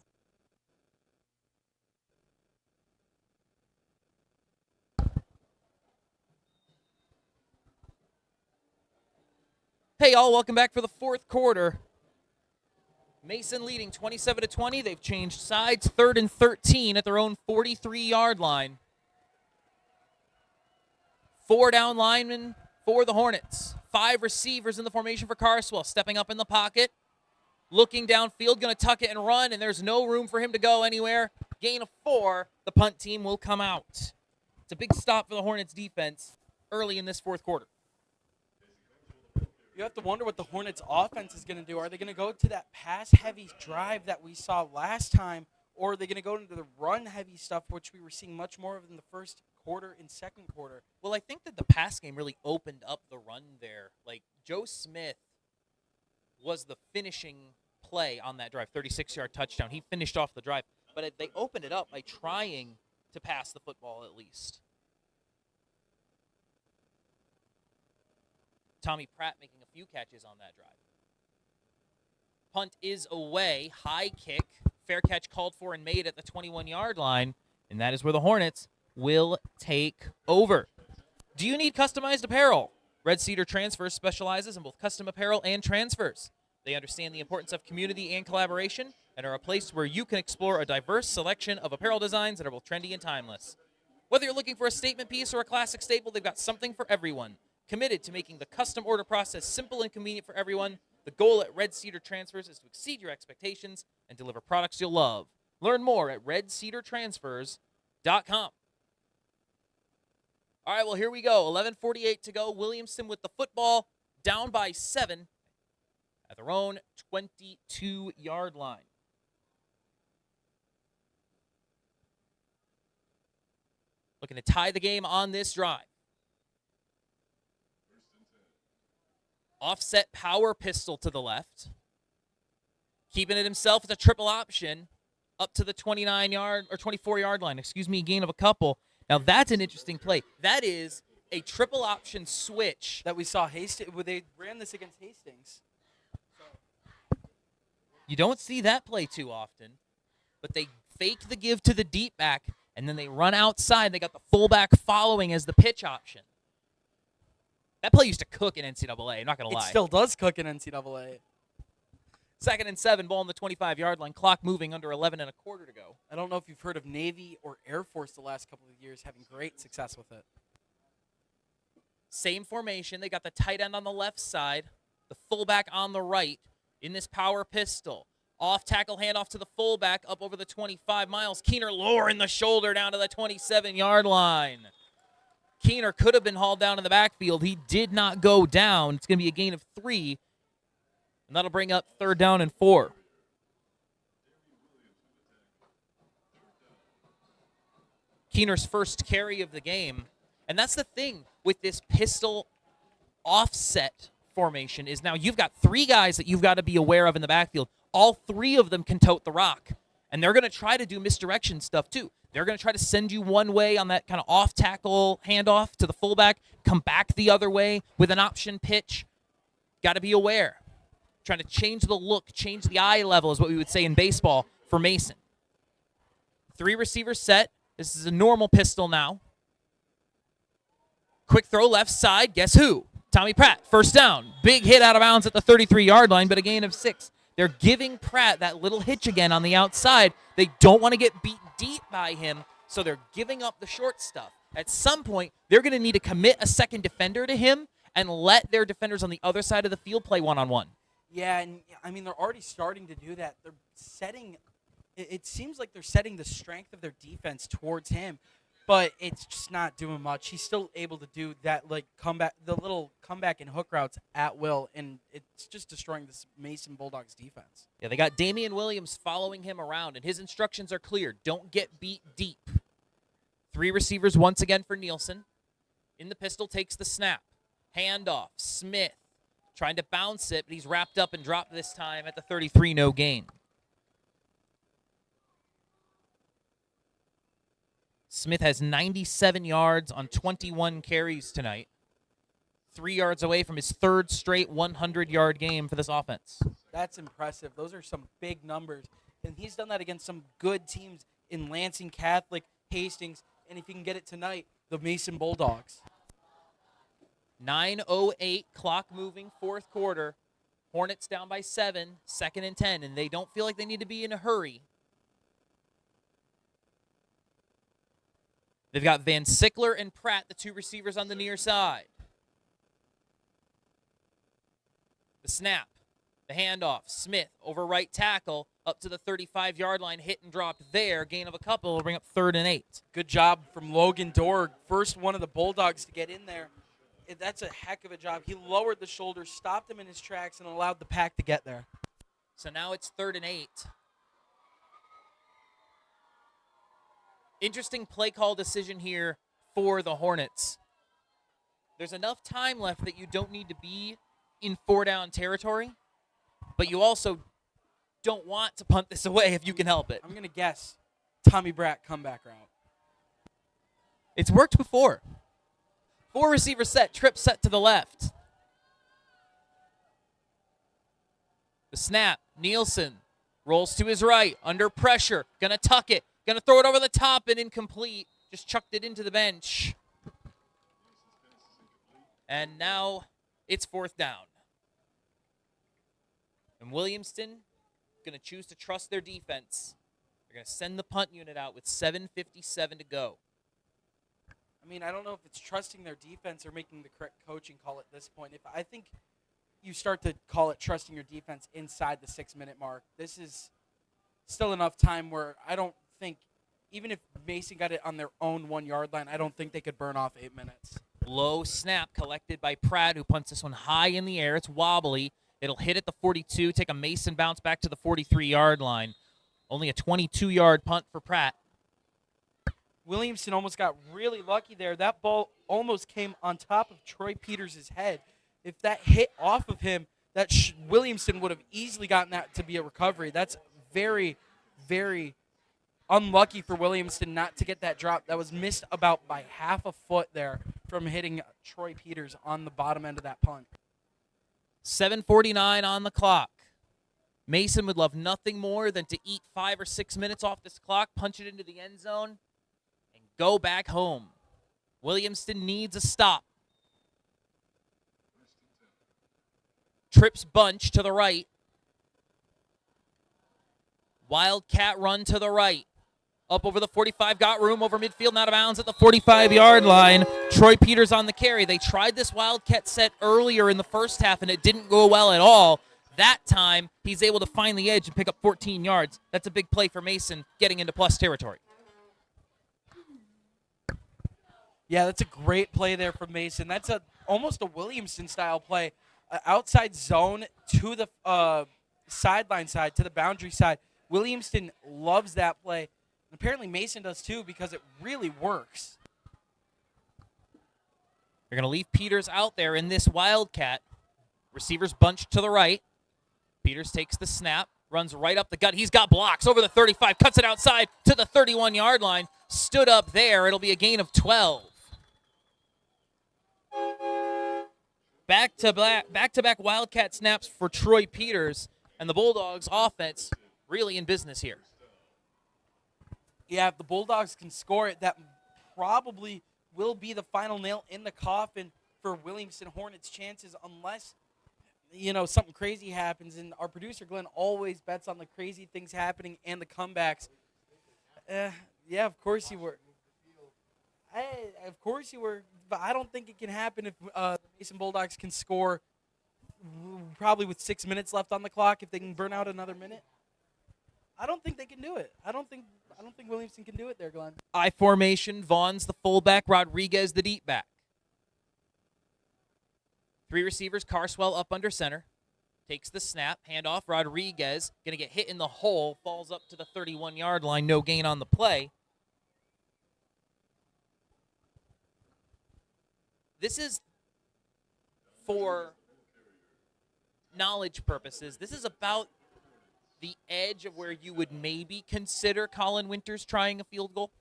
Hey, y'all, welcome back for the fourth quarter. Mason leading 27-20. They've changed sides, 3rd and 13 at their own 43-yard line. 4 down linemen for the Hornets. 5 receivers in the formation for Carswell, stepping up in the pocket, looking downfield, going to tuck it and run, and there's no room for him to go anywhere. Gain of 4. The punt team will come out. It's a big stop for the Hornets defense early in this fourth quarter. You have to wonder what the Hornets offense is going to do. Are they going to go to that pass-heavy drive that we saw last time, or are they going to go into the run-heavy stuff, which we were seeing much more of in the first quarter and second quarter? Well, I think that the pass game really opened up the run there. Like, Joe Smith was the finishing play on that drive, 36-yard touchdown. He finished off the drive. But they opened it up by trying to pass the football at least. Tommy Pratt making a few catches on that drive. Punt is away. High kick. Fair catch called for and made at the 21-yard line. And that is where the Hornets will take over. Do you need customized apparel? Red Cedar Transfers specializes in both custom apparel and transfers. They understand the importance of community and collaboration and are a place where you can explore a diverse selection of apparel designs that are both trendy and timeless. Whether you're looking for a statement piece or a classic staple, they've got something for everyone. Committed to making the custom order process simple and convenient for everyone, the goal at Red Cedar Transfers is to exceed your expectations and deliver products you'll love. Learn more at redcedartransfers.com. All right, well, here we go. 11:48 to go. Williamston with the football, down by 7 at their own 22-yard line. Looking to tie the game on this drive. Offset power pistol to the left. Keeping it himself. It's a triple option up to the 29-yard or 24-yard line. Gain of a couple. Now, that's an interesting play. That is a triple option switch. That we saw Hastings. They ran this against Hastings. You don't see that play too often. But they fake the give to the deep back, and then they run outside. They got the fullback following as the pitch option. That play used to cook in NCAA, I'm not going to lie. It still does cook in NCAA. 2nd and 7, ball on the 25-yard line, clock moving under 11 and a quarter to go. I don't know if you've heard of Navy or Air Force the last couple of years having great success with it. Same formation. They got the tight end on the left side, the fullback on the right in this power pistol. Off tackle handoff to the fullback up over the 25. Miles Keener lowering the shoulder down to the 27-yard line. Keener could have been hauled down in the backfield. He did not go down. It's going to be a gain of 3, and that'll bring up 3rd down and 4. Keener's first carry of the game, and that's the thing with this pistol offset formation is now you've got 3 guys that you've got to be aware of in the backfield. All 3 of them can tote the rock, and they're going to try to do misdirection stuff too. They're going to try to send you one way on that kind of off-tackle handoff to the fullback, come back the other way with an option pitch. Got to be aware. Trying to change the look, change the eye level is what we would say in baseball for Mason. 3 receivers set. This is a normal pistol now. Quick throw left side. Guess who? Tommy Pratt. First down. Big hit out of bounds at the 33-yard line, but a gain of 6. They're giving Pratt that little hitch again on the outside. They don't want to get beat deep by him, so they're giving up the short stuff. At some point, they're going to need to commit a second defender to him and let their defenders on the other side of the field play one-on-one. Yeah, and I mean, they're already starting to do that. They're setting, it seems like they're setting the strength of their defense towards him. but it's just not doing much. He's still able to do that, like comeback, the little comeback and hook routes at will, and it's just destroying this Mason Bulldogs defense. Yeah, they got Damian Williams following him around, and his instructions are clear. Don't get beat deep. 3 receivers once again for Nielsen. In the pistol, takes the snap. Handoff. Smith trying to bounce it, but he's wrapped up and dropped this time at the 33, no gain. Smith has 97 yards on 21 carries tonight. 3 yards away from his 3rd straight 100-yard game for this offense. That's impressive. Those are some big numbers. And he's done that against some good teams in Lansing Catholic, Hastings, and if he can get it tonight, the Mason Bulldogs. 9:08, clock moving, 4th quarter. Hornets down by 7, 2nd and 10, and they don't feel like they need to be in a hurry. They've got Van Sickler and Pratt, the 2 receivers on the near side. The snap, the handoff, Smith over right tackle, up to the 35-yard line, hit and dropped there. Gain of a couple will bring up 3rd and 8. Good job from Logan Dorg, first one of the Bulldogs to get in there. That's a heck of a job. He lowered the shoulder, stopped him in his tracks, and allowed the pack to get there. So now it's 3rd and 8. Interesting play call decision here for the Hornets. There's enough time left that you don't need to be in 4-down territory, but you also don't want to punt this away if you can help it. I'm going to guess Tommy Bratt comeback route. It's worked before. 4 receiver set, trip set to the left. The snap, Nielsen rolls to his right, under pressure, gonna tuck it, gonna throw it over the top and incomplete. Just chucked it into the bench. And now it's 4th down. And Williamston gonna choose to trust their defense. They're gonna send the punt unit out with 7:57 to go. I mean, I don't know if it's trusting their defense or making the correct coaching call at this point. I think you start to call it trusting your defense inside the 6-minute mark. This is still enough time where I don't think, even if Mason got it on their own 1-yard line, I don't think they could burn off 8 minutes. Low snap collected by Pratt, who punts this one high in the air. It's wobbly. It'll hit at the 42, take a Mason bounce back to the 43-yard line. Only a 22-yard punt for Pratt. Williamston almost got really lucky there. That ball almost came on top of Troy Peters' head. If that hit off of him, Williamston would have easily gotten that to be a recovery. That's very, very unlucky for Williamston not to get that drop. That was missed about by half a foot there from hitting Troy Peters on the bottom end of that punt. 7:49 on the clock. Mason would love nothing more than to eat 5 or 6 minutes off this clock, punch it into the end zone, and go back home. Williamston needs a stop. Trips bunch to the right. Wildcat run to the right. Up over the 45, got room over midfield, out of bounds at the 45-yard line. Troy Peters on the carry. They tried this Wildcat set earlier in the first half, and it didn't go well at all. That time, he's able to find the edge and pick up 14 yards. That's a big play for Mason, getting into plus territory. Yeah, that's a great play there from Mason. That's almost a Williamston-style play. Outside zone to the sideline side, to the boundary side. Williamston loves that play. And apparently Mason does too, because it really works. They're going to leave Peters out there in this Wildcat. Receivers bunched to the right. Peters takes the snap, runs right up the gut. He's got blocks over the 35, cuts it outside to the 31-yard line. Stood up there. It'll be a gain of 12. Back-to-back Wildcat snaps for Troy Peters, and the Bulldogs offense really in business here. Yeah, if the Bulldogs can score it, that probably will be the final nail in the coffin for Williamston Hornets' chances, unless, something crazy happens. And our producer, Glenn, always bets on the crazy things happening and the comebacks. Yeah, of course you were. Of course you were. But I don't think it can happen if the Mason Bulldogs can score probably with 6 minutes left on the clock. If they can burn out another minute, I don't think they can do it. I don't think I don't think Williamston can do it there, Glenn. I formation, Vaughn's the fullback, Rodriguez the deep back. 3 receivers, Carswell up under center. Takes the snap, handoff, Rodriguez, going to get hit in the hole, falls up to the 31-yard line, no gain on the play. This is, for knowledge purposes, this is about the edge of where you would maybe consider Colin Winters trying a field goal.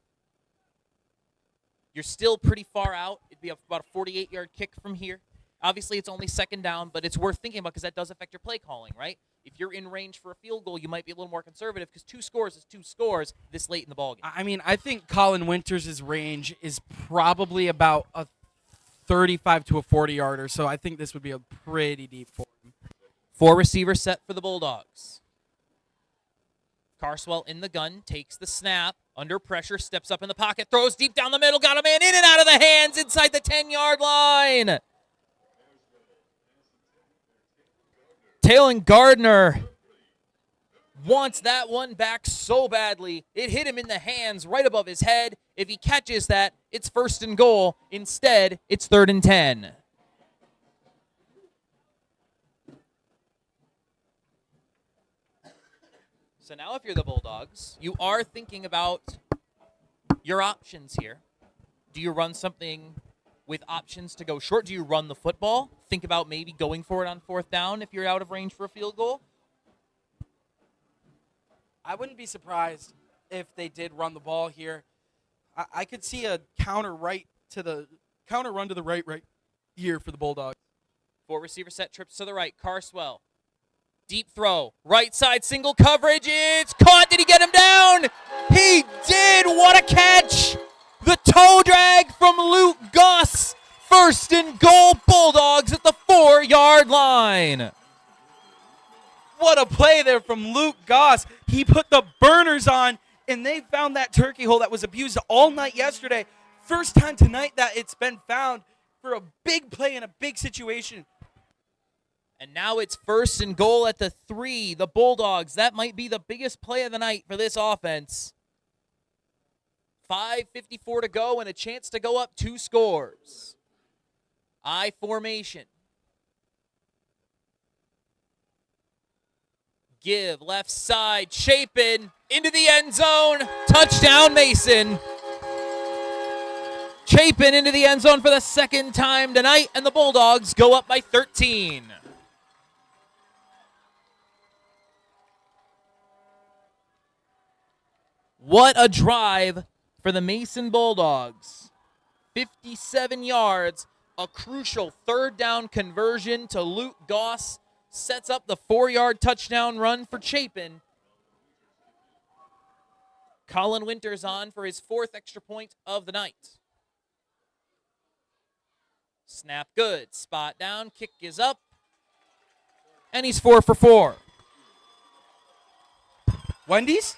You're still pretty far out. It'd be about a 48-yard kick from here. Obviously, it's only second down, but it's worth thinking about because that does affect your play calling, right? If you're in range for a field goal, you might be a little more conservative because 2 scores is 2 scores this late in the ballgame. I mean, I think Colin Winters' range is probably about a 35 to a 40-yarder, so I think this would be a pretty deep for him. 4 receiver set for the Bulldogs. Carswell in the gun, takes the snap, under pressure, steps up in the pocket, throws deep down the middle, got a man in and out of the hands inside the 10-yard line. Talon Gardner wants that one back so badly. It hit him in the hands right above his head. If he catches that, it's 1st and goal. Instead, it's 3rd and 10. So now if you're the Bulldogs, you are thinking about your options here. Do you run something with options to go short? Do you run the football? Think about maybe going for it on 4th down if you're out of range for a field goal? I wouldn't be surprised if they did run the ball here. I could see a counter run to the right here for the Bulldogs. 4 receiver set, trips to the right. Carswell, deep throw, right side single coverage. It's caught. Did he get him down? He did. What a catch! The toe drag from Luke Goss. 1st and goal, Bulldogs at the 4-yard line. What a play there from Luke Goss. He put the burners on, and they found that turkey hole that was abused all night yesterday. First time tonight that it's been found for a big play in a big situation. And now it's 1st and goal at the 3. The Bulldogs, that might be the biggest play of the night for this offense. 5:54 to go and a chance to go up 2 scores. I formation. Give left side, Chapin into the end zone. Touchdown, Mason. Chapin into the end zone for the 2nd time tonight, and the Bulldogs go up by 13. What a drive for the Mason Bulldogs. 57 yards, a crucial 3rd down conversion to Luke Goss. Sets up the 4-yard touchdown run for Chapin. Colin Winters on for his 4th extra point of the night. Snap good. Spot down. Kick is up. And he's 4 for 4. Wendy's?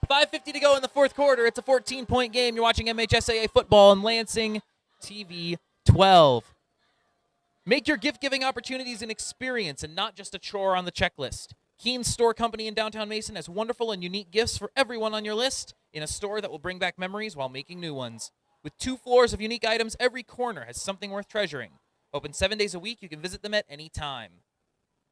5:50 to go in the 4th quarter. It's a 14-point game. You're watching MHSAA football on Lansing TV 12. Make your gift-giving opportunities an experience and not just a chore on the checklist. Keen's Store Company in downtown Mason has wonderful and unique gifts for everyone on your list in a store that will bring back memories while making new ones. With 2 floors of unique items, every corner has something worth treasuring. Open 7 days a week, you can visit them at any time.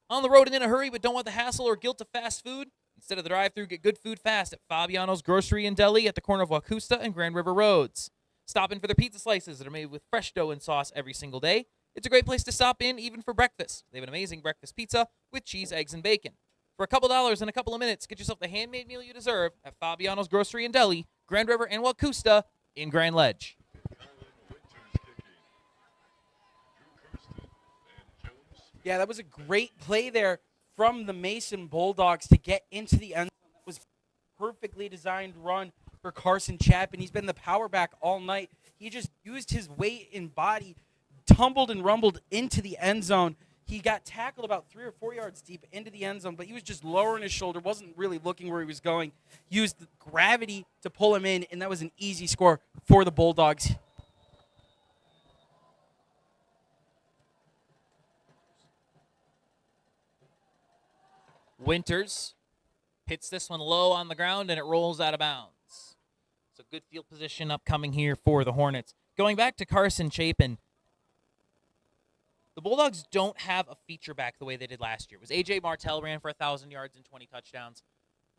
On the road and in a hurry but don't want the hassle or guilt of fast food? Instead of the drive-thru, get good food fast at Fabiano's Grocery and Deli at the corner of Waukusta and Grand River Roads. Stop in for their pizza slices that are made with fresh dough and sauce every single day. It's a great place to stop in even for breakfast. They have an amazing breakfast pizza with cheese, eggs, and bacon. For a couple dollars in a couple of minutes, get yourself the handmade meal you deserve at Fabiano's Grocery and Deli, Grand River and Waukusta in Grand Ledge. Yeah, that was a great play there from the Mason Bulldogs to get into the end zone. That was perfectly designed run for Carson Chapin. He's been the power back all night. He just used his weight and body, tumbled and rumbled into the end zone. He got tackled about 3 or 4 yards deep into the end zone, but he was just lowering his shoulder, wasn't really looking where he was going. Used gravity to pull him in, and that was an easy score for the Bulldogs. Winters Hits this one low on the ground, and it rolls out of bounds. So good field position upcoming here for the Hornets. Going back to Carson Chapin, the Bulldogs don't have a feature back the way they did last year. It was A.J. Martell ran for 1,000 yards and 20 touchdowns.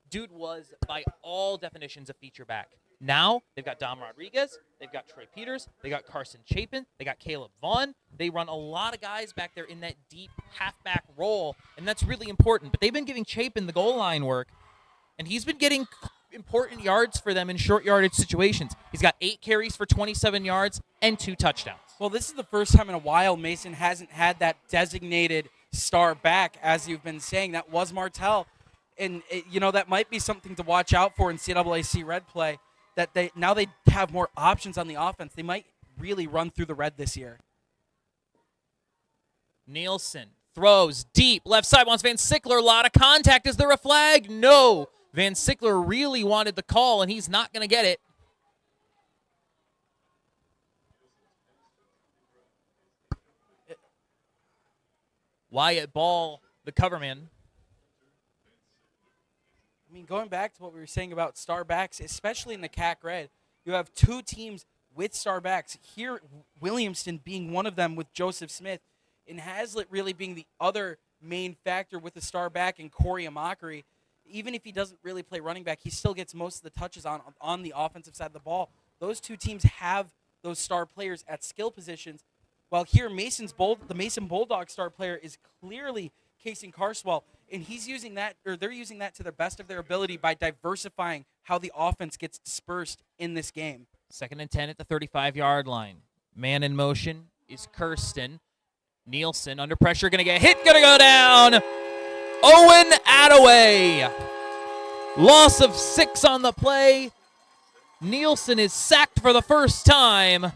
Dude was, by all definitions, a feature back. Now, they've got Dom Rodriguez, they've got Troy Peters, they got Carson Chapin, they got Caleb Vaughn. They run a lot of guys back there in that deep halfback role, and that's really important. But they've been giving Chapin the goal line work, and he's been getting important yards for them in short yardage situations. He's got 8 carries for 27 yards and 2 touchdowns. Well, this is the first time in a while Mason hasn't had that designated star back, as you've been saying. That was Martell. And, that might be something to watch out for in CAAC red play, that they have more options on the offense. They might really run through the red this year. Nielsen throws deep. Left side wants Van Sickler. A lot of contact. Is there a flag? No. Van Sickler really wanted the call, and he's not going to get it. Wyatt Ball, the coverman. I mean, going back to what we were saying about star backs, especially in the CAC Red, you have 2 teams with star backs. Here, Williamston being one of them with Joseph Smith, and Hazlitt really being the other main factor with the star back and Corey Amakari. Even if he doesn't really play running back, he still gets most of the touches on the offensive side of the ball. Those 2 teams have those star players at skill positions. While here, the Mason Bulldog star player is clearly Casey Carswell, and they're using that to the best of their ability by diversifying how the offense gets dispersed in this game. 2nd and 10 at the 35-yard line. Man in motion is Kirsten. Nielsen under pressure, going to get hit, going to go down. Owen Attaway. Loss of 6 on the play. Nielsen is sacked for the first time.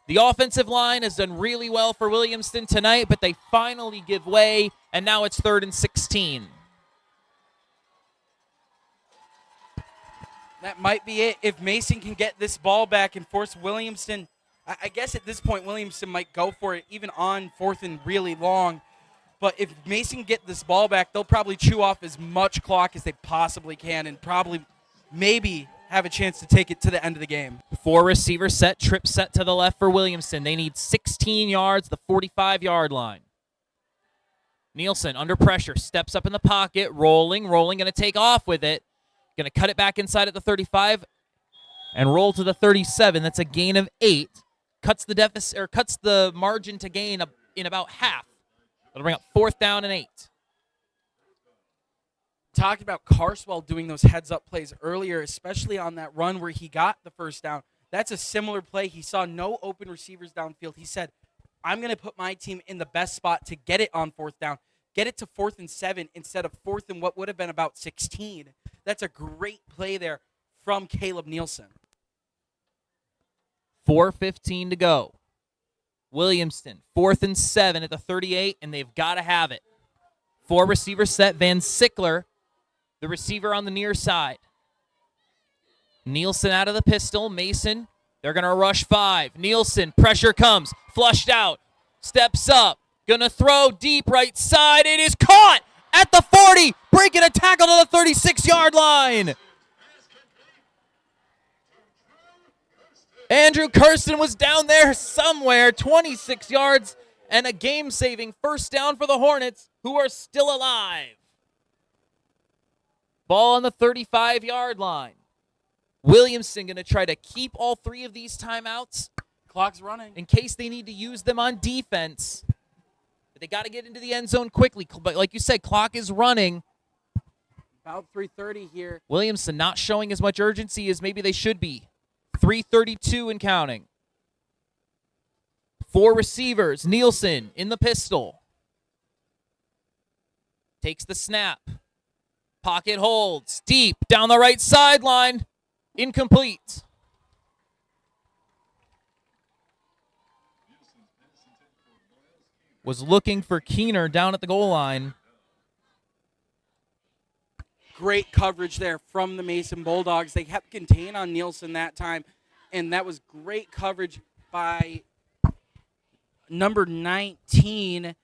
The offensive line has done really well for Williamston tonight, but they finally give way, and now it's 3rd and 16. That might be it. If Mason can get this ball back and force Williamston, I guess at this point Williamston might go for it, even on 4th and really long. But if Mason can get this ball back, they'll probably chew off as much clock as they possibly can and probably maybe have a chance to take it to the end of the game. 4 receiver set, trip set to the left for Williamston. They need 16 yards, the 45-yard line. Nielsen under pressure, steps up in the pocket, rolling, going to take off with it. Going to cut it back inside at the 35 and roll to the 37. That's a gain of 8. Cuts the deficit, or cuts the margin to gain in about half. That'll bring up 4th down and 8. Talking about Carswell doing those heads-up plays earlier, especially on that run where he got the first down. That's a similar play. He saw no open receivers downfield. He said, I'm going to put my team in the best spot to get it on 4th down, get it to 4th and 7 instead of 4th and what would have been about 16. That's a great play there from Caleb Nielsen. 4:15 to go. Williamston, 4th and 7 at the 38, and they've got to have it. 4 receiver set, Van Sickler, the receiver on the near side. Nielsen out of the pistol. Mason, they're going to rush 5. Nielsen, pressure comes. Flushed out. Steps up. Going to throw deep right side. It is caught at the 40. Breaking a tackle to the 36-yard line. Andrew Kirsten was down there somewhere. 26 yards and a game-saving first down for the Hornets, who are still alive. Ball on the 35-yard line. Williamson going to try to keep all 3 of these timeouts. Clock's running. In case they need to use them on defense. But they got to get into the end zone quickly. But like you said, clock is running. About 3:30 here. Williamson not showing as much urgency as maybe they should be. 3:32 and counting. 4 receivers. Nielsen in the pistol. Takes the snap. Pocket holds. Deep down the right sideline. Incomplete. Was looking for Keener down at the goal line. Great coverage there from the Mason Bulldogs. They kept contain on Nielsen that time, and that was great coverage by number 19,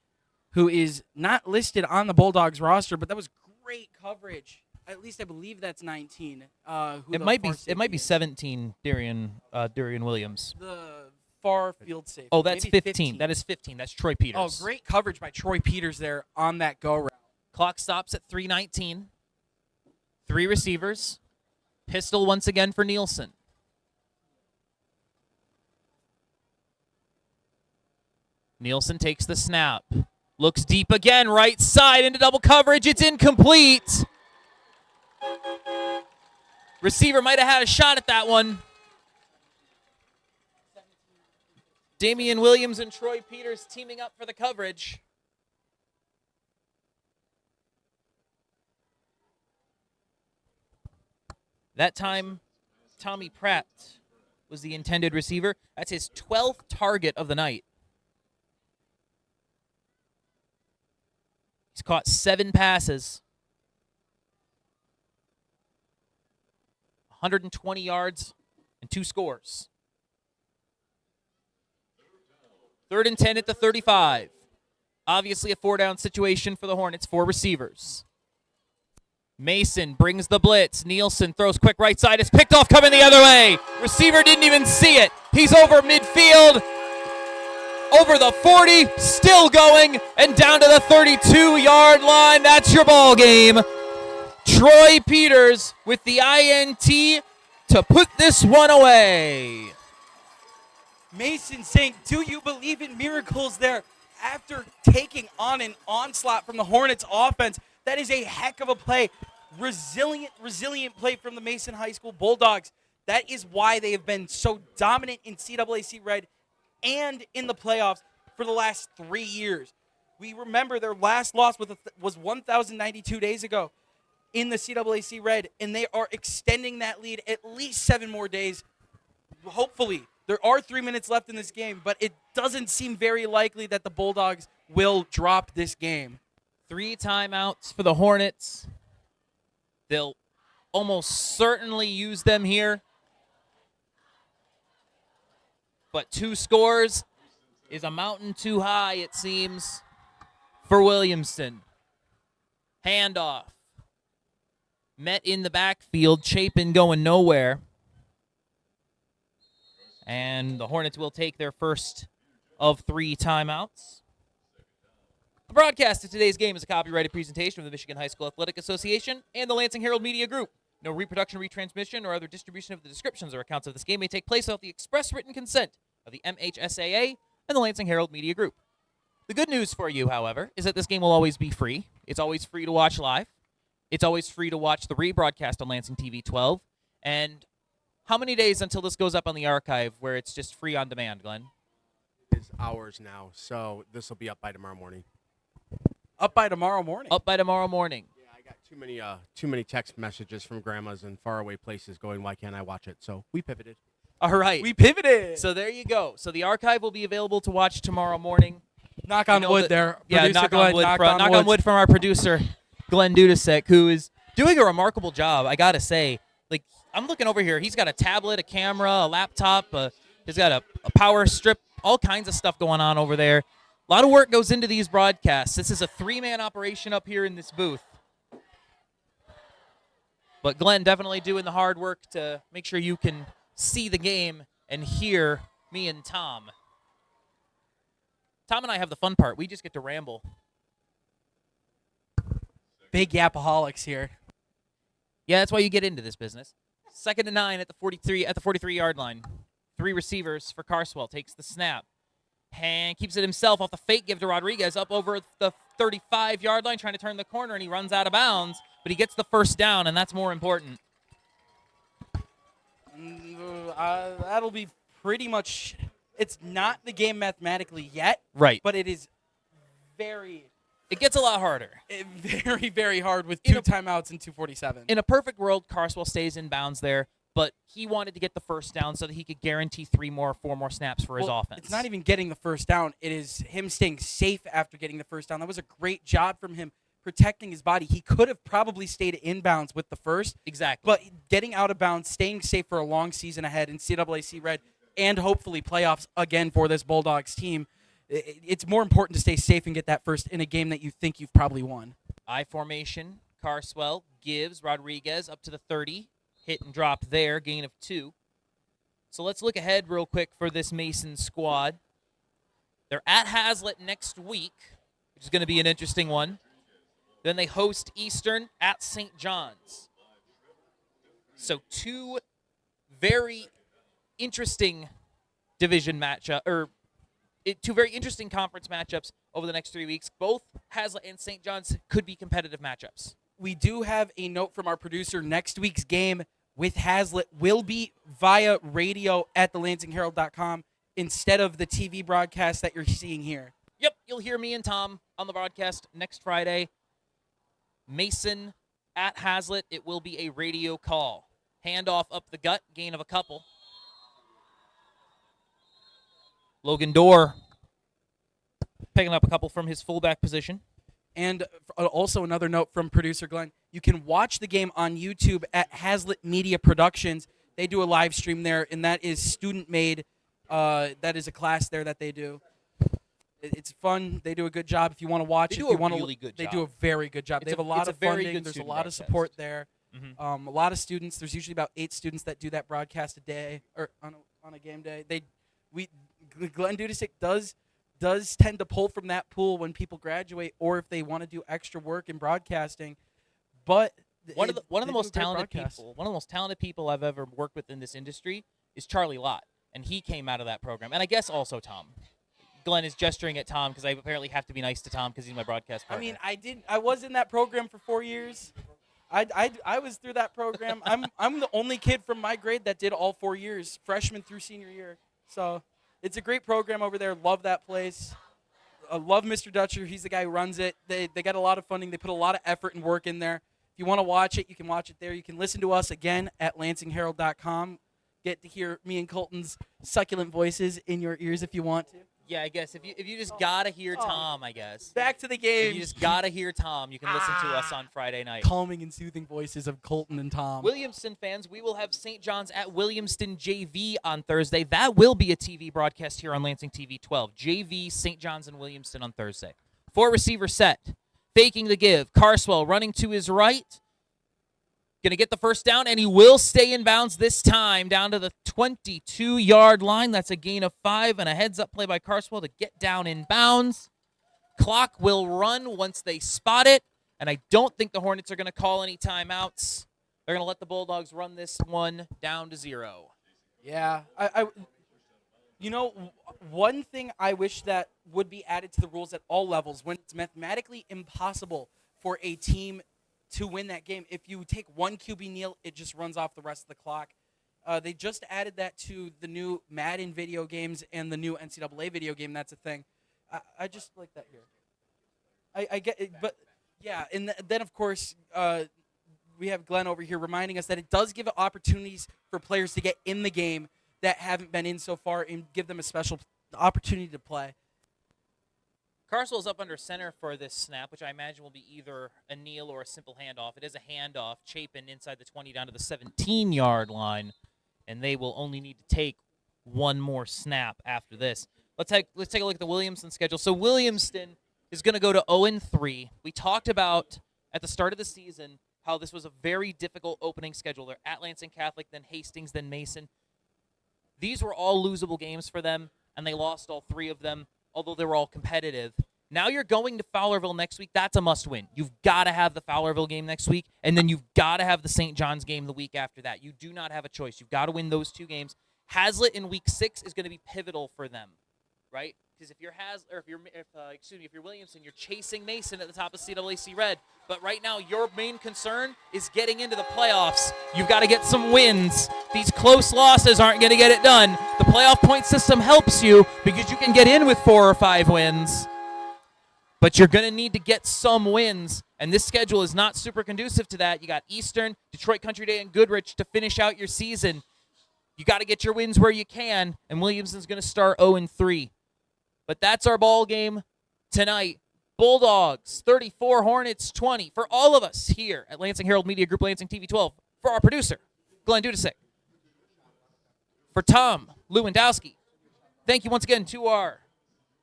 who is not listed on the Bulldogs roster, but that was great coverage. At least I believe that's 19. It might be 17. Darian Williams. The far field safety. Oh, that's Maybe 15. That is 15. That's Troy Peters. Oh, great coverage by Troy Peters there on that go route. Clock stops at 3:19. 3 receivers. Pistol once again for Nielsen. Nielsen takes the snap. Looks deep again, right side into double coverage. It's incomplete. Receiver might have had a shot at that one. Damian Williams and Troy Peters teaming up for the coverage. That time, Tommy Pratt was the intended receiver. That's his 12th target of the night. He's caught 7 passes. 120 yards and 2 scores. 3rd and 10 at the 35. Obviously a 4-down situation for the Hornets, 4 receivers. Mason brings the blitz. Nielsen throws quick right side. It's picked off coming the other way. Receiver didn't even see it. He's over midfield. Over the 40, still going, and down to the 32-yard line. That's your ball game. Troy Peters with the INT to put this one away. Mason saying, do you believe in miracles there? After taking on an onslaught from the Hornets offense, that is a heck of a play. Resilient play from the Mason High School Bulldogs. That is why they have been so dominant in CAAC Red and in the playoffs for the last 3 years. We remember their last loss was 1,092 days ago in the CAAC Red, and they are extending that lead at least 7 more days. Hopefully. There are 3 minutes left in this game, but it doesn't seem very likely that the Bulldogs will drop this game. 3 timeouts for the Hornets. They'll almost certainly use them here. But 2 scores is a mountain too high, it seems, for Williamston. Handoff. Met in the backfield. Chapin going nowhere. And the Hornets will take their first of 3 timeouts. The broadcast of today's game is a copyrighted presentation of the Michigan High School Athletic Association and the Lansing Herald Media Group. No reproduction, retransmission, or other distribution of the descriptions or accounts of this game may take place without the express written consent of the MHSAA and the Lansing Herald Media Group. The good news for you, however, is that this game will always be free. It's always free to watch live. It's always free to watch the rebroadcast on Lansing TV 12. And how many days until this goes up on the archive where it's just free on demand, Glenn? It's hours now, so this will be up by tomorrow morning. Up by tomorrow morning? Up by tomorrow morning. Yeah, I got too many text messages from grandmas in faraway places going, why can't I watch it? So we pivoted. All right. We pivoted. So there you go. So the archive will be available to watch tomorrow morning. Knock on wood there. Yeah, Producer knock on wood from our producer, Glenn Dudasek, who is doing a remarkable job, I got to say. Like, I'm looking over here. He's got a tablet, a camera, a laptop. He's got a power strip, all kinds of stuff going on over there. A lot of work goes into these broadcasts. This is a 3-man operation up here in this booth. But Glenn definitely doing the hard work to make sure you can see the game and hear me and Tom. Tom and I have the fun part. We just get to ramble. Big yapaholics here. Yeah, that's why you get into this business. 2nd and 9 at the 43-yard line. 3 receivers for Carswell. Takes the snap. And keeps it himself off the fake give to Rodriguez up over the 35-yard line, trying to turn the corner, and he runs out of bounds. But he gets the first down, and that's more important. That'll be pretty much – it's not the game mathematically yet. Right. But it is very – It gets a lot harder. Very, very hard with 2 timeouts and 2:47. In a perfect world, Carswell stays in bounds there, but he wanted to get the first down so that he could guarantee 4 more snaps for his offense. It's not even getting the first down. It is him staying safe after getting the first down. That was a great job from him protecting his body. He could have probably stayed in bounds with the first. Exactly. But getting out of bounds, staying safe for a long season ahead in CAAC Red and hopefully playoffs again for this Bulldogs team, it's more important to stay safe and get that first in a game that you think you've probably won. I formation, Carswell gives Rodriguez up to the 30. Hit and drop there, gain of 2. So let's look ahead real quick for this Mason squad. They're at Hazlitt next week, which is going to be an interesting one. Then they host Eastern at St. John's. So 2 very interesting division matchup, or 2 very interesting conference matchups over the next 3 weeks. Both Hazlitt and St. John's could be competitive matchups. We do have a note from our producer. Next week's game with Hazlitt will be via radio at thelansingherald.com instead of the TV broadcast that you're seeing here. Yep, you'll hear me and Tom on the broadcast next Friday. Mason at Hazlitt, it will be a radio call. Handoff up the gut, gain of a couple. Logan Dorr picking up a couple from his fullback position. And also another note from producer Glenn, you can watch the game on YouTube at Hazlitt Media Productions. They do a live stream there, and that is student-made. That is a class there that they do. It's fun. They do a good job. If you want to watch they it, do a really good job. They do a very good job. They have a lot of funding. There's a lot of support there. Mm-hmm. A lot of students. There's usually about 8 students that do that broadcast a day or on a game day. Glenn Dudisick does tend to pull from that pool when people graduate or if they want to do extra work in broadcasting. But one of the most talented people I've ever worked with in this industry is Charlie Lott, and he came out of that program. And I guess also Tom. Glenn is gesturing at Tom because I apparently have to be nice to Tom because he's my broadcast partner. I mean, I was in that program for 4 years. I was through that program. I'm the only kid from my grade that did all 4 years, freshman through senior year. So it's a great program over there. Love that place. I love Mr. Dutcher. He's the guy who runs it. They got a lot of funding. They put a lot of effort and work in there. If you want to watch it, you can watch it there. You can listen to us again at lansingherald.com. Get to hear me and Colton's succulent voices in your ears if you want to. Yeah, I guess if you just gotta hear Tom, I guess. Back to the game. If you just gotta hear Tom, you can listen to us on Friday night. Calming and soothing voices of Colton and Tom. Williamston fans, we will have St. John's at Williamston JV on Thursday. That will be a TV broadcast here on Lansing TV 12. JV, St. John's, and Williamston on Thursday. 4 receiver set. Faking the give. Carswell running to his right. Going to get the first down, and he will stay in bounds this time down to the 22-yard line. That's a gain of 5 and a heads-up play by Carswell to get down in bounds. Clock will run once they spot it, and I don't think the Hornets are going to call any timeouts. They're going to let the Bulldogs run this one down to 0. Yeah. One thing I wish that would be added to the rules at all levels, when it's mathematically impossible for a team to win that game, if you take one QB kneel, it just runs off the rest of the clock. They just added that to the new Madden video games and the new NCAA video game. That's a thing. I just like that here. I get it, but yeah, and then of course we have Glenn over here reminding us that it does give opportunities for players to get in the game that haven't been in so far and give them a special opportunity to play. Carswell's up under center for this snap, which I imagine will be either a kneel or a simple handoff. It is a handoff. Chapin inside the 20 down to the 17-yard line, and they will only need to take one more snap after this. Let's take a look at the Williamston schedule. So Williamston is going to go to 0-3. We talked about at the start of the season how this was a very difficult opening schedule. They're at Lansing Catholic, then Hastings, then Mason. These were all losable games for them, and they lost all 3 of them, although they were all competitive. Now you're going to Fowlerville next week. That's a must-win. You've got to have the Fowlerville game next week, and then you've got to have the St. John's game the week after that. You do not have a choice. You've got to win those 2 games. Hazlitt in week 6 is going to be pivotal for them, right? Because if you're Williamson, you're chasing Mason at the top of CAAC Red. But right now, your main concern is getting into the playoffs. You've got to get some wins. These close losses aren't going to get it done. The playoff point system helps you because you can get in with 4 or 5 wins. But you're going to need to get some wins, and this schedule is not super conducive to that. You got Eastern, Detroit Country Day, and Goodrich to finish out your season. You got to get your wins where you can, and Williamson's going to start 0-3. But that's our ball game tonight. Bulldogs 34, Hornets 20. For all of us here at Lansing Herald Media Group, Lansing TV 12, for our producer, Glenn Dudisick, for Tom Lewandowski, thank you once again to our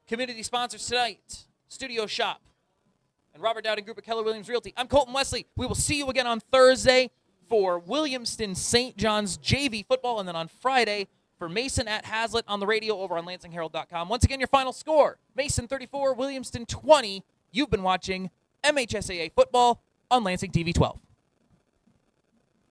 community sponsors tonight, Studio Shop and Robert Dowding Group at Keller Williams Realty. I'm Colton Wesley. We will see you again on Thursday for Williamston St. John's JV football, and then on Friday for Mason at Hazlitt on the radio over on LansingHerald.com. Once again, your final score, Mason 34, Williamston 20. You've been watching MHSAA football on Lansing TV 12.